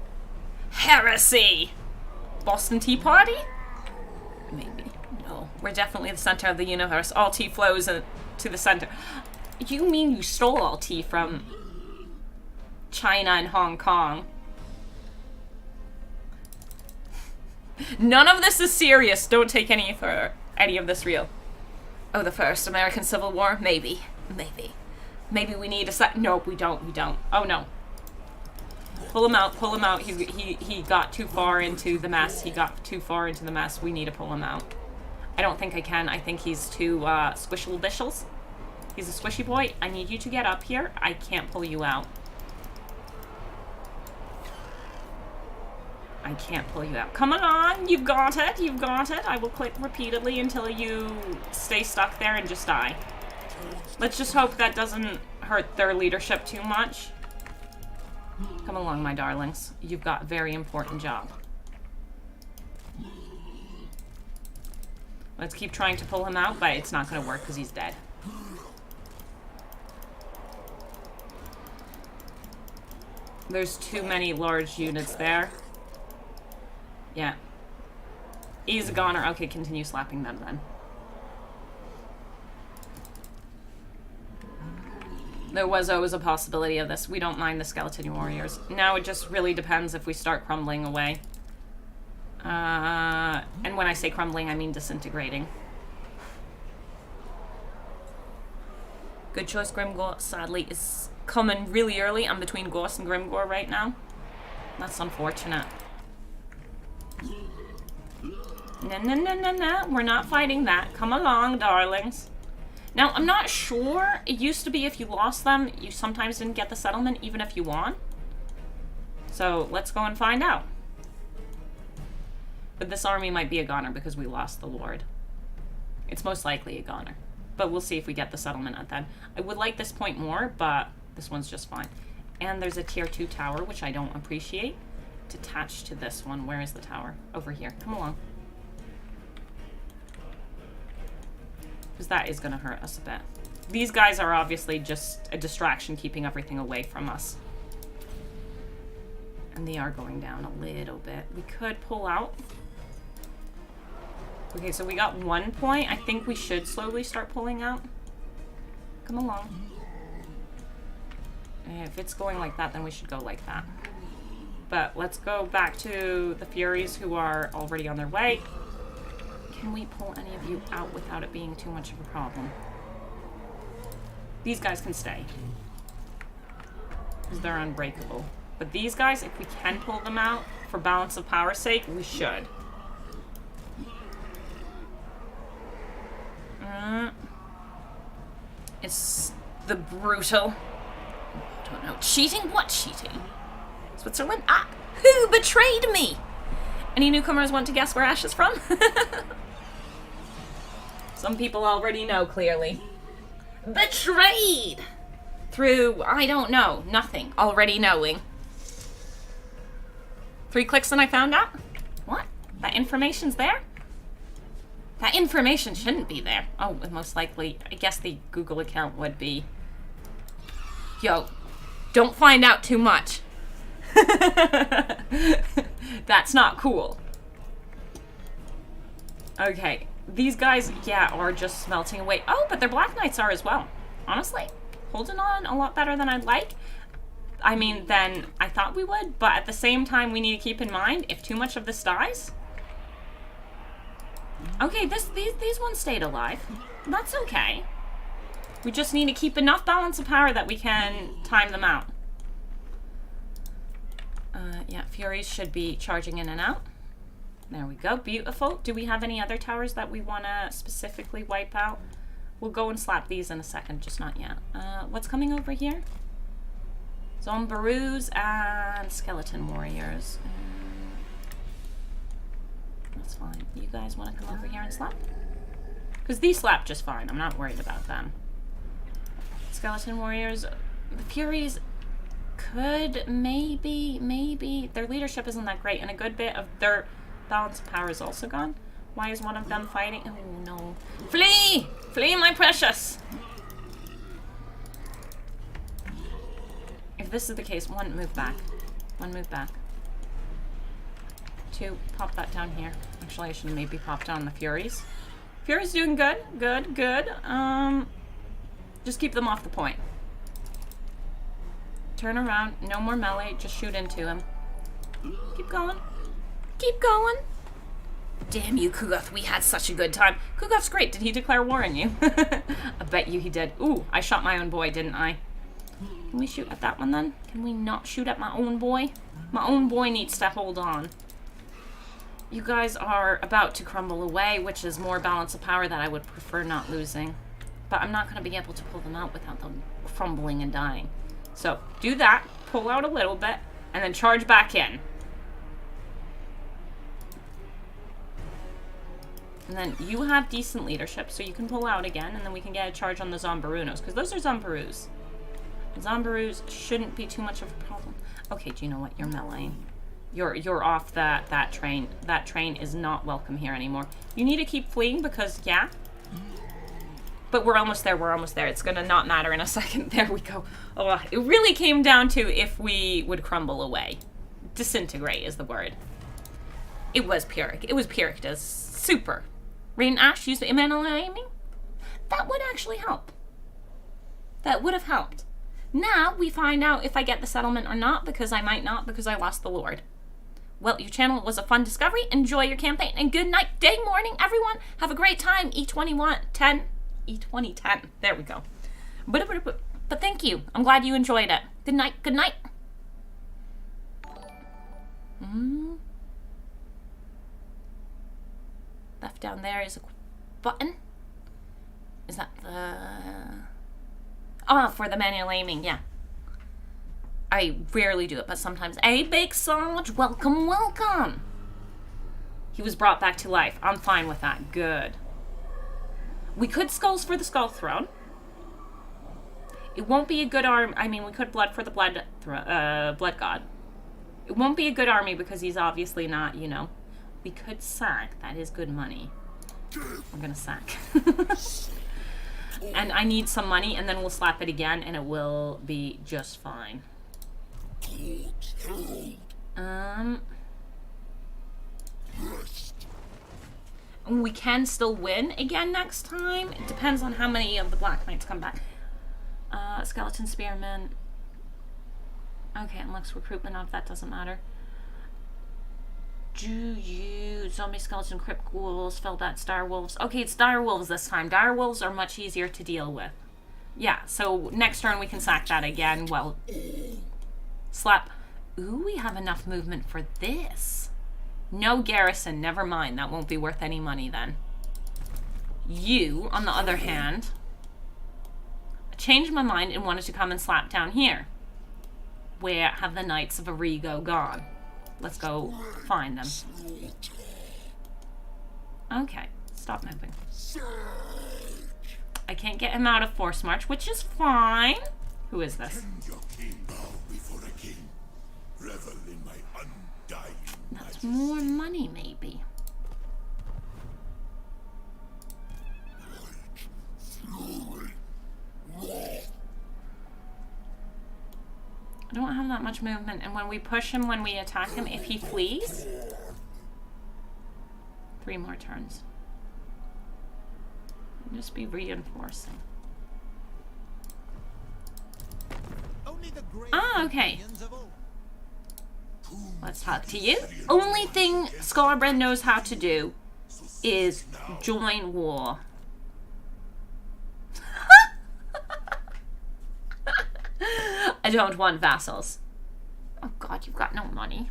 Heresy! Boston Tea Party? Maybe. No. We're definitely the center of the universe. All tea flows to the center. You mean you stole all tea from China and Hong Kong? None of this is serious. Don't take any of this real. Oh, the first American Civil War? Maybe. Maybe. Maybe we need a set. Nope, we don't. Oh, no. Pull him out. Pull him out. He got too far into the mess. We need to pull him out. I don't think I can. I think he's too squishable bishels. He's a squishy boy. I need you to get up here. I can't pull you out. I can't pull you out. Come on, you've got it, you've got it. I will click repeatedly until you stay stuck there and just die. Let's just hope that doesn't hurt their leadership too much. Come along, my darlings. You've got a very important job. Let's keep trying to pull him out, but it's not going to work because he's dead. There's too many large units there. Yeah. He's a goner. Okay, continue slapping them then. There was always a possibility of this. We don't mind the skeleton warriors. Now it just really depends if we start crumbling away. And when I say crumbling, I mean disintegrating. Good choice, Grimgore. Sadly, is coming really early. I'm between Gorse and Grimgore right now. That's unfortunate. No. We're not fighting that. Come along, darlings. Now, I'm not sure. It used to be if you lost them, you sometimes didn't get the settlement, even if you won. So, let's go and find out. But this army might be a goner because we lost the Lord. It's most likely a goner. But we'll see if we get the settlement at that. I would like this point more, but this one's just fine. And there's a tier 2 tower, which I don't appreciate. It's attached to this one. Where is the tower? Over here. Come along. Because that is going to hurt us a bit. These guys are obviously just a distraction, keeping everything away from us. And they are going down a little bit. We could pull out. Okay, so we got 1 point. I think we should slowly start pulling out. Come along. If it's going like that, then we should go like that. But let's go back to the Furies who are already on their way. Can we pull any of you out without it being too much of a problem? These guys can stay. Because they're unbreakable. But these guys, if we can pull them out, for balance of power's sake, we should. It's the brutal... I don't know. Cheating? What cheating? Switzerland? Ah! Who betrayed me? Any newcomers want to guess where Ash is from? Some people already know, clearly. Betrayed! Through, I don't know, nothing. Already knowing. 3 clicks and I found out? What? That information's there? That information shouldn't be there. Oh, most likely, I guess the Google account would be. Yo, don't find out too much. That's not cool. Okay, these guys, yeah, are just smelting away. Oh, but their Black Knights are as well. Honestly, holding on a lot better than I'd like. I mean, than I thought we would, but at the same time, we need to keep in mind, if too much of this dies... Okay, these ones stayed alive. That's okay. We just need to keep enough balance of power that we can time them out. Yeah, Furies should be charging in and out. There we go. Beautiful. Do we have any other towers that we want to specifically wipe out? We'll go and slap these in a second, just not yet. What's coming over here? Zombaroos and Skeleton Warriors. That's fine. You guys want to come over here and slap? Because these slap just fine. I'm not worried about them. Skeleton Warriors. The Furies could maybe. Their leadership isn't that great, and a good bit of their balance of power is also gone. Why is one of them fighting? Oh no. Flee! Flee, my precious! If this is the case, 1, move back. 1, move back. 2, pop that down here. Actually, I should maybe pop down the Furies. Furies doing good. Good. Just keep them off the point. Turn around. No more melee. Just shoot into him. Keep going. Keep going. Damn you, Kugoth. We had such a good time. Kugoth's great. Did he declare war on you? I bet you he did. Ooh, I shot my own boy, didn't I? Can we shoot at that one then? Can we not shoot at my own boy? My own boy needs to hold on. You guys are about to crumble away, which is more balance of power that I would prefer not losing. But I'm not going to be able to pull them out without them crumbling and dying. So, do that, pull out a little bit, and then charge back in. And then you have decent leadership, so you can pull out again, and then we can get a charge on the Zombarunos, because those are Zombaroos. Zombaroos shouldn't be too much of a problem. Okay, do you know what? You're meleeing. You're off that train. That train is not welcome here anymore. You need to keep fleeing because, yeah. But we're almost there, we're almost there. It's gonna not matter in a second. There we go. Oh, it really came down to if we would crumble away. Disintegrate is the word. It was Pyrrhic. It was Pyrrhic as super. Rain Ash used Emmanuel aiming? That would actually help. That would have helped. Now we find out if I get the settlement or not, because I might not, because I lost the Lord. Well, your channel was a fun discovery. Enjoy your campaign, and good night, day, morning, everyone. Have a great time. E2010. E2010. There we go. But thank you. I'm glad you enjoyed it. Good night. Good night. Left down there is a button. Is that the... Ah, for the manual aiming, yeah. I rarely do it, but sometimes. Hey, Big Sarge, welcome, welcome. He was brought back to life. I'm fine with that. Good. We could skulls for the Skull Throne. It won't be a good arm. I mean, we could blood for the blood god. It won't be a good army because he's obviously not, you know. We could sack. That is good money. We're gonna sack. And I need some money, and then we'll slap it again, and it will be just fine. We can still win again next time. It depends on how many of the Black Knights come back. Skeleton Spearmen. Okay, unlocks recruitment off, that doesn't matter. Zombie Skeleton, Crypt Ghouls, Felbat, Dire Wolves. Okay, it's Dire Wolves this time. Dire Wolves are much easier to deal with. Yeah, so next turn we can sack that again. Well, slap. Ooh, we have enough movement for this. No garrison, never mind. That won't be worth any money then. You, on the other hand, changed my mind and wanted to come and slap down here. Where have the Knights of Arrigo gone? Let's go find them. Okay, stop moving. I can't get him out of Force March, which is fine. Who is this? That's more money, maybe. I don't have that much movement, and when we push him, when we attack him, if he flees... 3 more turns. Just be reinforcing. Ah, okay. Let's talk to you. Only thing Scarbrand knows how to do is join war. I don't want vassals. Oh god, you've got no money.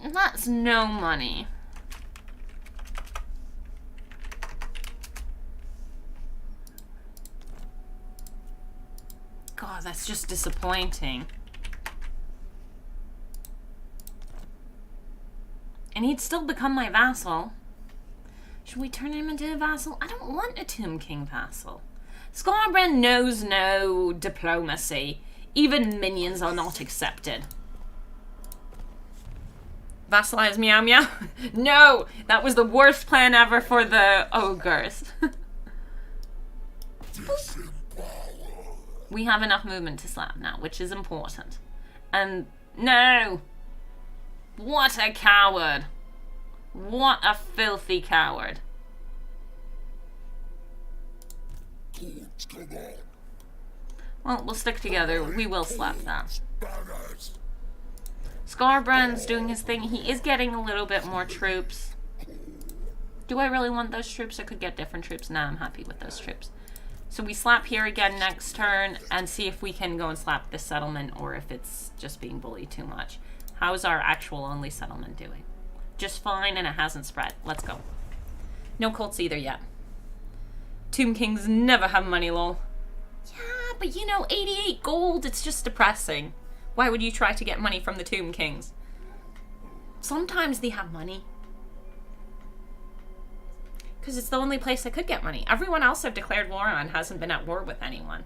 That's no money. God, that's just disappointing. And he'd still become my vassal. Should we turn him into a vassal? I don't want a Tomb King vassal. Scarbrand knows no diplomacy. Even minions are not accepted. Vassalize Meow Meow? No! That was the worst plan ever for the ogres. We have enough movement to slap now, which is important. And no! What a coward! What a filthy coward. Well, we'll stick together. We will slap that. Scarbrand's doing his thing. He is getting a little bit more troops. Do I really want those troops? I could get different troops. Nah, I'm happy with those troops. So we slap here again next turn and see if we can go and slap this settlement or if it's just being bullied too much. How's our actual only settlement doing? Just fine, and it hasn't spread. Let's go. No cults either yet. Tomb Kings never have money, lol. Yeah, but you know, 88 gold, it's just depressing. Why would you try to get money from the Tomb Kings? Sometimes they have money. Because it's the only place I could get money. Everyone else I've declared war on hasn't been at war with anyone.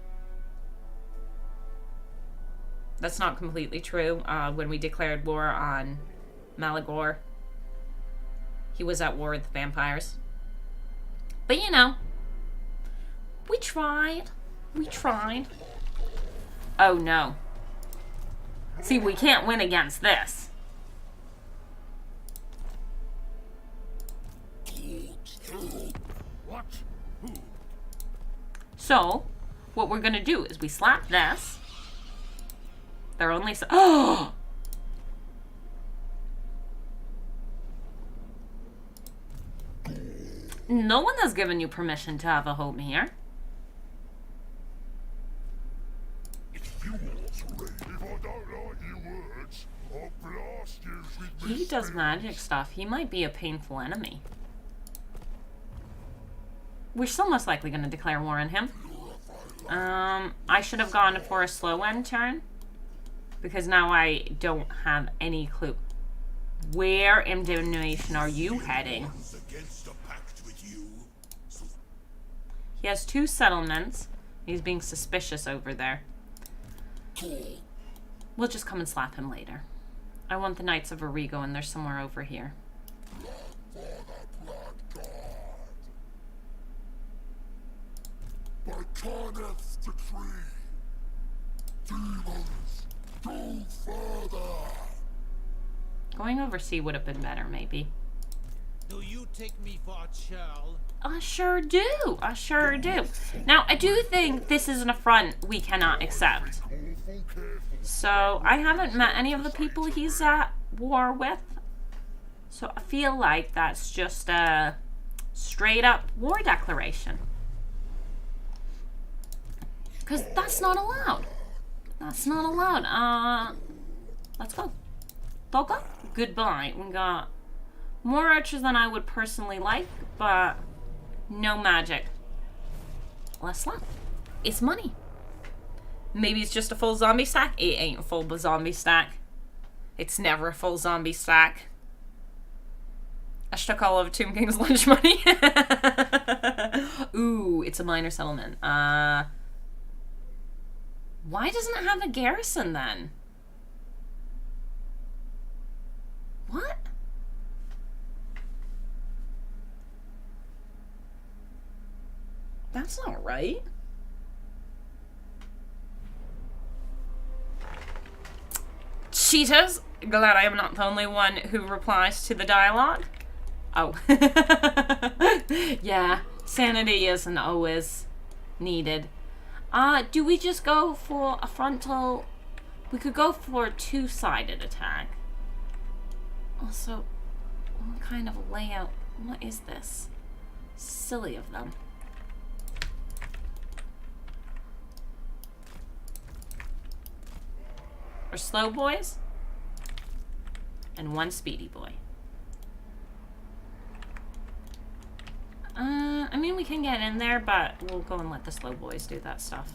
That's not completely true. When we declared war on Malagor, he was at war with the vampires. But you know, we tried. We tried. Oh no. See, we can't win against this. What? Who? So, what we're gonna do is we slap this. They're only so— oh! No one has given you permission to have a home here. He does magic stuff. He might be a painful enemy. We're still most likely going to declare war on him. I should have gone for a slow end turn, because now I don't have any clue. Where in damnation are you heading? He has 2 settlements. He's being suspicious over there. We'll just come and slap him later. I want the Knights of Origo, and they're somewhere over here. By Khorne's decree, demons, go further. Going overseas would have been better, maybe. Do you take me for a churl? I sure do. I sure do. Now, I do think this is an affront we cannot accept. So, I haven't met any of the people he's at war with. So, I feel like that's just a straight up war declaration. Because that's not allowed. That's not allowed. Let's go. Toka, goodbye. We got more archers than I would personally like, but no magic. Less luck. It's money. Maybe it's just a full zombie stack. It ain't a full zombie stack. It's never a full zombie stack. I just took all of Tomb King's lunch money. Ooh, it's a minor settlement. Why doesn't it have a garrison then? What? That's not right. Cheaters. Glad I am not the only one who replies to the dialogue. Oh. Yeah, sanity isn't always needed. Do we just go for a frontal? We could go for a 2-sided attack. Also, what kind of a layout? What is this? Silly of them. Or slow boys. And 1 speedy boy. I mean, we can get in there, but we'll go and let the slow boys do that stuff.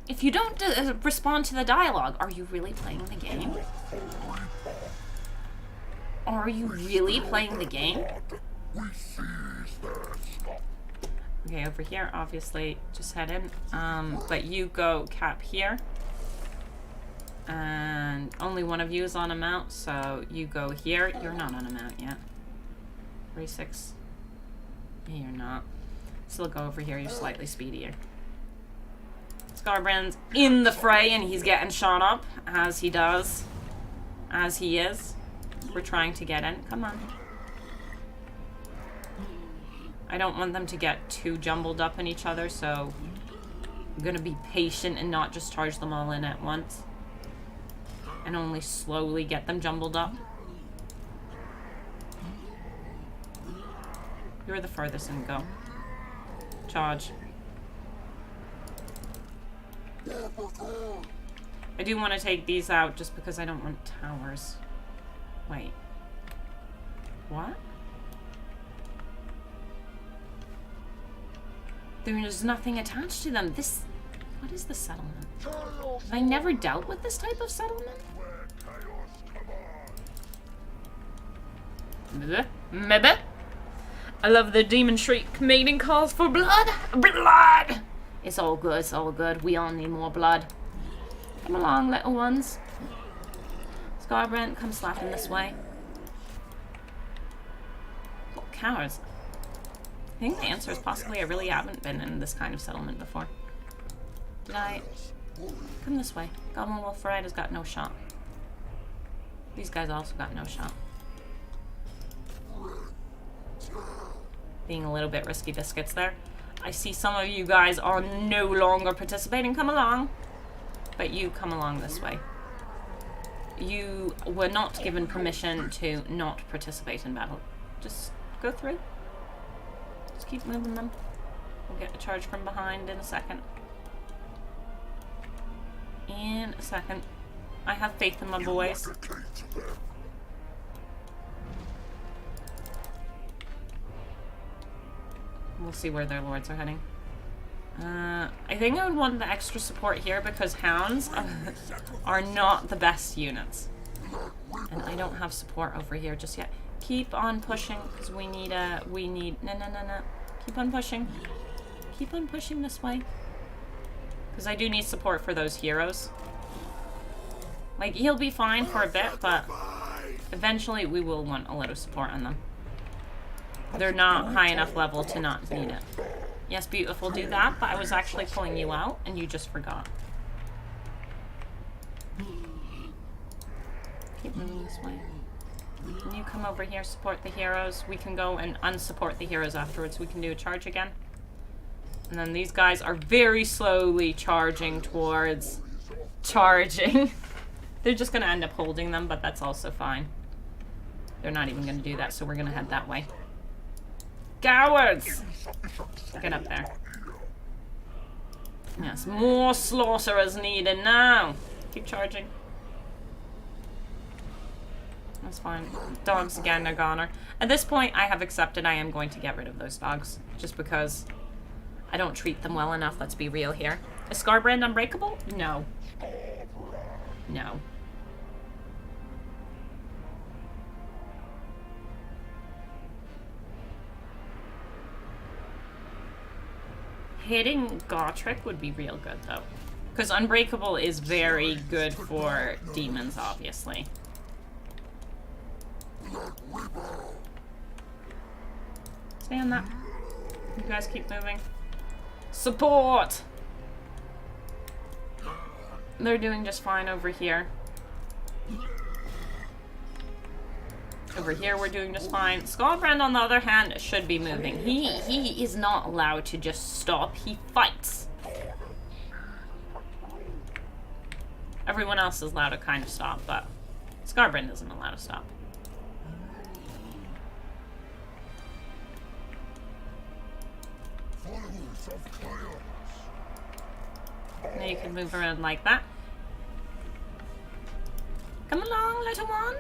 If you don't respond to the dialogue, are you really playing the game? Are you really playing the game? Okay, over here, obviously, just head in. But you go cap here. And only one of you is on a mount, so you go here. You're not on a mount yet. 36. Yeah, you're not. Still go over here, you're slightly speedier. Scarbrand's in the fray, and he's getting shot up, as he does. As he is. We're trying to get in. Come on. I don't want them to get too jumbled up in each other, so I'm gonna be patient and not just charge them all in at once. And only slowly get them jumbled up. You're the furthest in. Go. Charge. I do want to take these out just because I don't want towers. Wait. What? There's nothing attached to them. This... What is the settlement? Have I never dealt with this type of settlement? Maybe. I love the demon shriek. Mating calls for blood. Blood! It's all good. It's all good. We all need more blood. Come along, little ones. Scarbrand, come slapping this way. Oh, cowards. I think the answer is possibly I really haven't been in this kind of settlement before. Did I? Come this way. Goblin Wolf Rider's got no shot. These guys also got no shot. Being a little bit risky biscuits there. I see some of you guys are no longer participating. Come along. But you come along this way. You were not given permission to not participate in battle. Just go through. Just keep moving them. We'll get a charge from behind in a second. In a second. I have faith in my boys. We'll see where their lords are heading. I think I would want the extra support here because hounds are not the best units. And I don't have support over here just yet. Keep on pushing because we need no. Keep on pushing. Keep on pushing this way. Because I do need support for those heroes. Like, he'll be fine for a bit, but eventually we will want a little support on them. They're not high enough level to not need it. Yes, beautiful, do that, but I was actually pulling you out, and you just forgot. Keep moving this way. Can you come over here, support the heroes? We can go and unsupport the heroes afterwards. We can do a charge again. And then these guys are very slowly charging towards... Charging. They're just going to end up holding them, but that's also fine. They're not even going to do that, so we're going to head that way. Cowards! Get up there. Yes, more slaughter is needed now. Keep charging. That's fine. Dogs again are goner. At this point, I have accepted I am going to get rid of those dogs. Just because I don't treat them well enough. Let's be real here. Is Scarbrand unbreakable? No. No. Hitting Gotrek would be real good, though. Because Unbreakable is very good for demons, obviously. Stay on that. You guys keep moving. Support! They're doing just fine over here. Over here, we're doing just fine. Scarbrand, on the other hand, should be moving. He is not allowed to just stop. He fights. Everyone else is allowed to kind of stop, but Scarbrand isn't allowed to stop. Now you can move around like that. Come along, little one.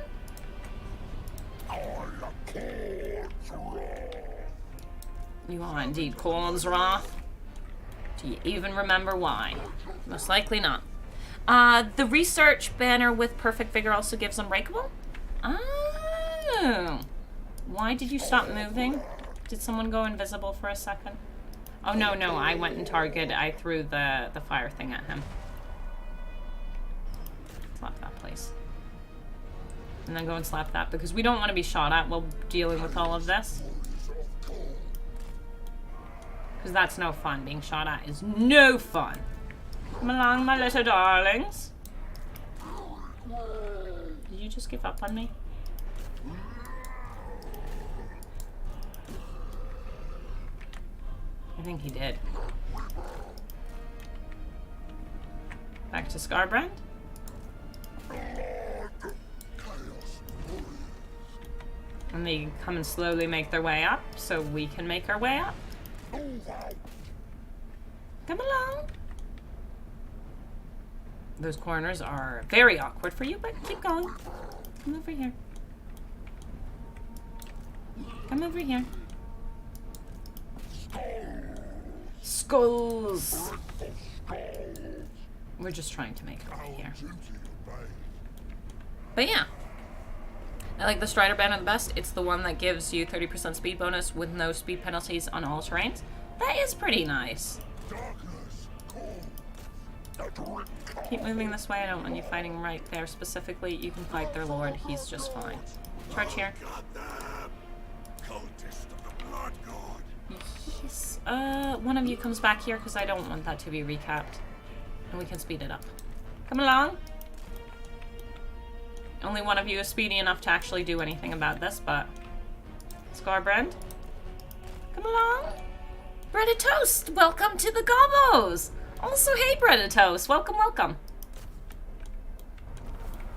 You are indeed Khorne's wrath. Do you even remember why? Most likely not. The research banner with perfect vigor also gives unbreakable? Oh. Why did you stop moving? Did someone go invisible for a second? Oh, no, I went and targeted. I threw the fire thing at him. Slap that, please. And then go and slap that, because we don't want to be shot at while dealing with all of this. Because that's no fun. Being shot at is no fun. Come along, my little darlings. Did you just give up on me? I think he did. Back to Scarbrand. And they come and slowly make their way up, so we can make our way up. Come along. Those corners are very awkward for you, but keep going. Come over here. Come over here. skulls. We're just trying to make our way here. But yeah. I like the Strider Banner the best. It's the one that gives you 30% speed bonus with no speed penalties on all terrains. That is pretty nice. Keep moving this way. I don't want you fighting right there specifically. You can fight their lord. He's just fine. Charge here. Yes. One of you comes back here because I don't want that to be recapped. And we can speed it up. Come along. Only one of you is speedy enough to actually do anything about this, but... Scarbrand? Come along. Breaded Toast, welcome to the Gobos! Also, hey Breaded Toast, welcome, welcome.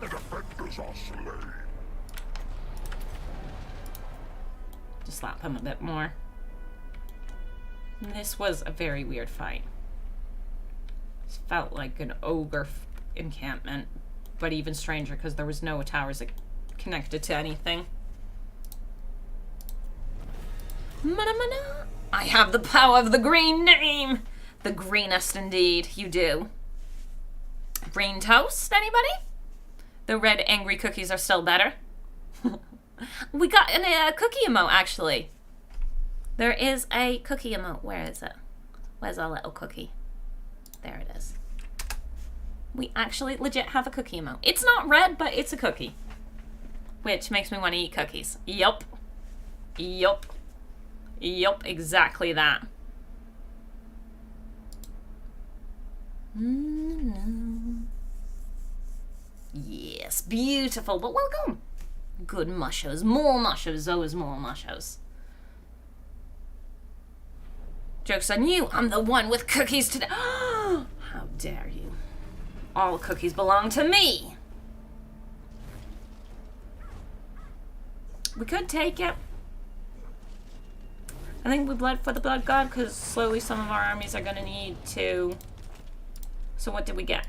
The defenders are slain. Just slap him a bit more. This was a very weird fight. This felt like an ogre encampment. But even stranger because there was no towers connected to anything. Mana mana! I have the power of the green name! The greenest indeed, you do. Green toast, anybody? The red angry cookies are still better. We got a cookie emote, actually. There is a cookie emote. Where is it? Where's our little cookie? There it is. We actually legit have a cookie emote. It's not red, but it's a cookie. Which makes me want to eat cookies. Yup. Yup. Yup, exactly that. Yes, beautiful, but welcome. Good mushos. More mushos, always more mushos. Joke's on you, I'm the one with cookies today. How dare you. All cookies belong to me. We could take it. I think we bled for the blood god because slowly some of our armies are going to need to... So what did we get?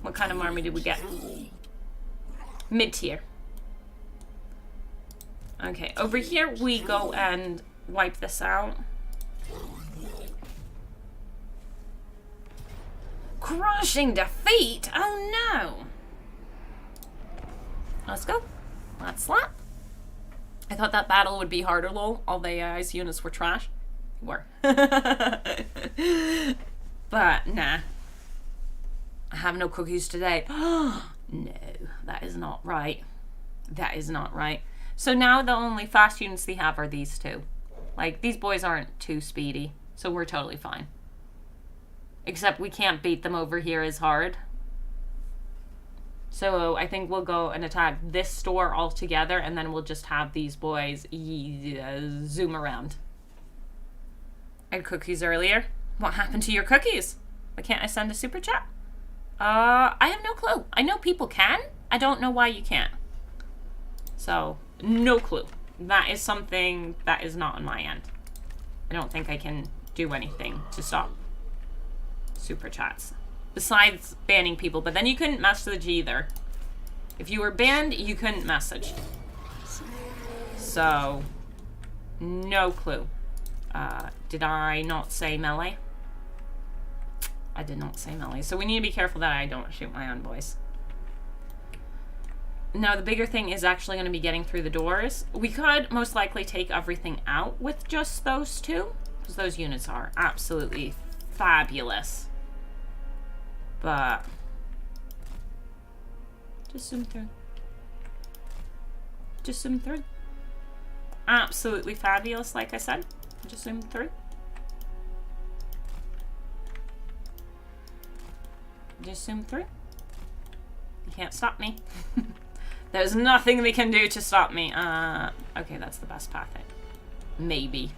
What kind of army did we get? Mid-tier. Okay, over here we go and wipe this out. Crushing defeat? Oh no! Let's go. Let's slap. I thought that battle would be harder, lol. All the AI's units were trash. They were. But, nah. I have no cookies today. No, that is not right. That is not right. So now the only fast units they have are these two. Like, these boys aren't too speedy, so we're totally fine. Except we can't beat them over here as hard. So I think we'll go and attack this store altogether, and then we'll just have these boys zoom around. I had cookies earlier. What happened to your cookies? Why can't I send a super chat? I have no clue. I know people can. I don't know why you can't. So, no clue. That is something that is not on my end. I don't think I can do anything to stop super chats. Besides banning people, but then you couldn't message either. If you were banned, you couldn't message. So, no clue. Did I not say melee? I did not say melee. So we need to be careful that I don't shoot my envoys. Now, the bigger thing is actually going to be getting through the doors. We could most likely take everything out with just those two, because those units are absolutely fabulous. But just zoom through. Just zoom through. Absolutely fabulous, like I said. Just zoom through. Just zoom through. You can't stop me. There's nothing they can do to stop me. Okay, that's the best path. Maybe.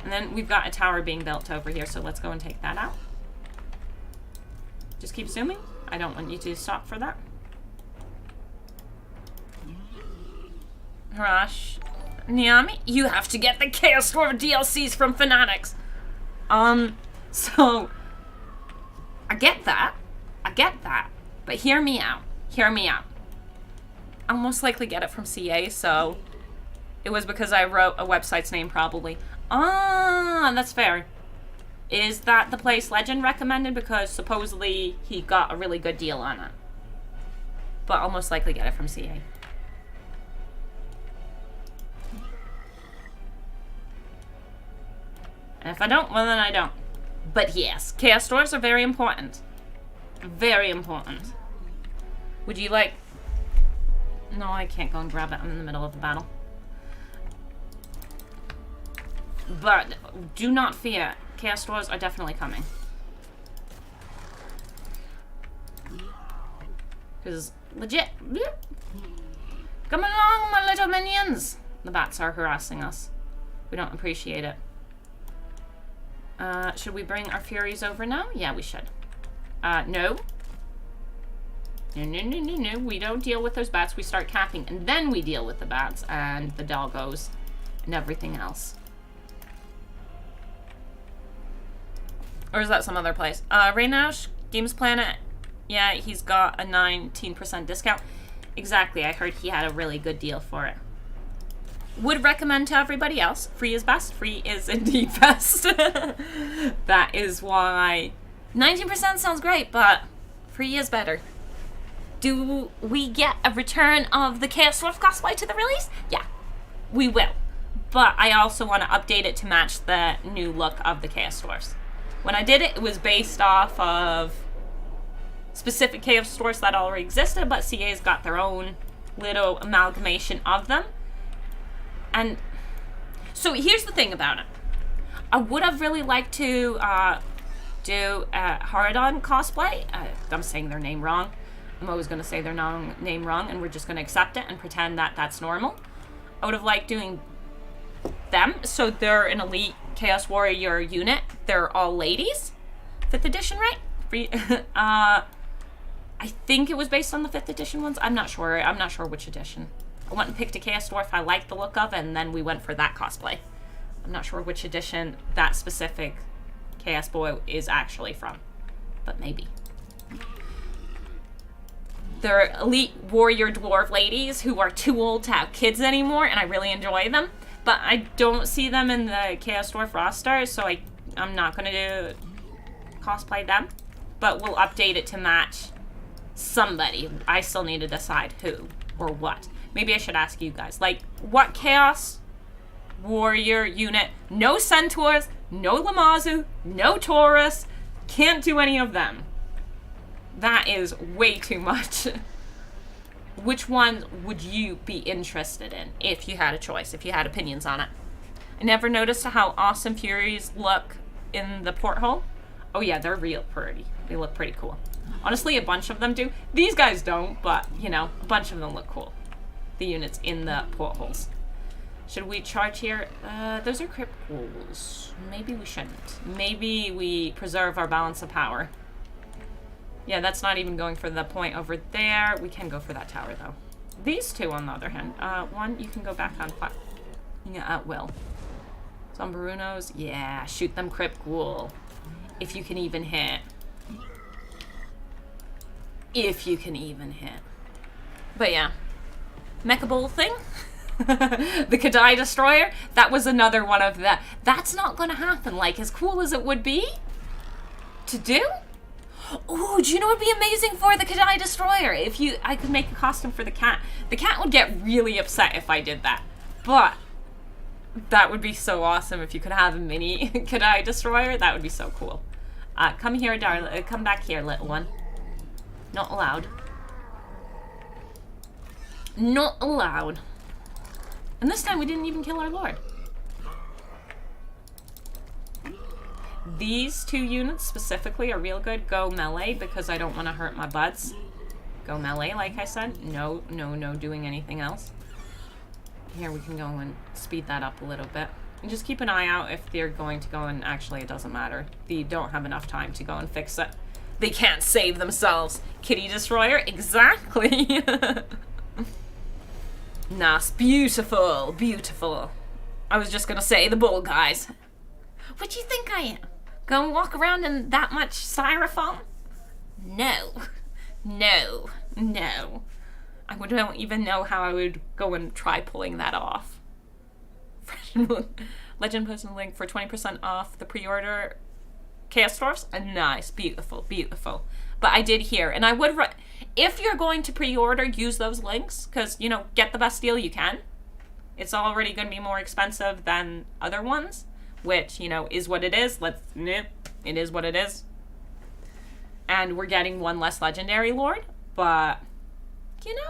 And then we've got a tower being built over here, so let's go and take that out. Just keep zooming. I don't want you to stop for that. Harash. Niami, you have to get the Chaos Dwarf DLCs from Fanatics. So... I get that. I get that. But hear me out. Hear me out. I'll most likely get it from CA, so... It was because I wrote a website's name, probably. Ah, that's fair. Is that the place Legend recommended? Because supposedly he got a really good deal on it. But I'll most likely get it from CA. And if I don't, well then I don't. But yes, chaos dwarves are very important. Very important. Would you like... No, I can't go and grab it. I'm in the middle of the battle. But do not fear. Chaos dwarves are definitely coming. Because legit... Come along, my little minions! The bats are harassing us. We don't appreciate it. Should we bring our Furies over now? Yeah, we should. No. No. We don't deal with those bats. We start capping, and then we deal with the bats and the doggos and everything else. Or is that some other place? Raynash, Games Planet. Yeah, he's got a 19% discount. Exactly, I heard he had a really good deal for it. Would recommend to everybody else. Free is best. Free is indeed best. That is why 19% sounds great, but free is better. Do we get a return of the Chaos Dwarf cosplay to the release? Yeah, we will. But I also want to update it to match the new look of the Chaos Dwarfs. When I did it, it was based off of specific Chaos Dwarfs that already existed, but CA's got their own little amalgamation of them. And so here's the thing about it. I would have really liked to do a Haradon cosplay. I'm saying their name wrong. I'm always going to say their name wrong, and we're just going to accept it and pretend that that's normal. I would have liked doing them. So they're an elite Chaos Warrior unit. They're all ladies. 5th edition, right? I think it was based on the 5th edition ones. I'm not sure. I'm not sure which edition. I went and picked a Chaos Dwarf I liked the look of, and then we went for that cosplay. I'm not sure which edition that specific Chaos Boy is actually from, but maybe. They're elite warrior dwarf ladies who are too old to have kids anymore, and I really enjoy them. But I don't see them in the Chaos Dwarf roster, so I'm not going to cosplay them. But we'll update it to match somebody. I still need to decide who or what. Maybe I should ask you guys, like, what Chaos Warrior unit, no Centaurs, no Lamazu, no Taurus, can't do any of them. That is way too much. Which one would you be interested in if you had a choice, if you had opinions on it? I never noticed how awesome Furies look in the porthole. Oh yeah, they're real pretty. They look pretty cool. Honestly, a bunch of them do. These guys don't, but, you know, a bunch of them look cool. The units in the portholes. Should we charge here? Those are cripples. Maybe we shouldn't. Maybe we preserve our balance of power. Yeah, that's not even going for the point over there. We can go for that tower, though. These two, on the other hand. One, you can go back on platform. Yeah, at will. Zombarunos. Yeah, shoot them crypt ghoul. If you can even hit. If you can even hit. But yeah. Mecha Bull thing. The Kadai Destroyer. That was another one of the... That's not going to happen. Like, as cool as it would be to do. Ooh, do you know what would be amazing for the Kadai Destroyer? If I could make a costume for the cat. The cat would get really upset if I did that. But that would be so awesome if you could have a mini Kadai Destroyer. That would be so cool. Come here, darling. Come back here, little one. Not allowed. Not allowed. And this time we didn't even kill our lord. These two units specifically are real good. Go melee because I don't want to hurt my buds. Go melee, like I said. No doing anything else. Here, we can go and speed that up a little bit. And just keep an eye out if they're going to go and... Actually, it doesn't matter. They don't have enough time to go and fix it. They can't save themselves. Kitty Destroyer? Exactly. Nice. Beautiful. Beautiful. I was just gonna say the bull, guys. What do you think I am? Gonna walk around in that much styrofoam? No. No. No. I don't even know how I would go and try pulling that off. Legend posted a link for 20% off the pre-order Chaos Dwarfs? Nice. Beautiful. Beautiful. But I did hear, and I would... if you're going to pre-order, use those links, because, you know, get the best deal you can. It's already going to be more expensive than other ones, which, you know, is what it is. It is what it is. And we're getting one less Legendary Lord, but, you know...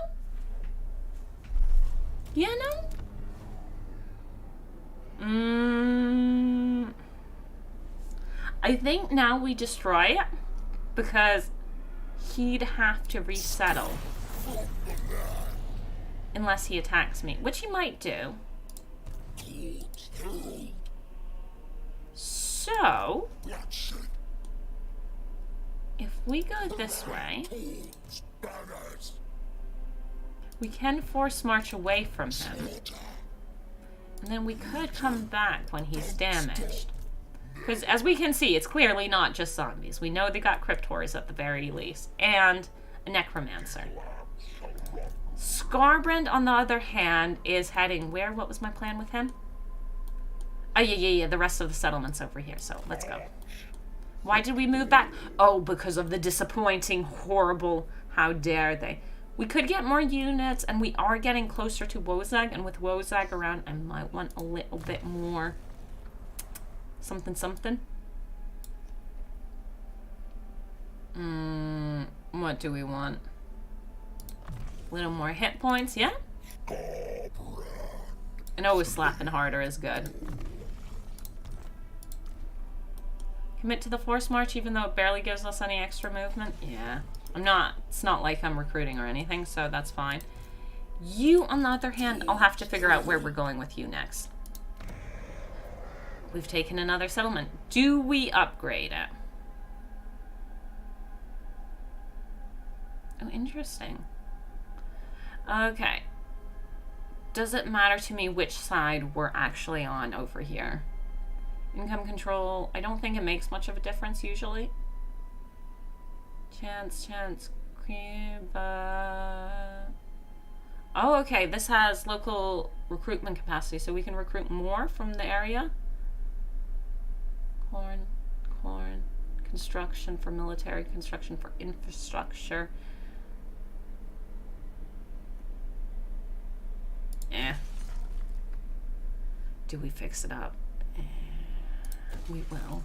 I think now we destroy it, because he'd have to resettle. Unless he attacks me, which he might do. So, if we go this way, we can force march away from him. And then we could come back when he's damaged. Because as we can see, it's clearly not just zombies. We know they got Cryptors at the very least. And a Necromancer. Scarbrand, on the other hand, is heading where? What was my plan with him? Oh, yeah. The rest of the settlement's over here, so let's go. Why did we move back? Oh, because of the disappointing, horrible, how dare they. We could get more units, and we are getting closer to Wozag, and with Wozag around, I might want a little bit more something. What do we want? A little more hit points, yeah? And always slapping harder is good. Commit to the force march even though it barely gives us any extra movement? Yeah. It's not like I'm recruiting or anything, so that's fine. You, on the other hand, I'll have to figure out where we're going with you next. We've taken another settlement. Do we upgrade it? Oh, interesting. Okay. Does it matter to me which side we're actually on over here? Income control, I don't think it makes much of a difference usually. Chance, oh, okay, this has local recruitment capacity, so we can recruit more from the area. Khorne, construction for military, construction for infrastructure. Do we fix it up? We will.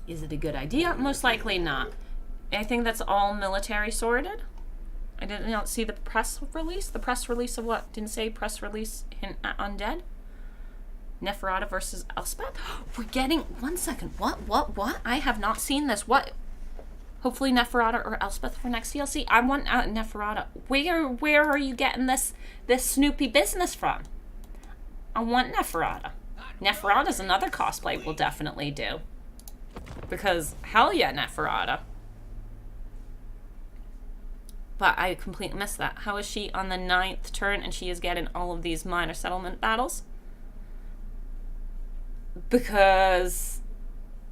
Is it a good idea? Most likely not. I think that's all military sorted. I did not see the press release. The press release of what? Didn't say press release hint at undead. Neferata versus Elspeth. We're getting... One second. What? I have not seen this. What? Hopefully Neferata or Elspeth for next DLC. I want Neferata. Where are you getting this Snoopy business from? I want Neferata. Neferata's another cosplay we'll definitely do. Because, hell yeah, Neferata. But I completely missed that. How is she on the 9th turn and she is getting all of these minor settlement battles? Because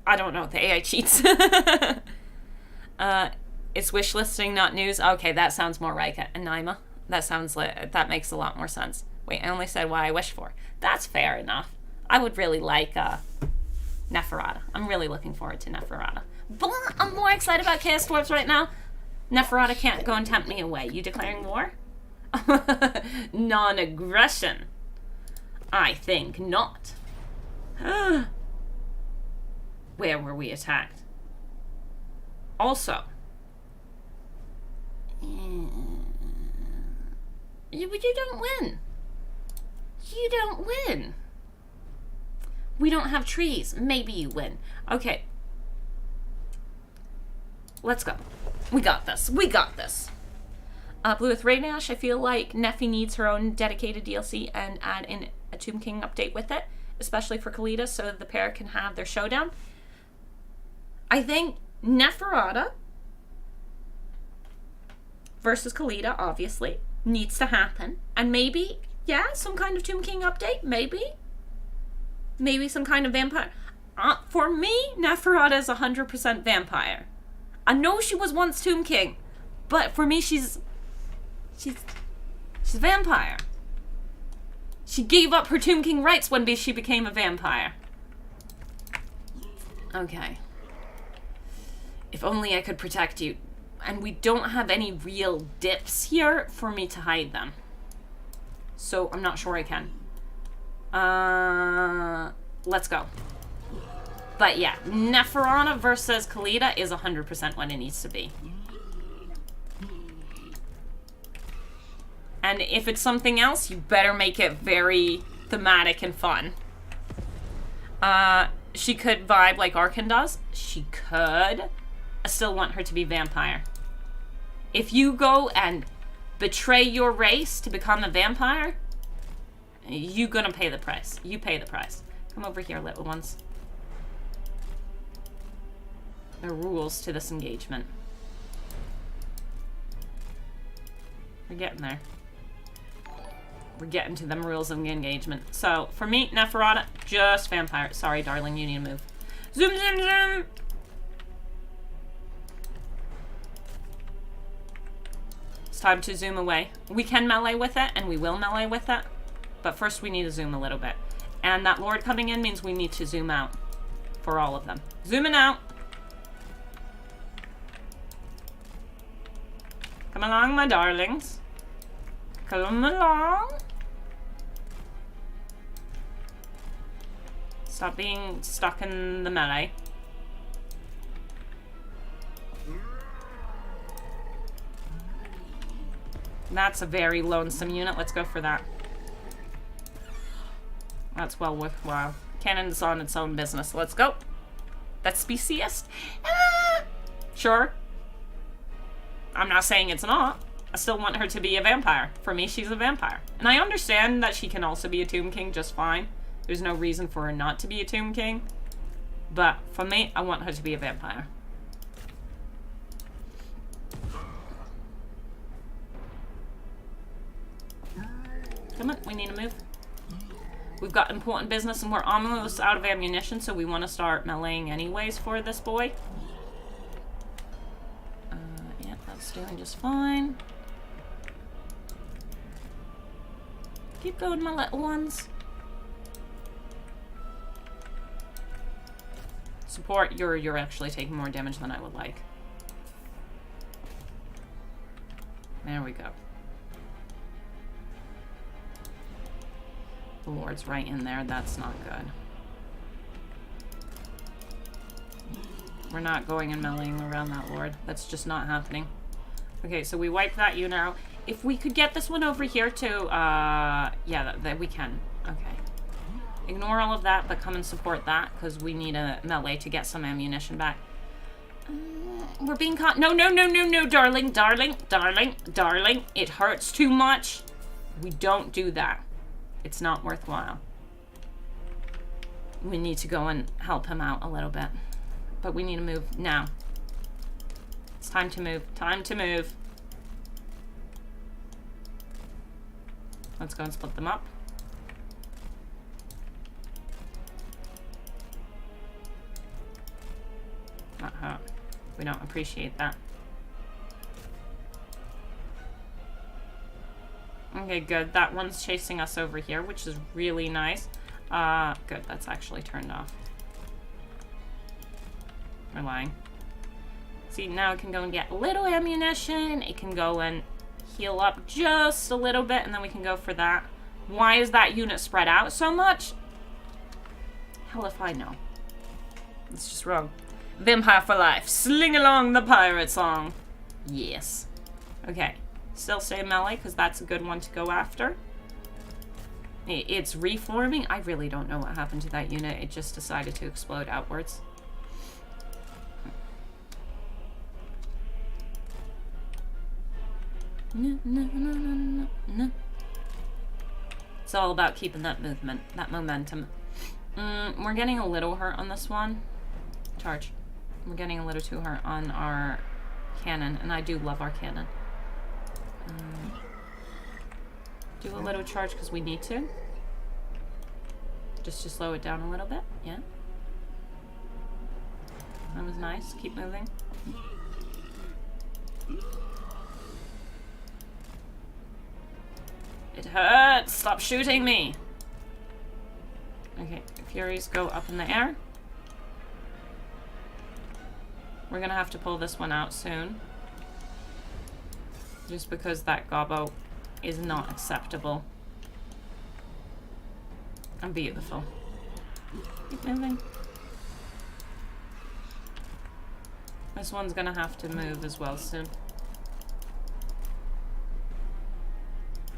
I don't know, the AI cheats. It's wish listing, not news. Okay, that sounds more like it. Anima. That makes a lot more sense. Wait, I only said what I wish for. That's fair enough. I would really like Neferata. I'm really looking forward to Neferata. But I'm more excited about Chaos Dwarfs right now. Neferata can't go and tempt me away. You declaring war? Non-aggression. I think not. Where were we attacked? Also. You don't win. You don't win. We don't have trees. Maybe you win. Okay. Let's go. We got this. Blue with Raynash, I feel like Neffy needs her own dedicated DLC and add in a Tomb King update with it, especially for Khalida, so the pair can have their showdown. I think Neferata versus Khalida, obviously, needs to happen. And maybe, yeah, some kind of Tomb King update, maybe. Maybe some kind of vampire. For me, Neferata is 100% vampire. I know she was once Tomb King, but for me, she's a vampire. She gave up her Tomb King rights when she became a vampire. Okay. If only I could protect you. And we don't have any real dips here for me to hide them. So I'm not sure I can. Let's go. But yeah, Neferana versus Khalida is 100% what it needs to be. And if it's something else, you better make it very thematic and fun. She could vibe like Arkan does. She could. I still want her to be vampire. If you go and betray your race to become a vampire, you gonna pay the price. You pay the price. Come over here, little ones. There are rules to this engagement. We're getting there. We're getting to them rules of engagement. So, for me, Neferata, just vampire. Sorry, darling, you need to move. Zoom, zoom, zoom! It's time to zoom away. We can melee with it, and we will melee with it. But first, we need to zoom a little bit. And that Lord coming in means we need to zoom out for all of them. Zooming out. Come along, my darlings. Come along. Stop being stuck in the melee. That's a very lonesome unit. Let's go for that. That's well worthwhile. Cannon's on its own business. Let's go. That's speciest. Sure. I'm not saying it's not. I still want her to be a vampire. For me, she's a vampire. And I understand that she can also be a Tomb King just fine. There's no reason for her not to be a Tomb King. But for me, I want her to be a vampire. Come on, we need to move. We've got important business and we're almost out of ammunition, so we want to start meleeing anyways for this boy. Yeah, that's doing just fine. Keep going, my little ones. Support, you're actually taking more damage than I would like. There we go. The Lord's right in there. That's not good. We're not going and meleeing around that Lord. That's just not happening. Okay, so we wipe that unit out. If we could get this one over here to, yeah, that we can. Okay. Ignore all of that, but come and support that, because we need a melee to get some ammunition back. We're being caught. No, no, no, no, no, darling, darling, darling, darling. It hurts too much. We don't do that. It's not worthwhile. We need to go and help him out a little bit. But we need to move now. It's time to move. Time to move. Let's go and split them up. We don't appreciate that. Okay, good. That one's chasing us over here, which is really nice. Good. That's actually turned off. We're lying. See, now it can go and get a little ammunition. It can go and heal up just a little bit, and then we can go for that. Why is that unit spread out so much? Hell if I know. It's just wrong. Vampire for life. Sling along the pirate song. Yes. Okay. Still stay melee, because that's a good one to go after. It's reforming. I really don't know what happened to that unit. It just decided to explode outwards. No, no, no, no, no. It's all about keeping that movement, that momentum. We're getting a little hurt on this one. Charge. We're getting a little too hurt on our cannon, and I do love our cannon. Do a little charge because we need to. Just to slow it down a little bit. Yeah. That was nice. Keep moving. It hurts! Stop shooting me! Okay, Furies go up in the air. We're gonna have to pull this one out soon. Just because that gobbo is not acceptable. And beautiful. Keep moving. This one's gonna have to move as well soon.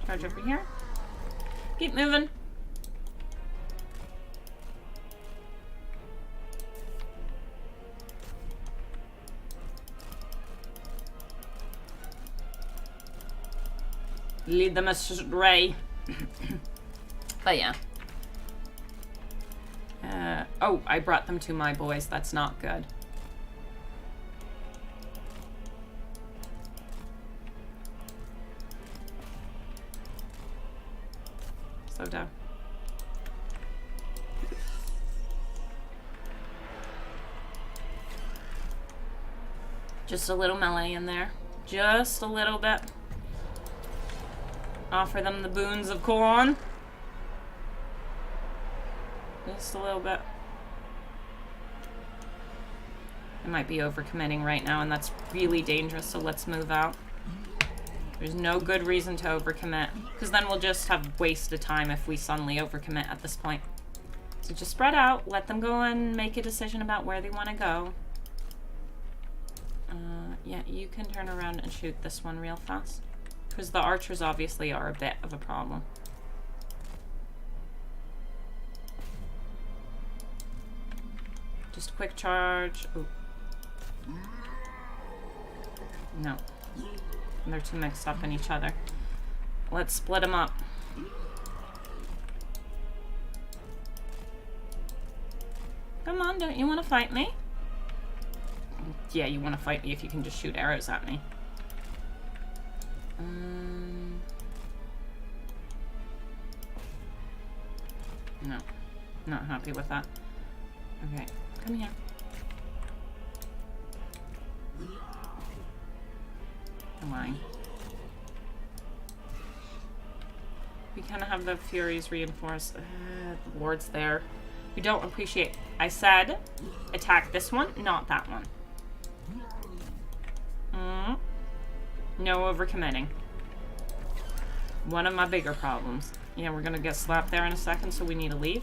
Charge over here. Keep moving. Lead them astray. But yeah. Oh, I brought them to my boys. That's not good. Slow down. Just a little melee in there. Just a little bit. Offer them the boons of Khorne. Just a little bit. I might be overcommitting right now, and that's really dangerous, so let's move out. There's no good reason to overcommit, because then we'll just have wasted time if we suddenly overcommit at this point. So just spread out, let them go and make a decision about where they want to go. Yeah, you can turn around and shoot this one real fast. Because the archers obviously are a bit of a problem. Just a quick charge. Ooh. No. They're too mixed up in each other. Let's split them up. Come on, don't you want to fight me? Yeah, you want to fight me if you can just shoot arrows at me. No. Not happy with that. Okay, come here. Come on. We kind of have the Furies reinforced. The Lord's there. We don't appreciate. I said attack this one, not that one. No overcommitting. One of my bigger problems. Yeah, we're gonna get slapped there in a second, so we need to leave.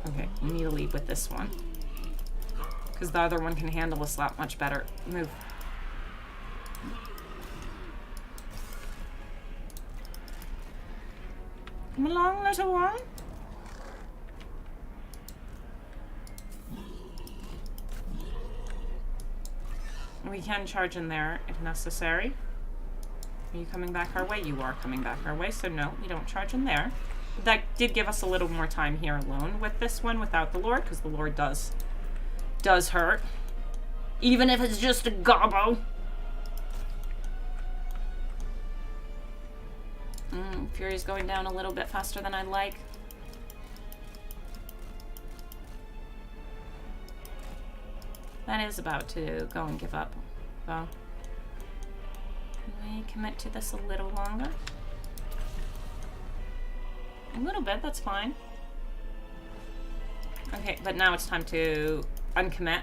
Okay, we need to leave with this one. Because the other one can handle a slap much better. Move. Come along, little one. We can charge in there if necessary. Are you coming back our way? You are coming back our way, so no, we don't charge in there. That did give us a little more time here alone with this one without the Lord, because the Lord does hurt. Even if it's just a gobbo. Fury's going down a little bit faster than I'd like. That is about to go and give up, though. Can we commit to this a little longer? A little bit, that's fine. Okay, but now it's time to uncommit.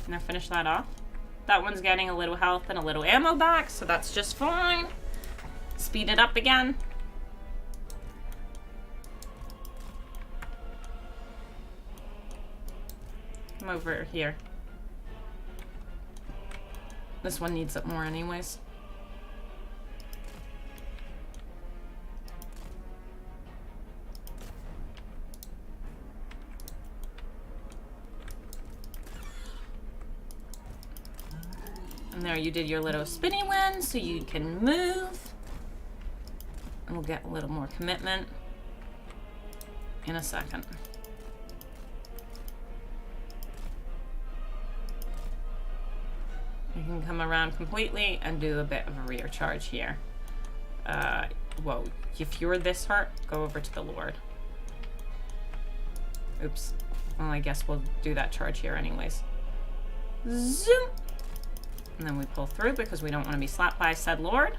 Now finish that off. That one's getting a little health and a little ammo back, so that's just fine. Speed it up again. Come over here. This one needs it more anyways. And there you did your little spinny one, so you can move. And we'll get a little more commitment in a second. You can come around completely and do a bit of a rear charge here. Whoa, if you're this hurt, go over to the Lord. Oops. Well, I guess we'll do that charge here anyways. Zoom! And then we pull through because we don't want to be slapped by said Lord.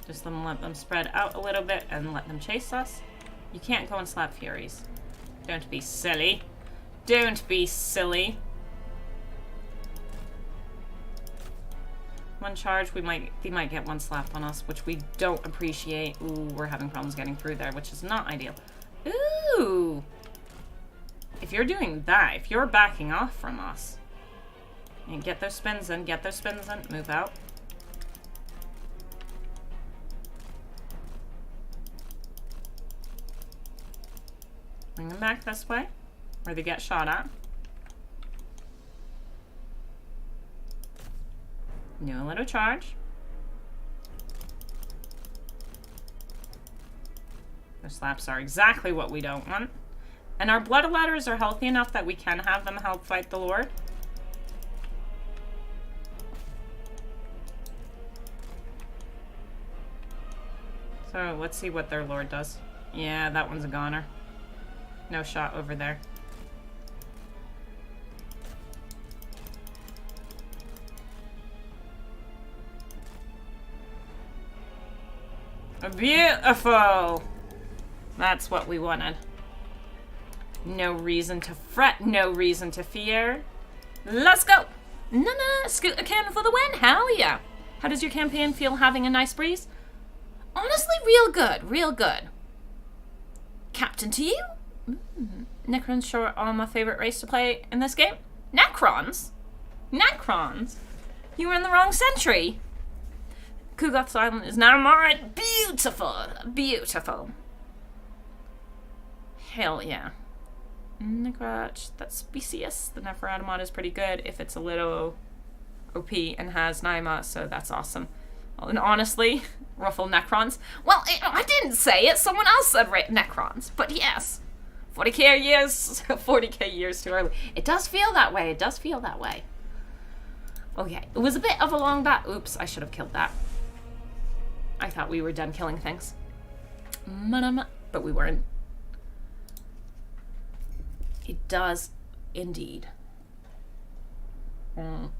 Just let them spread out a little bit and let them chase us. You can't go and slap Furies. Don't be silly. Don't be silly. One charge, they might get one slap on us, which we don't appreciate. Ooh, we're having problems getting through there, which is not ideal. Ooh! If you're doing that, if you're backing off from us, and get those spins in, move out. Bring them back this way, where they get shot at. New little charge. Those slaps are exactly what we don't want. And our blood letters are healthy enough that we can have them help fight the Lord. So let's see what their Lord does. Yeah, that one's a goner. No shot over there. Beautiful! That's what we wanted. No reason to fret, no reason to fear. Let's go! Scoot a can for the win, hell yeah! How does your campaign feel having a nice breeze? Honestly, real good, real good. Captain to you? Necrons sure are my favorite race to play in this game. Necrons? Necrons? You were in the wrong century. Kugoth's Island is now mine. Beautiful. Beautiful. Hell yeah. Necrotch, that's BCS. The Neferata mod is pretty good if it's a little OP and has Naima, so that's awesome. And honestly, ruffle Necrons. Well, I didn't say it. Someone else said Necrons. But yes. 40k years. 40k years too early. It does feel that way. It does feel that way. Okay. It was a bit of a long bat. Oops, I should have killed that. I thought we were done killing things. But we weren't. It does indeed. No.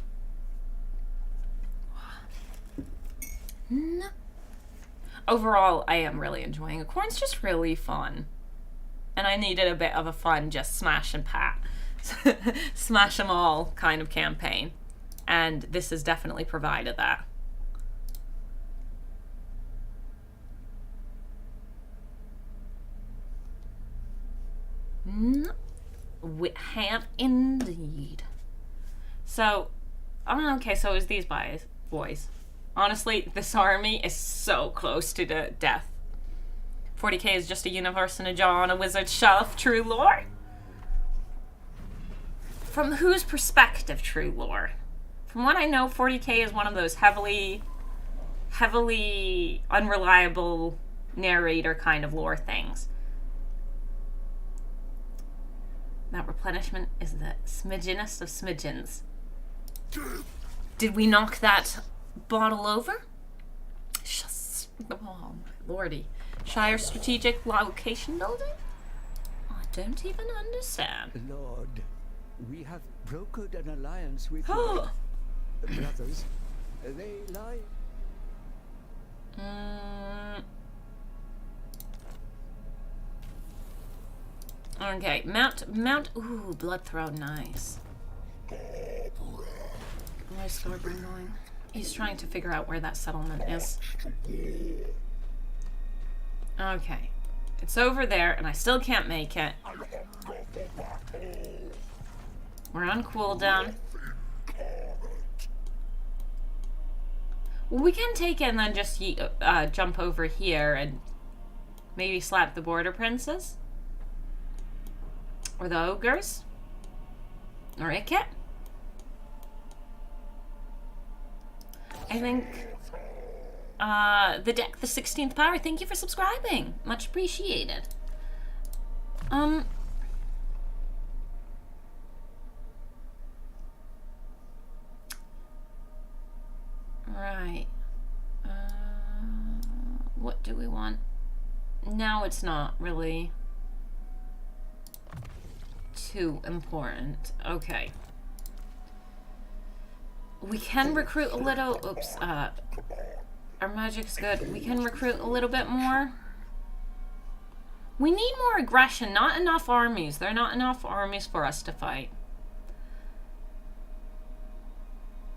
Overall, I am really enjoying it. Khorne's just really fun. And I needed a bit of a fun, just smash and pat. Smash them all kind of campaign. And this has definitely provided that. No. We have indeed. So, okay, so it's these boys. Honestly, this army is so close to the death. 40k is just a universe and a jaw on a wizard's shelf, true lore. From whose perspective, true lore? From what I know, 40k is one of those heavily unreliable narrator kind of lore things. That replenishment is the smidgenest of smidgens. Did we knock that bottle over? Oh my lordy. Shire strategic location building? I don't even understand. Lord, we have brokered an alliance with your brothers. They lie. Okay, Mount, ooh, blood throw, nice. Where's Scorpion going? He's trying to figure out where that settlement is. Okay. It's over there, and I still can't make it. We're on cooldown. Well, we can take it and then just jump over here and maybe slap the border princes. Or the ogres. Or Ikit. I think the deck, the 16th power, thank you for subscribing. Much appreciated. Right. What do we want? Now it's not really too important. Okay. We can recruit a little. Oops. Our magic's good. We can recruit a little bit more. We need more aggression, not enough armies. There are not enough armies for us to fight.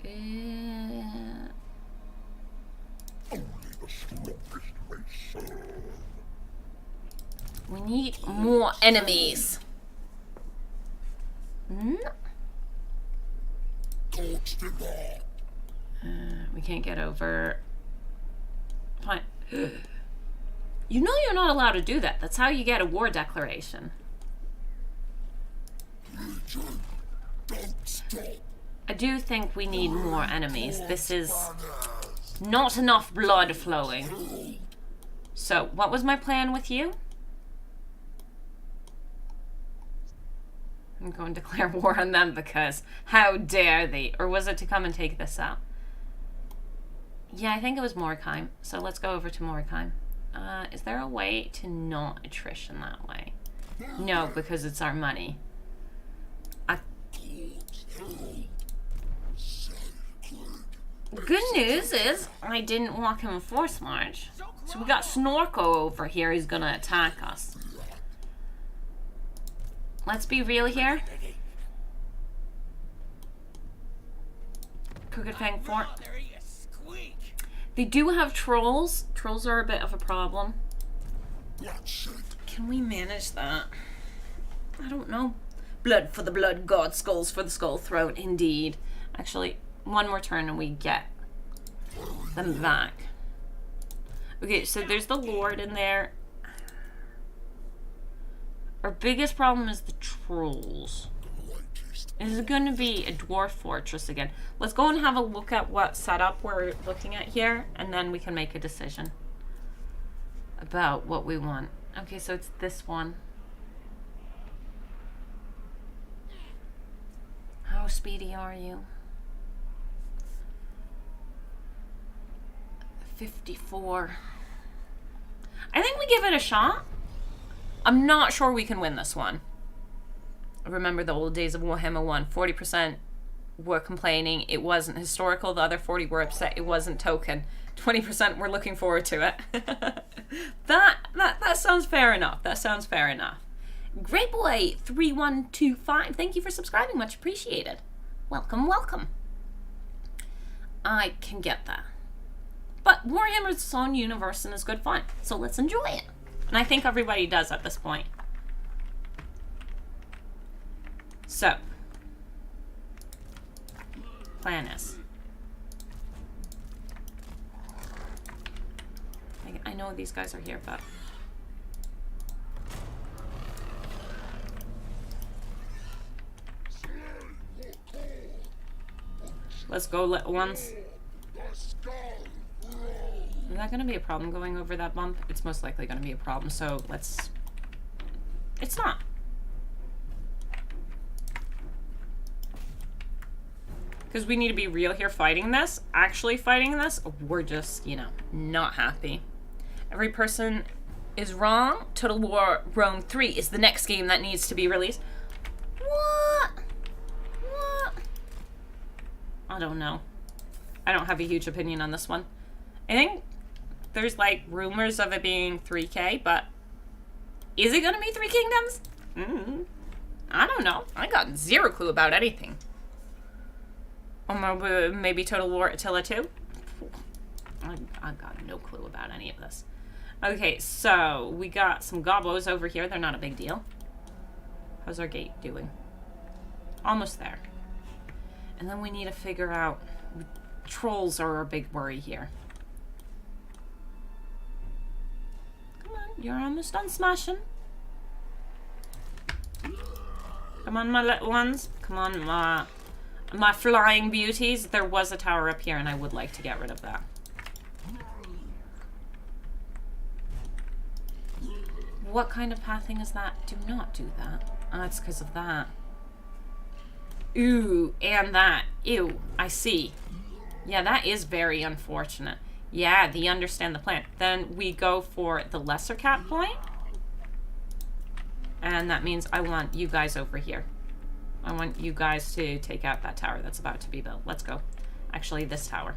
Only the strongest may serve. We need more enemies. We can't get over. Fine. You know you're not allowed to do that. That's how you get a war declaration. Legion, don't stop. I do think we need more enemies. This is not enough blood flowing. So, what was my plan with you? I'm going to declare war on them because how dare they? Or was it to come and take this out? Yeah, I think it was Morkheim. So let's go over to Morkheim. Is there a way to not attrition that way? No, because it's our money. The good news is I didn't walk him a force march. So we got Snorko over here who's gonna attack us. Let's be real here. Crooked Fang Fort. They do have trolls. Trolls are a bit of a problem. Can we manage that? I don't know. Blood for the blood god, skulls for the skull throat, indeed. Actually, one more turn and we get them back. Okay, so there's the Lord in there. Our biggest problem is the trolls. Is it going to be a dwarf fortress again? Let's go and have a look at what setup we're looking at here, and then we can make a decision about what we want. Okay, so it's this one. How speedy are you? 54. I think we give it a shot. I'm not sure we can win this one. I remember the old days of Warhammer 1. 40% were complaining it wasn't historical. The other 40 were upset it wasn't token. 20% were looking forward to it. that sounds fair enough. That sounds fair enough. Great Boy 3125. Thank you for subscribing. Much appreciated. Welcome, welcome. I can get that. But Warhammer's its own universe and is good fun. So let's enjoy it. And I think everybody does at this point. So, plan is. I know these guys are here, but let's go once. Is that going to be a problem going over that bump? It's most likely going to be a problem, so let's... It's not. Because we need to be real here fighting this. Actually fighting this, we're just, you know, not happy. Every person is wrong. Total War Rome 3 is the next game that needs to be released. What? What? I don't know. I don't have a huge opinion on this one. I think there's like rumors of it being 3K, but is it gonna be 3 Kingdoms? I don't know. I got zero clue about anything. Or maybe Total War Attila 2? I got no clue about any of this. Okay, so we got some gobos over here. They're not a big deal. How's our gate doing? Almost there. And then we need to figure out... Trolls are our big worry here. Come on, you're almost done smashing. Come on, my little ones. Come on, my flying beauties. There was a tower up here, and I would like to get rid of that. What kind of pathing is that? Do not do that. Oh, it's because of that. Ooh, and that. Ew, I see. Yeah, that is very unfortunate. Yeah, they understand the plan. Then we go for the lesser cap point. And that means I want you guys over here. I want you guys to take out that tower that's about to be built. Let's go. Actually, this tower.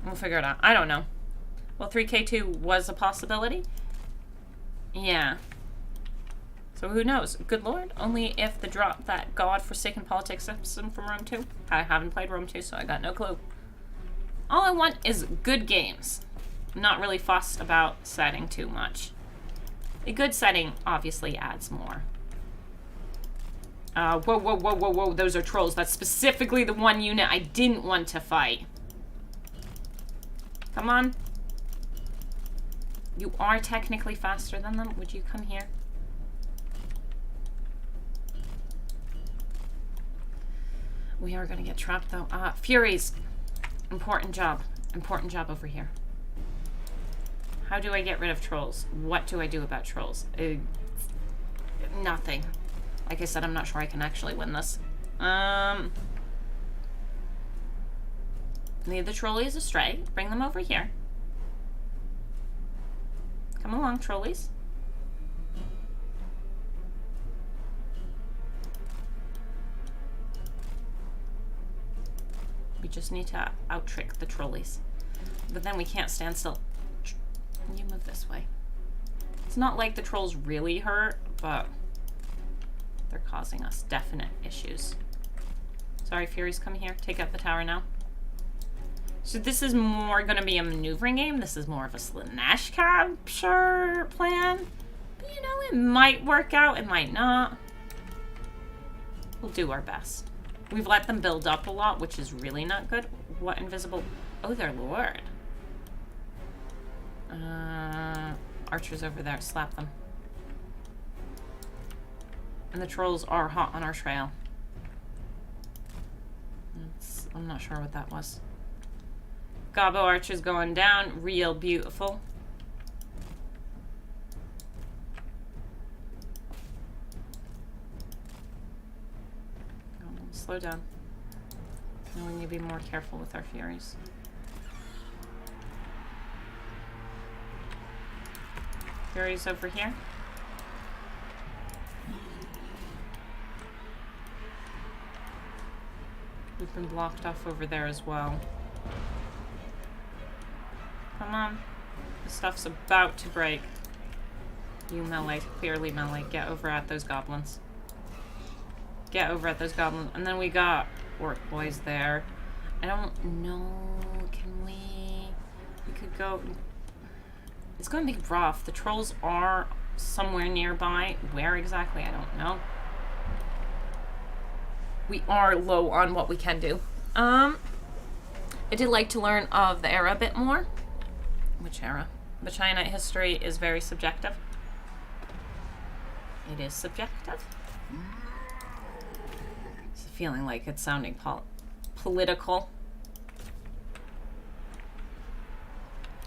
We'll figure it out. I don't know. Well, 3K2 was a possibility. Yeah. So who knows? Good lord. Only if the drop that god-forsaken politics system from Rome 2. I haven't played Rome 2, so I got no clue. All I want is good games. I'm not really fussed about setting too much. A good setting obviously adds more. Whoa, whoa, whoa, whoa, whoa. Those are trolls. That's specifically the one unit I didn't want to fight. Come on. You are technically faster than them. Would you come here? We are going to get trapped, though. Furies. Important job. Important job over here. How do I get rid of trolls? What do I do about trolls? Nothing. Like I said, I'm not sure I can actually win this. Leave the trolleys astray. Bring them over here. Come along, trolleys. We just need to out-trick the trolleys. But then we can't stand still. You move this way. It's not like the trolls really hurt, but they're causing us definite issues. Sorry, Furies, come here. Take out the tower now. So this is more going to be a maneuvering game. This is more of a Slanesh capture plan. But, you know, it might work out. It might not. We'll do our best. We've let them build up a lot, which is really not good. What invisible... Oh, their lord. Archers over there. Slap them. And the trolls are hot on our trail. I'm not sure what that was. Gobbo archers going down. Real beautiful. Slow down. And we need to be more careful with our Furies. Furies over here. We've been blocked off over there as well. Come on. This stuff's about to break. You melee, clearly melee. Get over at those goblins. Get over at those goblins. And then we got orc boys there. I don't know. Can we... We could go... It's going to be rough. The trolls are somewhere nearby. Where exactly? I don't know. We are low on what we can do. I did like to learn of the era a bit more. Which era? The China history is very subjective. It is subjective. It's feeling like it's sounding political.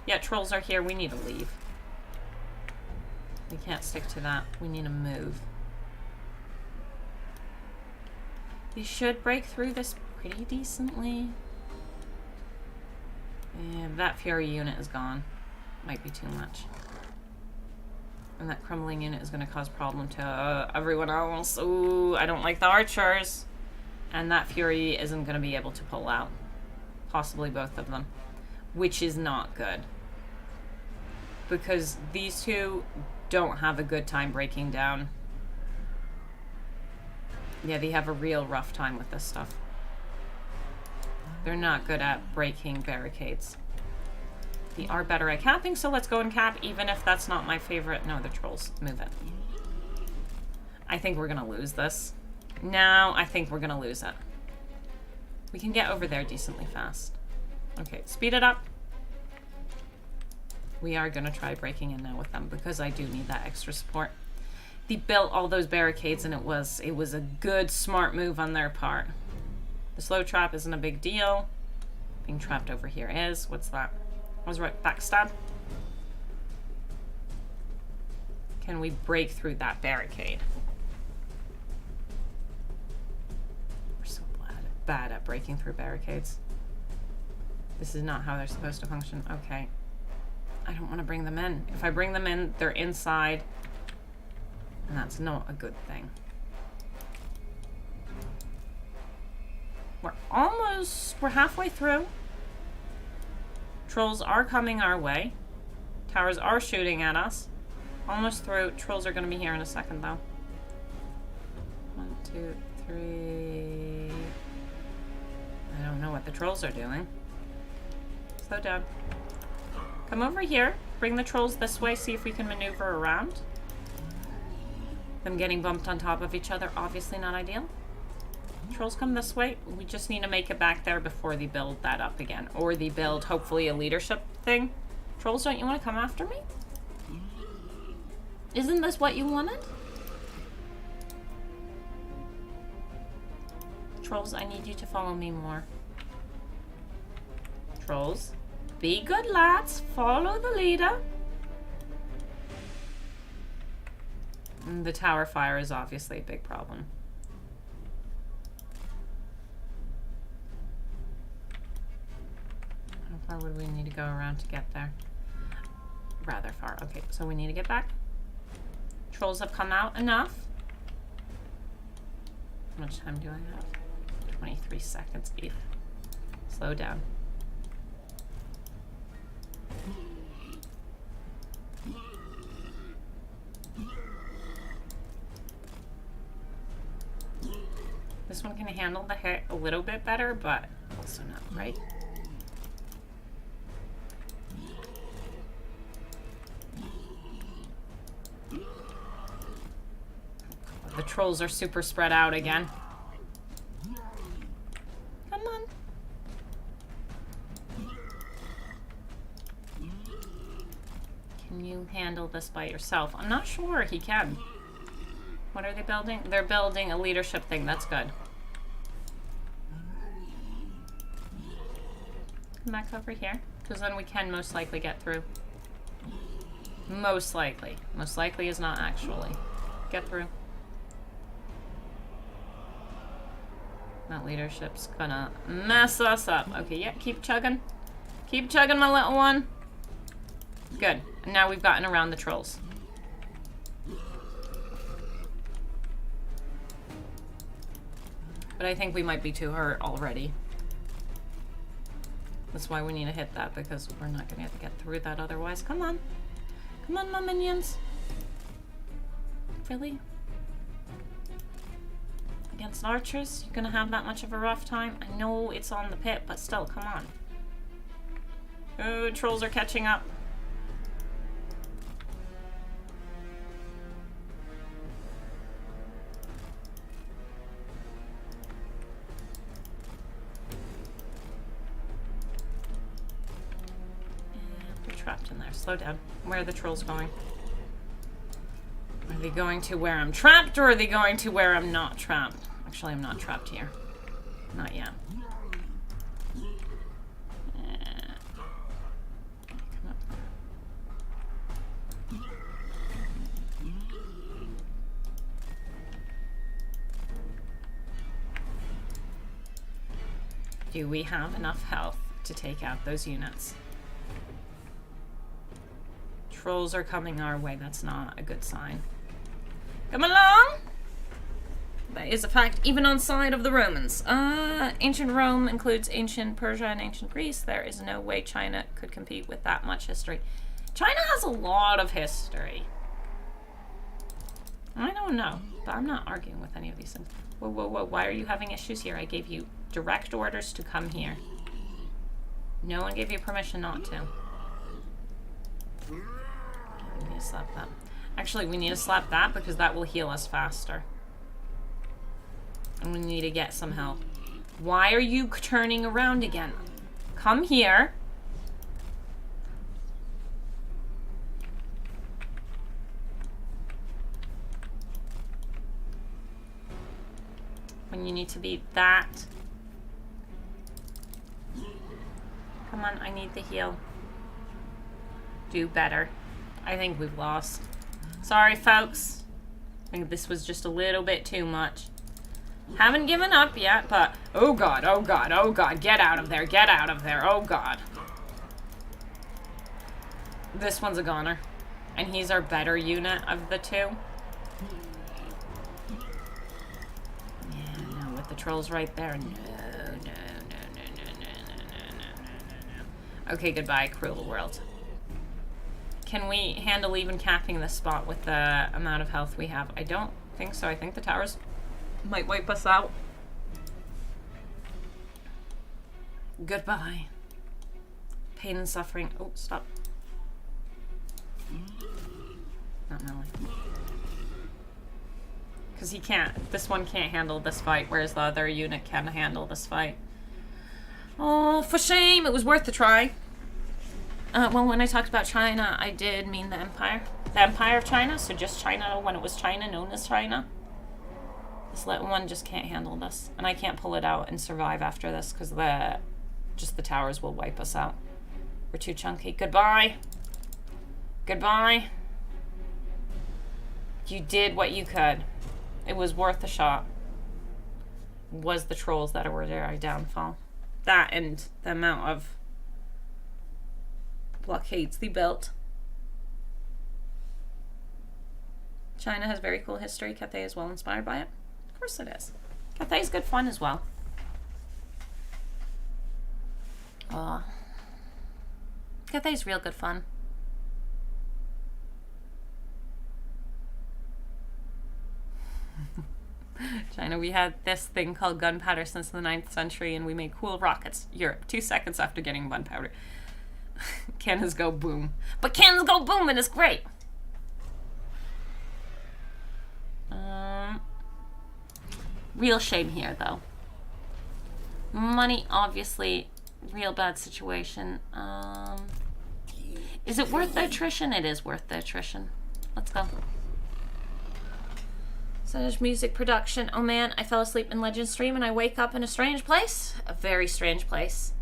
Yeah, trolls are here. We need to leave. We can't stick to that. We need to move. We should break through this pretty decently. Yeah, that Fury unit is gone. Might be too much. And that crumbling unit is going to cause problem to everyone else. Ooh, I don't like the archers. And that Fury isn't going to be able to pull out. Possibly both of them. Which is not good. Because these two don't have a good time breaking down. Yeah, they have a real rough time with this stuff. They're not good at breaking barricades. They are better at capping, so let's go and cap, even if that's not my favorite. No, the trolls. Move it. I think we're gonna lose this. No, I think we're gonna lose it. We can get over there decently fast. Okay, speed it up. We are gonna try breaking in now with them, because I do need that extra support. They built all those barricades, and it was a good, smart move on their part. The slow trap isn't a big deal. Being trapped over here is. What's that? I was right. Backstab. Can we break through that barricade? We're so bad at breaking through barricades. This is not how they're supposed to function. Okay. I don't want to bring them in. If I bring them in, they're inside. And that's not a good thing. We're halfway through. Trolls are coming our way. Towers are shooting at us. Almost through. Trolls are going to be here in a second, though. 1, 2, 3. I don't know what the trolls are doing. Slow down. Come over here. Bring the trolls this way. See if we can maneuver around. Them getting bumped on top of each other. Obviously not ideal. Trolls come this way. We just need to make it back there before they build that up again. Or they build, hopefully, a leadership thing. Trolls, don't you want to come after me? Isn't this what you wanted? Trolls, I need you to follow me more. Trolls, be good lads. Follow the leader. And the tower fire is obviously a big problem. How far would we need to go around to get there? Rather far. Okay, so we need to get back. Trolls have come out enough. How much time do I have? 23 seconds. Eve. Slow down. This one can handle the hit a little bit better, but also not, right? The trolls are super spread out again. Come on. Can you handle this by yourself? I'm not sure he can. What are they building? They're building a leadership thing. That's good. Come back over here. Because then we can most likely get through. Most likely. Most likely is not actually. Get through. That leadership's gonna mess us up. Okay, yeah, keep chugging. Keep chugging, my little one. Good. And now we've gotten around the trolls. But I think we might be too hurt already. That's why we need to hit that, because we're not going to get through that otherwise. Come on. Come on, my minions. Really? Against archers? You're going to have that much of a rough time? I know it's on the pit, but still, come on. Oh, trolls are catching up. Trapped in there. Slow down. Where are the trolls going? Are they going to where I'm trapped, or are they going to where I'm not trapped? Actually, I'm not trapped here. Not yet. Come up. Do we have enough health to take out those units? Trolls are coming our way. That's not a good sign. Come along! That is a fact, even on side of the Romans. Ancient Rome includes ancient Persia and ancient Greece. There is no way China could compete with that much history. China has a lot of history. I don't know, but I'm not arguing with any of these things. Whoa, whoa, whoa. Why are you having issues here? I gave you direct orders to come here. No one gave you permission not to. We need to slap that. Actually, we need to slap that because that will heal us faster. And we need to get some help. Why are you turning around again? Come here. When you need to be that. Come on, I need the heal. Do better. I think we've lost. Sorry, folks. I think this was just a little bit too much. Haven't given up yet, but... Oh god, oh god, oh god. Get out of there, get out of there. Oh god. This one's a goner. And he's our better unit of the two. Yeah, no, with the trolls right there. No. Okay, goodbye, cruel world. Can we handle even capping this spot with the amount of health we have? I don't think so. I think the towers might wipe us out. Goodbye. Pain and suffering. Oh, stop. Not melee. Because he can't. This one can't handle this fight, whereas the other unit can handle this fight. Oh, for shame. It was worth the try. Well, when I talked about China, I did mean the Empire. The Empire of China, so just China when it was China, known as China. This little one just can't handle this. And I can't pull it out and survive after this because just the towers will wipe us out. We're too chunky. Goodbye. Goodbye. You did what you could. It was worth a shot. It was the trolls that were our downfall. That and the amount of blockades they built. China has very cool history. Cathay is well inspired by it. Of course it is. Cathay's good fun as well. Cathay's real good fun. China, we had this thing called gunpowder since the 9th century, and we made cool rockets. Europe, 2 seconds after getting gunpowder. Cannons go boom. But cannons go boom and it's great. Real shame here, though. Money, obviously, real bad situation. Is it worth the attrition? It is worth the attrition. Let's go. Such music production. Oh man, I fell asleep in Legend Stream and I wake up in a strange place. A very strange place.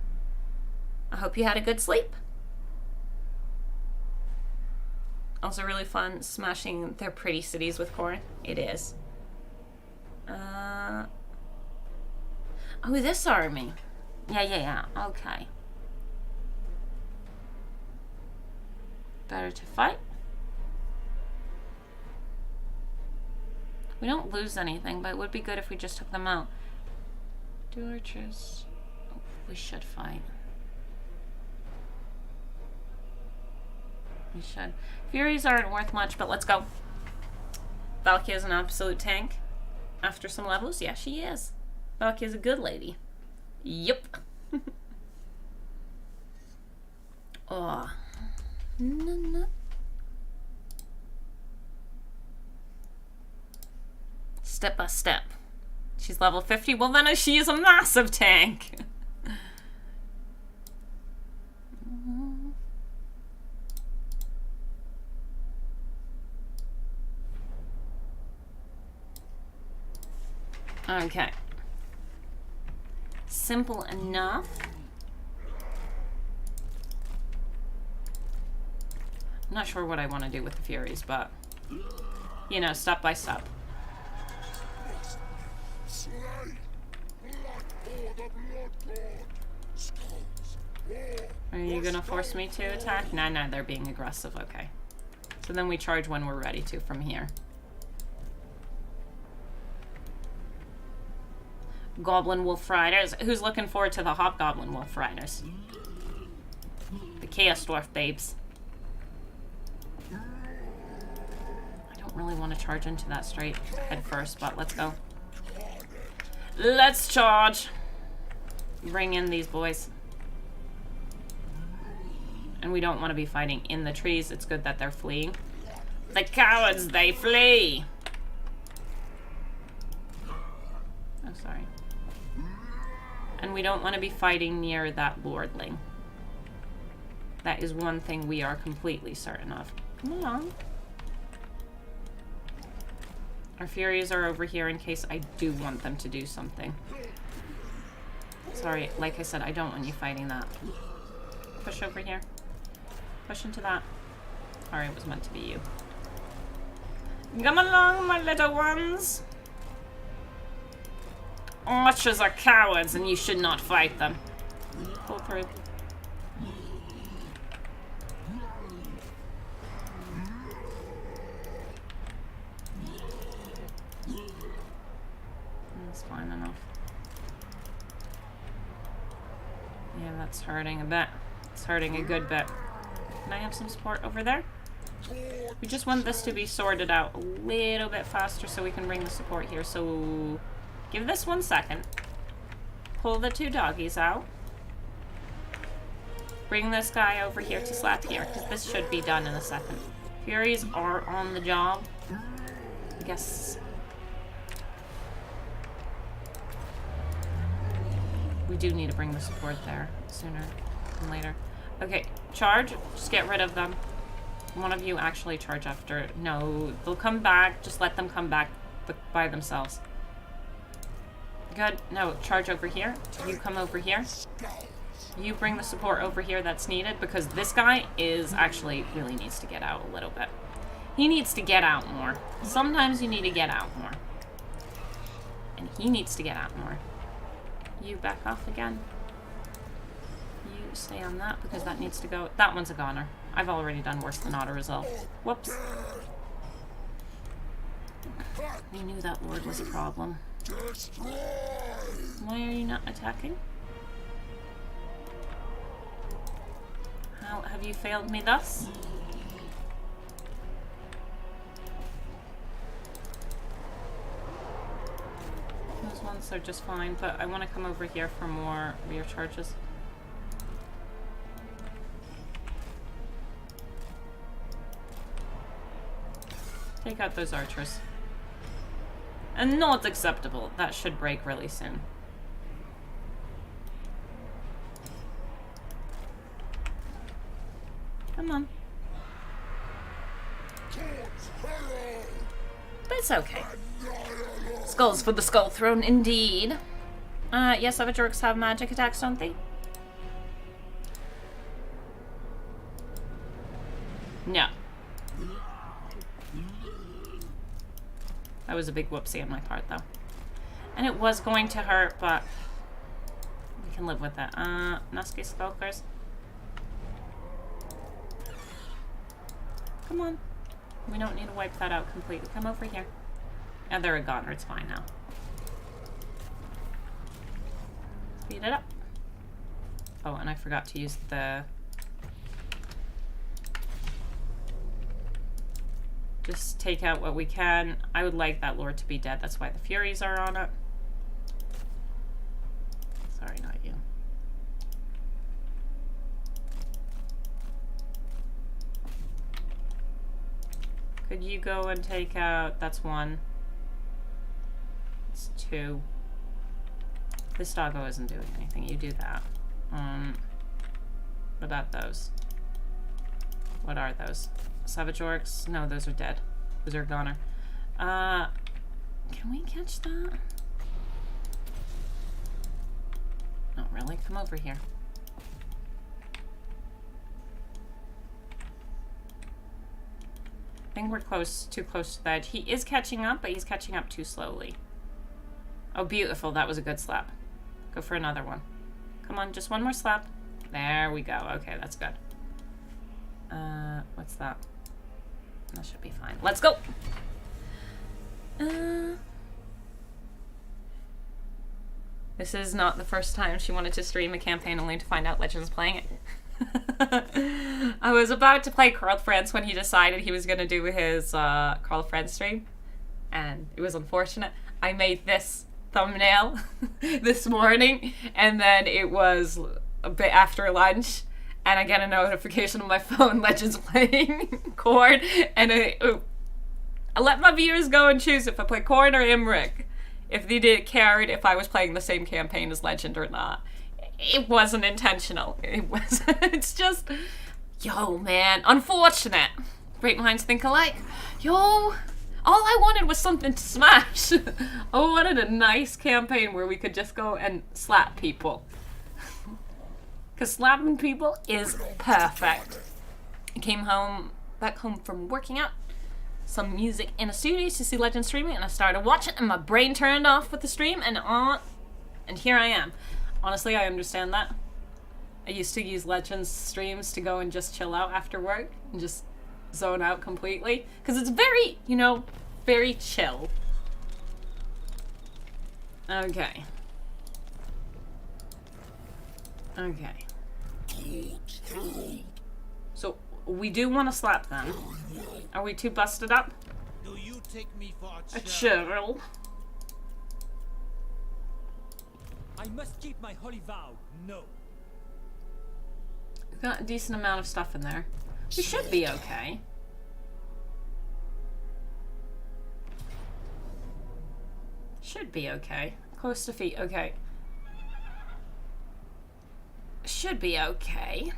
I hope you had a good sleep. Also really fun smashing their pretty cities with Khorne. It is. Oh, this army. Yeah. Okay. Better to fight. We don't lose anything, but it would be good if we just took them out. Do archers. Oh, we should fight. We should. Furies aren't worth much, but let's go. Valkia is an absolute tank. After some levels, yeah, she is. Valkia is a good lady. Yep. Oh. No. Step by step. She's level 50. Well, then she is a massive tank. Okay. Simple enough. I'm not sure what I want to do with the Furies, but, you know, step by step. Are you gonna force me to attack? No, they're being aggressive. Okay. So then we charge when we're ready to from here. Goblin Wolf Riders. Who's looking forward to the Hobgoblin Wolf Riders? The Chaos Dwarf babes. I don't really want to charge into that straight head first, but let's go. Let's charge. Bring in these boys. And we don't want to be fighting in the trees. It's good that they're fleeing. The cowards, they flee. Oh, sorry. And we don't want to be fighting near that lordling. That is one thing we are completely certain of. Come along. Our Furies are over here in case I do want them to do something. Sorry, like I said, I don't want you fighting that. Push over here. Push into that. Sorry, it was meant to be you. Come along, my little ones. Archers are cowards and you should not fight them. Pull through. That's fine enough. Yeah, that's hurting a bit. It's hurting a good bit. Can I have some support over there? We just want this to be sorted out a little bit faster so we can bring the support here. So give this 1 second. Pull the 2 doggies out. Bring this guy over here to slap here, because this should be done in a second. Furies are on the job. I guess we do need to bring the support there sooner than later. Okay, charge. Just get rid of them. One of you actually charge after. No, they'll come back. Just let them come back by themselves. Good. No, charge over here. You come over here. You bring the support over here that's needed, because this guy is actually really needs to get out a little bit. He needs to get out more. Sometimes you need to get out more. And he needs to get out more. You back off again. You stay on that, because that needs to go. That one's a goner. I've already done worse than auto-resolve. Whoops. We knew that Lord was a problem. Why are you not attacking? How have you failed me thus? Those ones are just fine, but I want to come over here for more rear charges. Take out those archers. And not acceptable. That should break really soon. Come on. But it's okay. Skulls for the Skull Throne, indeed. Yes, savage orcs have magic attacks, don't they? No. That was a big whoopsie on my part, though. And it was going to hurt, but we can live with it. Nusky Skulkers. Come on. We don't need to wipe that out completely. Come over here. Yeah, they're a goner. It's fine now. Speed it up. Oh, and I forgot to use the... Just take out what we can. I would like that Lord to be dead. That's why the Furies are on it. Sorry, not you. Could you go and take out... That's 1. It's 2. This doggo isn't doing anything. You do that. What about those? What are those? Savage orcs? No, those are dead. Those are goner. Can we catch that? Not really. Come over here. I think we're too close to the edge. He is catching up, but he's catching up too slowly. Oh, beautiful. That was a good slap. Go for another one. Come on, just one more slap. There we go. Okay, that's good. What's that? That should be fine. Let's go! This is not the first time she wanted to stream a campaign only to find out Legends playing it. I was about to play Carl France when he decided he was going to do his Carl France stream. And it was unfortunate. I made this thumbnail this morning, and then it was a bit after lunch, and I get a notification on my phone, Legends playing Khorne, and I let my viewers go and choose if I play Khorne or Imric, if they cared if I was playing the same campaign as Legend or not. It wasn't intentional. It's just, yo, man, unfortunate. Great minds think alike. Yo, all I wanted was something to smash. I wanted a nice campaign where we could just go and slap people. Because slapping people is perfect. I came back home from working out, some music in a studio to see Legend streaming, and I started watching, and my brain turned off with the stream, and here I am. Honestly, I understand that. I used to use Legends streams to go and just chill out after work and just zone out completely. Because it's very, very chill. Okay. Okay. So, we do want to slap them. Are we too busted up? Do you take me for A a churl? churl. I must keep my holy vow. No. We've got a decent amount of stuff in there. We should be okay. Should be okay. Close to feet, okay. Should be okay.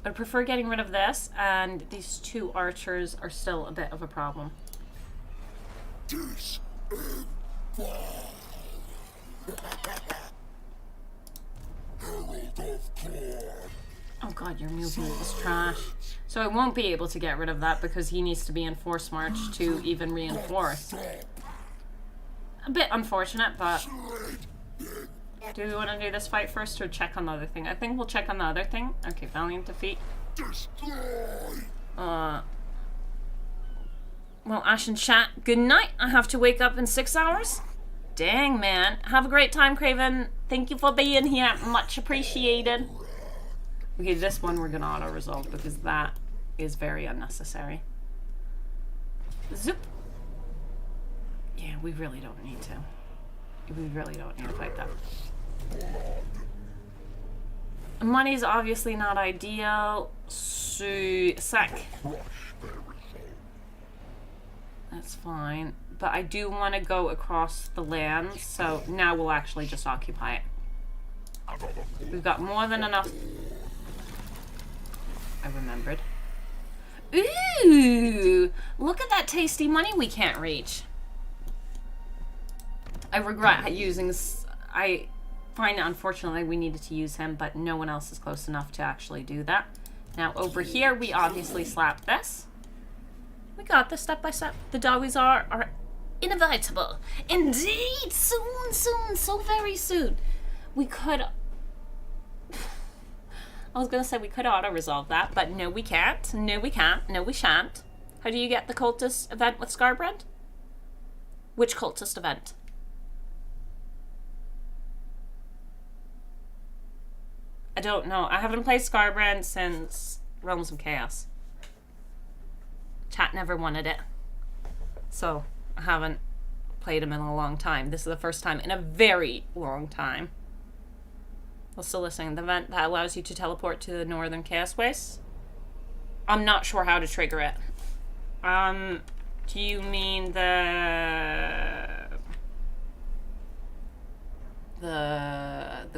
I'd prefer getting rid of this, and these two archers are still a bit of a problem. This Herald of Khorne. Oh god, your movement is trash. So I won't be able to get rid of that because he needs to be in force march to even reinforce. A bit unfortunate, but... Do we want to do this fight first or check on the other thing? I think we'll check on the other thing. Okay, valiant defeat. Well, Ash and chat, good night. I have to wake up in 6 hours. Dang, man. Have a great time, Craven. Thank you for being here. Much appreciated. Okay, this one we're gonna auto-resolve because that is very unnecessary. Zoop. Yeah, we really don't need to. We really don't need to fight that. Money's obviously not ideal. Sec. That's fine. But I do want to go across the land, so now we'll actually just occupy it. We've got more than enough. I remembered. Ooh! Look at that tasty money we can't reach. I regret using... I find it unfortunately we needed to use him, but no one else is close enough to actually do that. Now over here, we obviously slap this. We got this step by step. The doggies are inevitable. Indeed! Soon, soon, so very soon. We could... I was gonna say we could auto-resolve that, but no we can't. No we can't. No we shan't. How do you get the cultist event with Scarbrand? Which cultist event? I don't know. I haven't played Scarbrand since Realms of Chaos. Chat never wanted it. So, I haven't played him in a long time. This is the first time in a very long time. Well, still listening. The event that allows you to teleport to the Northern Chaos Wastes? I'm not sure how to trigger it. Do you mean the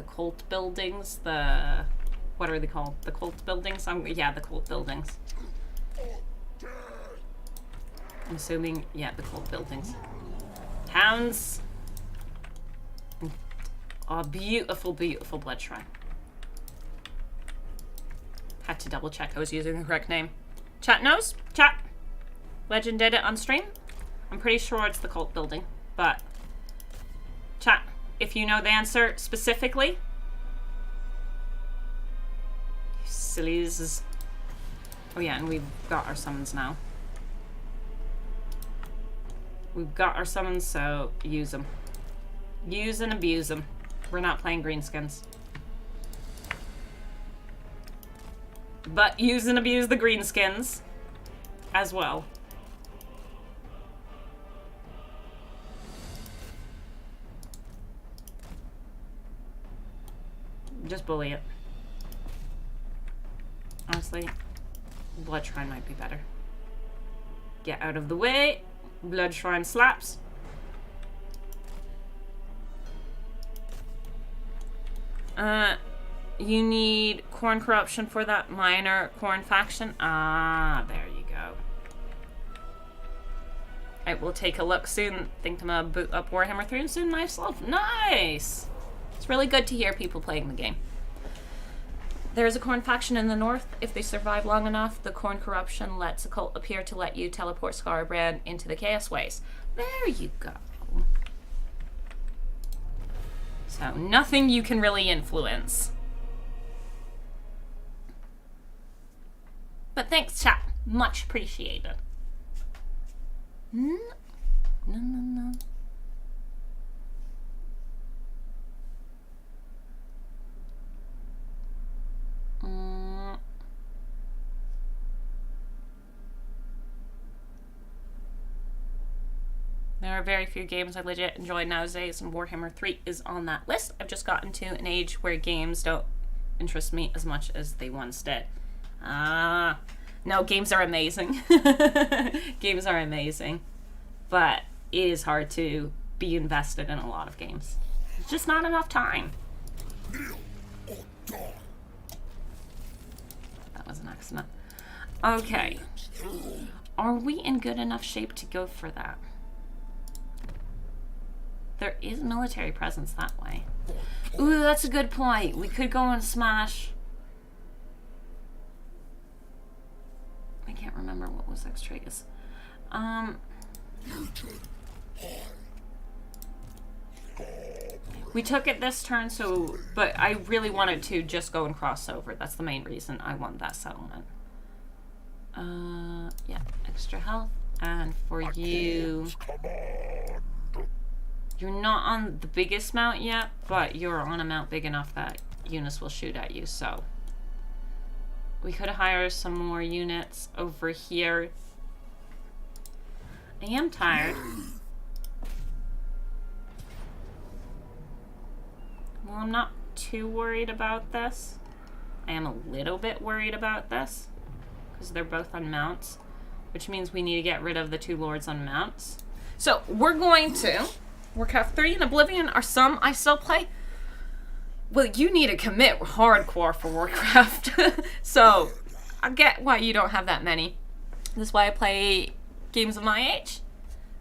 cult buildings? What are they called? The cult buildings? Yeah, the cult buildings. I'm assuming, yeah, the cult buildings. Hounds. Oh, beautiful, beautiful blood shrine. Had to double check I was using the correct name. Chat knows? Chat. Legend did it on stream. I'm pretty sure it's the cult building, but chat, if you know the answer specifically. You sillies. Oh yeah, and we've got our summons now. We've got our summons, so use them. Use and abuse them. We're not playing greenskins. But use and abuse the greenskins as well. Just bully it. Honestly, Blood Shrine might be better. Get out of the way. Blood Shrine slaps. You need Khorne corruption for that minor Khorne faction. Ah, there you go. Alright, we'll take a look soon. Think I'm gonna boot up Warhammer 3 and soon myself. Nice! It's really good to hear people playing the game. There is a Khorne faction in the north. If they survive long enough, the Khorne corruption lets a cult appear to let you teleport Scarbrand into the Chaos Ways. There you go. So, nothing you can really influence. But thanks, chat. Much appreciated. No. There are very few games I legit enjoy nowadays, and Warhammer 3 is on that list. I've just gotten to an age where games don't interest me as much as they once did. No, games are amazing. Games are amazing. But it is hard to be invested in a lot of games. It's just not enough time. That was an accident. Okay. Are we in good enough shape to go for that? There is military presence that way. Ooh, that's a good point. We could go and smash... I can't remember what was X-Trace. We took it this turn, so... But I really wanted to just go and cross over. That's the main reason I want that settlement. Yeah, extra health. And for you... You're not on the biggest mount yet, but you're on a mount big enough that units will shoot at you, so... We could hire some more units over here. I am tired. Well, I'm not too worried about this. I am a little bit worried about this, because they're both on mounts, which means we need to get rid of the 2 lords on mounts. So, we're going to... Warcraft 3 and Oblivion are some I still play. Well, you need to commit hardcore for Warcraft. So, I get why you don't have that many. This is why I play games of my age.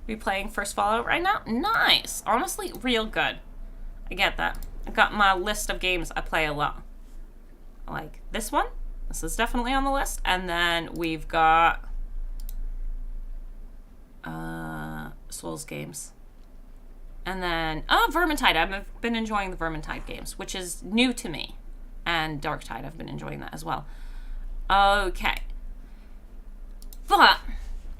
We playing First Fallout right now? Nice. Honestly, real good. I get that. I've got my list of games I play a lot. Like this one. This is definitely on the list. And then we've got Souls games. And then, Vermintide. I've been enjoying the Vermintide games, which is new to me. And Darktide, I've been enjoying that as well. Okay. But,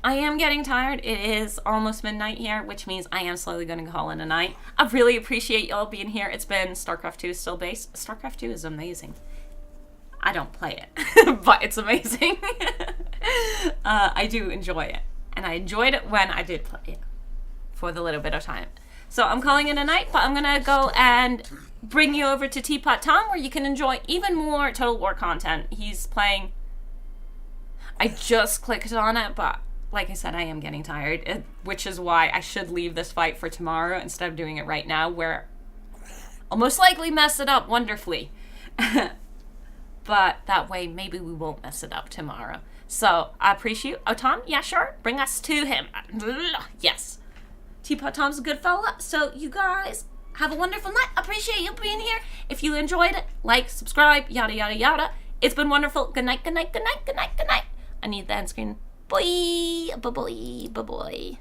I am getting tired. It is almost midnight here, which means I am slowly going to call it a night. I really appreciate y'all being here. It's been StarCraft 2 still based. StarCraft 2 is amazing. I don't play it, but it's amazing. I do enjoy it. And I enjoyed it when I did play it. For the little bit of time. So I'm calling it a night, but I'm going to go and bring you over to Teapot Tom, where you can enjoy even more Total War content. He's playing... I just clicked on it, but like I said, I am getting tired, which is why I should leave this fight for tomorrow instead of doing it right now, where I'll most likely mess it up wonderfully. But that way, maybe we won't mess it up tomorrow. So I appreciate... Oh, Tom? Yeah, sure. Bring us to him. Yes. Teapot Tom's a good fella, so you guys have a wonderful night. Appreciate you being here. If you enjoyed it, like, subscribe, yada, yada, yada. It's been wonderful. Good night, good night, good night, good night, good night. I need the end screen. Bye, bye, bye, bye, bye.